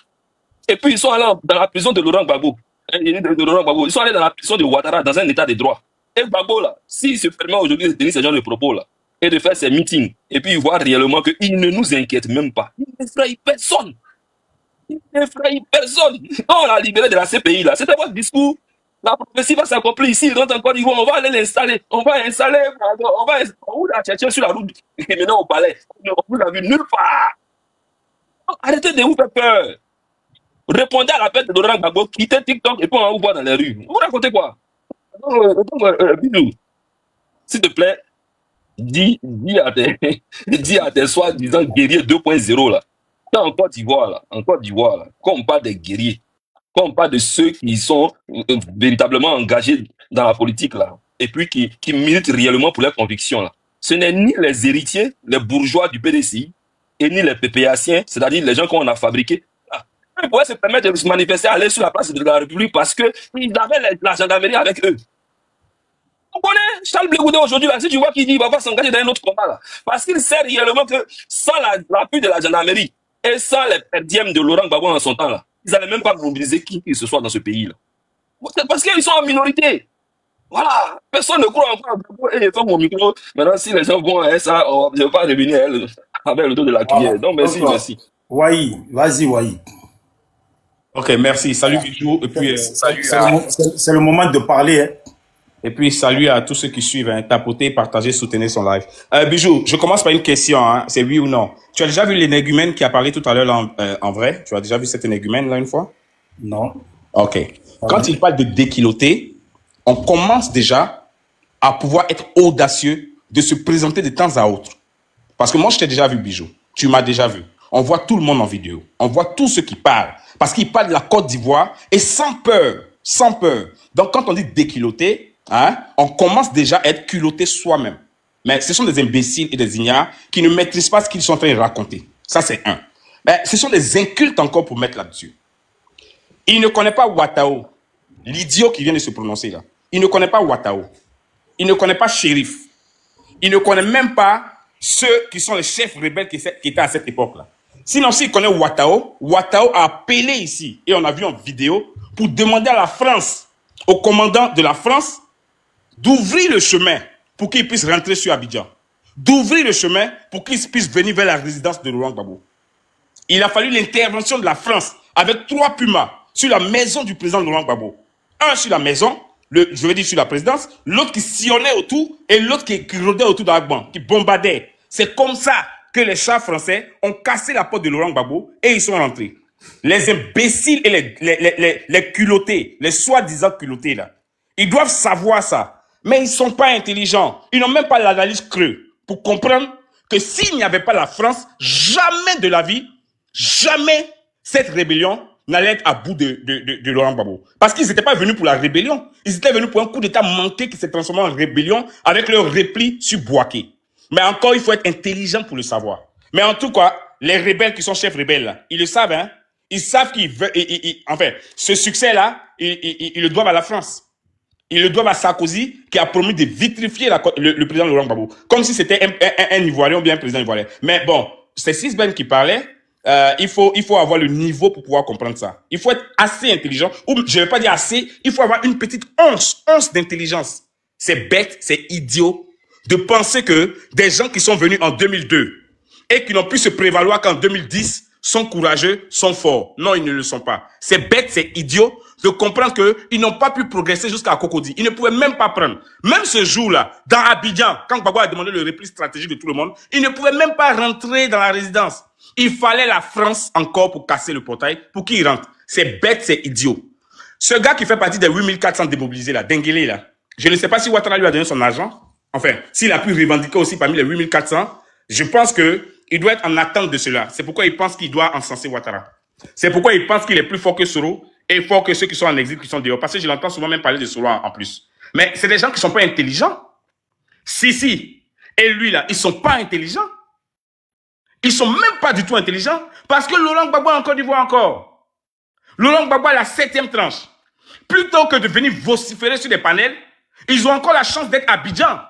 Et puis ils sont allés dans la prison de Laurent Gbagbo. Ils sont allés dans la prison de Ouattara dans un état de droit. Et Gbagbo là, s'il se permet aujourd'hui de tenir ce genre de propos là, et de faire ses meetings, et puis il voit réellement qu'il ne nous inquiète même pas. Il n'effraie personne. Quand on l'a libéré de la CPI là, c'était votre discours. La prophétie va s'accomplir ici, il rentre encore niveau, on va aller l'installer. On va vous l'a cherché sur la route et maintenant au palais. On vous l'a vu nulle part. Arrêtez de vous faire peur. Répondez à l'appel de Laurent Gbagbo, quittez TikTok et puis on va vous voir dans les rues. Vous racontez quoi? Bisous. S'il te plaît, dis à tes soi-disant guerriers 2.0 là. En Côte d'Ivoire là, quand on parle des guerriers, quand on parle de ceux qui sont véritablement engagés dans la politique là, et puis qui militent réellement pour leurs convictions là, ce n'est ni les héritiers, les bourgeois du PDCI, et ni les PPAciens, c'est-à-dire les gens qu'on a fabriqués. Ils pouvaient se permettre de se manifester, aller sur la place de la République parce qu'ils avaient la gendarmerie avec eux. On connaît Charles Blé Goudé aujourd'hui, là, si tu vois qu'il dit qu'il va s'engager dans un autre combat, là, parce qu'il sait réellement que sans l'appui de la gendarmerie et sans les perdièmes de Laurent Gbagbo en son temps, là, ils n'allaient même pas mobiliser qui que ce soit dans ce pays. Là. C'est parce qu'ils sont en minorité. Voilà. Personne ne croit encore à Gbagbo. Et ferme mon micro. Maintenant, si les gens vont à ça, je ne vais pas revenir avec le dos de la cuillère. Donc, merci, merci. Wahi, vas-y, Wahi. Ok, merci. Salut, Bijou. Et puis, salut. C'est le moment de parler. Hein. Et puis, salut à tous ceux qui suivent. Hein. Tapotez, partagez, soutenez son live. Bijou, je commence par une question. Hein. C'est oui ou non. Tu as déjà vu l'énégumène qui a parlé tout à l'heure en vrai? Tu as déjà vu cet énégumène là une fois? Non. Ok. Quand il parle de déquiloter, on commence déjà à pouvoir être audacieux de se présenter de temps à autre. Parce que moi, je t'ai déjà vu, Bijou. Tu m'as déjà vu. On voit tout le monde en vidéo. On voit tous ceux qui parlent. Parce qu'ils parlent de la Côte d'Ivoire et sans peur. Sans peur. Donc, quand on dit déculotté, hein, on commence déjà à être culotté soi-même. Mais ce sont des imbéciles et des ignares qui ne maîtrisent pas ce qu'ils sont en train de raconter. Ça, c'est un. Mais ce sont des incultes encore pour mettre là-dessus. Il ne connaît pas Ouattao. L'idiot qui vient de se prononcer là. Il ne connaît pas Ouattao. Il ne connaît pas Chérif. Il ne connaît même pas ceux qui sont les chefs rebelles qui étaient à cette époque-là. Sinon, s'il connaît Ouattao, Ouattao a appelé ici, et on a vu en vidéo, pour demander à la France, au commandant de la France, d'ouvrir le chemin pour qu'il puisse rentrer sur Abidjan. D'ouvrir le chemin pour qu'il puisse venir vers la résidence de Laurent Gbagbo. Il a fallu l'intervention de la France avec 3 pumas sur la maison du président Laurent Gbagbo. Un sur la maison, je veux dire sur la présidence, l'autre qui sillonnait autour et l'autre qui rôdait autour d'Agban, qui bombardait. C'est comme ça que les chars français ont cassé la porte de Laurent Gbagbo et ils sont rentrés. Les imbéciles et les culottés, les soi-disant culottés là, ils doivent savoir ça. Mais ils ne sont pas intelligents. Ils n'ont même pas l'analyse creuse pour comprendre que s'il n'y avait pas la France, jamais de la vie, jamais cette rébellion n'allait être à bout de Laurent Gbagbo. Parce qu'ils n'étaient pas venus pour la rébellion. Ils étaient venus pour un coup d'État manqué qui s'est transformé en rébellion avec leur repli sur Bouaké. Mais encore, il faut être intelligent pour le savoir. Mais en tout cas, les rebelles qui sont chefs rebelles, là, ils le savent, hein. Ils savent qu'ils veulent, enfin, ce succès-là, ils le doivent à la France. Ils le doivent à Sarkozy, qui a promis de vitrifier le président Laurent Gbagbo. Comme si c'était un Ivoirien ou bien un président ivoirien. Mais bon, c'est Sisben qui parlait. Il faut avoir le niveau pour pouvoir comprendre ça. Il faut être assez intelligent. Ou, je ne vais pas dire assez, il faut avoir une petite once d'intelligence. C'est bête, c'est idiot de penser que des gens qui sont venus en 2002 et qui n'ont pu se prévaloir qu'en 2010 sont courageux, sont forts. Non, ils ne le sont pas. C'est bête, c'est idiot de comprendre qu'ils n'ont pas pu progresser jusqu'à Cocody. Ils ne pouvaient même pas prendre. Même ce jour-là, dans Abidjan, quand Gbagbo a demandé le repli stratégique de tout le monde, ils ne pouvaient même pas rentrer dans la résidence. Il fallait la France encore pour casser le portail, pour qu'ils rentrent. C'est bête, c'est idiot. Ce gars qui fait partie des 8400 démobilisés, là, Denguele, là, je ne sais pas si Ouattara lui a donné son argent. Enfin, s'il a pu revendiquer aussi parmi les 8400, je pense qu'il doit être en attente de cela. C'est pourquoi il pense qu'il doit encenser Ouattara. C'est pourquoi il pense qu'il est plus fort que Soro et fort que ceux qui sont en exil, qui sont dehors. Parce que je l'entends souvent même parler de Soro en plus. Mais c'est des gens qui ne sont pas intelligents. Si. Et lui, là, ils ne sont pas intelligents. Ils ne sont même pas du tout intelligents. Parce que Laurent Gbagbo en Côte d'Ivoire encore. Laurent Gbagbo a la 7e tranche. Plutôt que de venir vociférer sur des panels, ils ont encore la chance d'être à Abidjan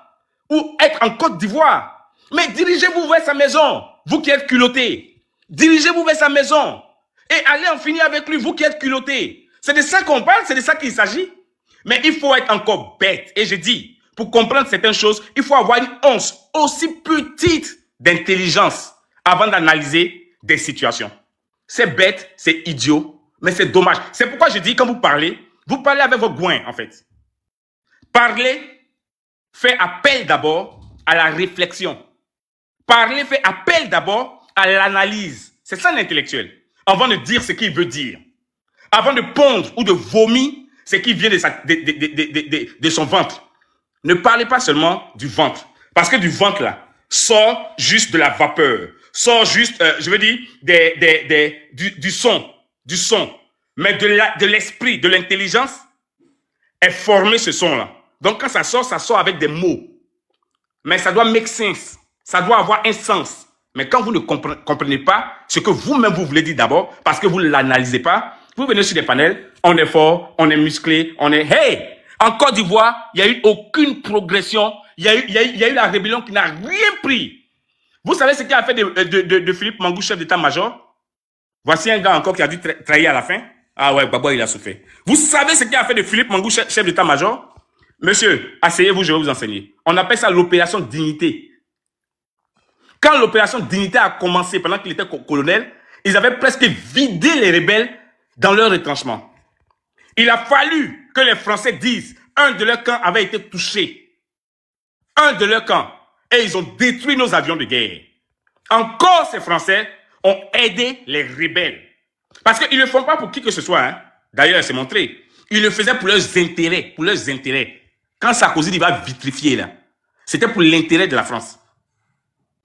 ou être en Côte d'Ivoire. Mais dirigez-vous vers sa maison, vous qui êtes culottés. Dirigez-vous vers sa maison et allez en finir avec lui, vous qui êtes culottés. C'est de ça qu'on parle, c'est de ça qu'il s'agit. Mais il faut être encore bête. Et je dis, pour comprendre certaines choses, il faut avoir une once aussi petite d'intelligence avant d'analyser des situations. C'est bête, c'est idiot, mais c'est dommage. C'est pourquoi je dis, quand vous parlez avec vos goins, en fait. Parler fait appel d'abord à la réflexion. Parler fait appel d'abord à l'analyse. C'est ça l'intellectuel. Avant de dire ce qu'il veut dire. Avant de pondre ou de vomir ce qui vient de son ventre. Ne parlez pas seulement du ventre. Parce que du ventre, là, sort juste de la vapeur. Sort juste, je veux dire, du son. Du son. Mais de l'esprit, de l'intelligence, est formé ce son-là. Donc, quand ça sort avec des mots. Mais ça doit make sense. Ça doit avoir un sens. Mais quand vous ne comprenez pas ce que vous-même vous voulez dire d'abord, parce que vous ne l'analysez pas, vous venez sur des panels, on est fort, on est musclé, on est... Hey! En Côte d'Ivoire, il n'y a eu aucune progression. Il y a eu la rébellion qui n'a rien pris. Vous savez ce qu'il a fait de Philippe Mangou, chef d'état-major? Voici un gars encore qui a dû trahir à la fin. Ah ouais, Baba, il a souffert. Vous savez ce qu'il a fait de Philippe Mangou, chef d'état-major? Monsieur, asseyez-vous, je vais vous enseigner. On appelle ça l'opération Dignité. Quand l'opération Dignité a commencé, pendant qu'il était colonel, ils avaient presque vidé les rebelles dans leur retranchement. Il a fallu que les Français disent un de leurs camps avait été touché. Un de leurs camps. Et ils ont détruit nos avions de guerre. Encore ces Français ont aidé les rebelles. Parce qu'ils ne le font pas pour qui que ce soit. Hein. D'ailleurs, c'est montré. Ils le faisaient pour leurs intérêts. Pour leurs intérêts. Quand Sarkozy il va vitrifier là, c'était pour l'intérêt de la France.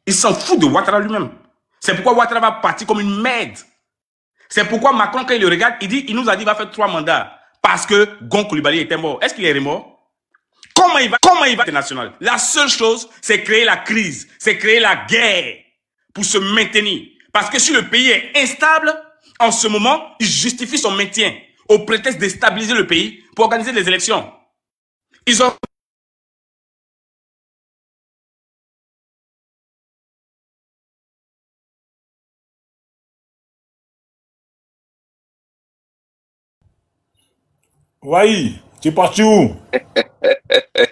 Il s'en fout de Ouattara lui-même. C'est pourquoi Ouattara va partir comme une merde. C'est pourquoi Macron, quand il le regarde, il nous a dit qu'il va faire 3 mandats. Parce que Gon Coulibaly était mort. Est-ce qu'il est mort? Comment il va international? La seule chose, c'est créer la crise. C'est créer la guerre pour se maintenir. Parce que si le pays est instable, en ce moment, il justifie son maintien au prétexte de stabiliser le pays pour organiser des élections. Ils ont... Oui, tu es parti où?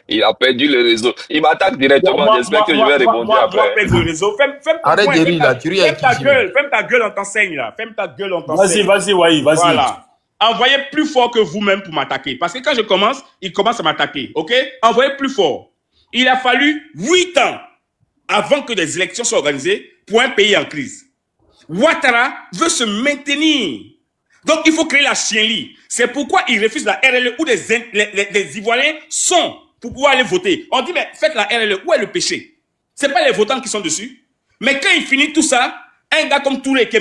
Il a perdu le réseau. Il m'attaque directement. J'espère que je vais répondre après. Le réseau. Arrête de rire là, tu ris avec ta gueule. Ferme ta gueule, on t'enseigne là. Ferme ta gueule, on t'enseigne. Vas-y, Wai, vas-y. Voilà. Envoyez plus fort que vous-même pour m'attaquer. Parce que quand je commence, il commence à m'attaquer. Ok? Envoyez plus fort. Il a fallu 8 ans avant que des élections soient organisées pour un pays en crise. Ouattara veut se maintenir. Donc, il faut créer la chienlit. C'est pourquoi il refuse la RLE où les Ivoiriens sont pour pouvoir aller voter. On dit, mais faites la RLE, où est le péché? C'est pas les votants qui sont dessus. Mais quand il finit tout ça, un gars comme Touré, qui est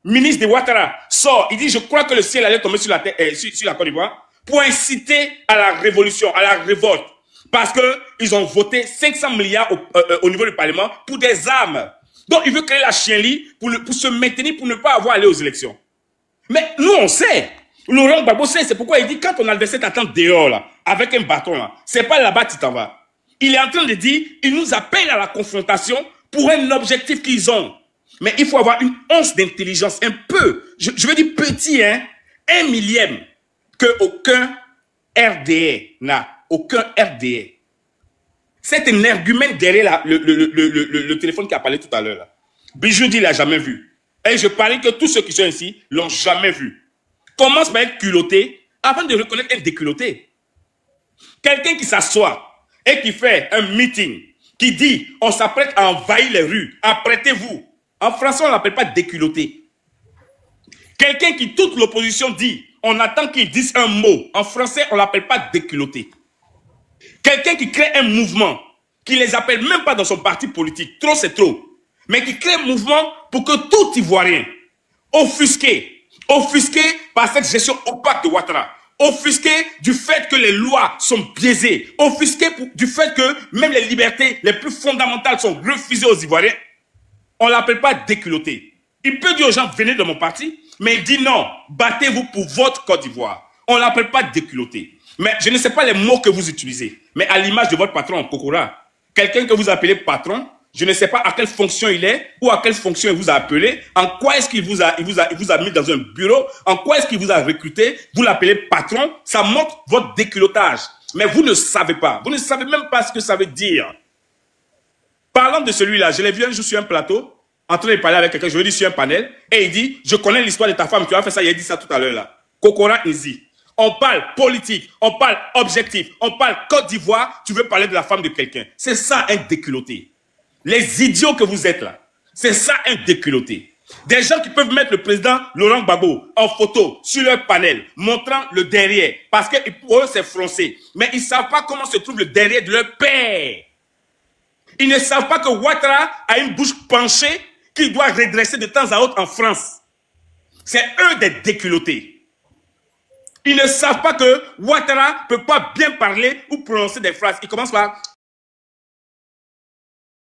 ministre de Ouattara, sort, il dit, je crois que le ciel allait tomber sur la Côte d'Ivoire pour inciter à la révolution, à la révolte. Parce qu'ils ont voté 500 milliards au niveau du Parlement pour des armes. Donc, il veut créer la chienlit pour se maintenir, pour ne pas avoir à aller aux élections. Mais nous, on sait. Laurent Gbagbo sait, c'est pourquoi il dit, quand ton adversaire t'attend dehors, là, avec un bâton, là, c'est pas là-bas que tu t'en vas. Il est en train de dire, il nous appelle à la confrontation pour un objectif qu'ils ont. Mais il faut avoir une once d'intelligence, un peu, je veux dire petit, hein, 1 millième, que aucun RDA n'a. Aucun RDA. C'est un argument derrière le téléphone qui a parlé tout à l'heure. Bijou dit, il l'a jamais vu. Et je parie que tous ceux qui sont ici l'ont jamais vu. Commence par être culotté avant de reconnaître un déculotté. Quelqu'un qui s'assoit et qui fait un meeting, qui dit on s'apprête à envahir les rues, apprêtez-vous. En français, on ne l'appelle pas déculotté. Quelqu'un qui, toute l'opposition dit, on attend qu'il dise un mot. En français, on ne l'appelle pas déculotté. Quelqu'un qui crée un mouvement, qui ne les appelle même pas dans son parti politique, trop c'est trop, mais qui crée un mouvement pour que tout Ivoirien, offusqué par cette gestion opaque de Ouattara, offusqué du fait que les lois sont biaisées, offusqué du fait que même les libertés les plus fondamentales sont refusées aux Ivoiriens, on ne l'appelle pas déculotté. Il peut dire aux gens, venez de mon parti, mais il dit non, battez-vous pour votre Côte d'Ivoire. On ne l'appelle pas déculotté. Mais je ne sais pas les mots que vous utilisez, mais à l'image de votre patron, Kokora, quelqu'un que vous appelez patron, je ne sais pas à quelle fonction il est ou à quelle fonction il vous a appelé, en quoi est-ce qu'il vous a mis dans un bureau, en quoi est-ce qu'il vous a recruté, vous l'appelez patron, ça montre votre déculottage. Mais vous ne savez pas, vous ne savez même pas ce que ça veut dire. Parlant de celui-là, je l'ai vu un jour sur un plateau, en train de parler avec quelqu'un, je lui ai dit sur un panel, et il dit, je connais l'histoire de ta femme, tu as fait ça, il a dit ça tout à l'heure là. Kokora Nzi. On parle politique, on parle objectif, on parle Côte d'Ivoire, tu veux parler de la femme de quelqu'un. C'est ça un déculotté. Les idiots que vous êtes là, c'est ça un déculotté. Des gens qui peuvent mettre le président Laurent Gbagbo en photo sur leur panel, montrant le derrière, parce que pour eux c'est français. Mais ils ne savent pas comment se trouve le derrière de leur père. Ils ne savent pas que Ouattara a une bouche penchée qu'il doit redresser de temps à autre en France. C'est eux des déculottés. Ils ne savent pas que Ouattara ne peut pas bien parler ou prononcer des phrases. Il commence par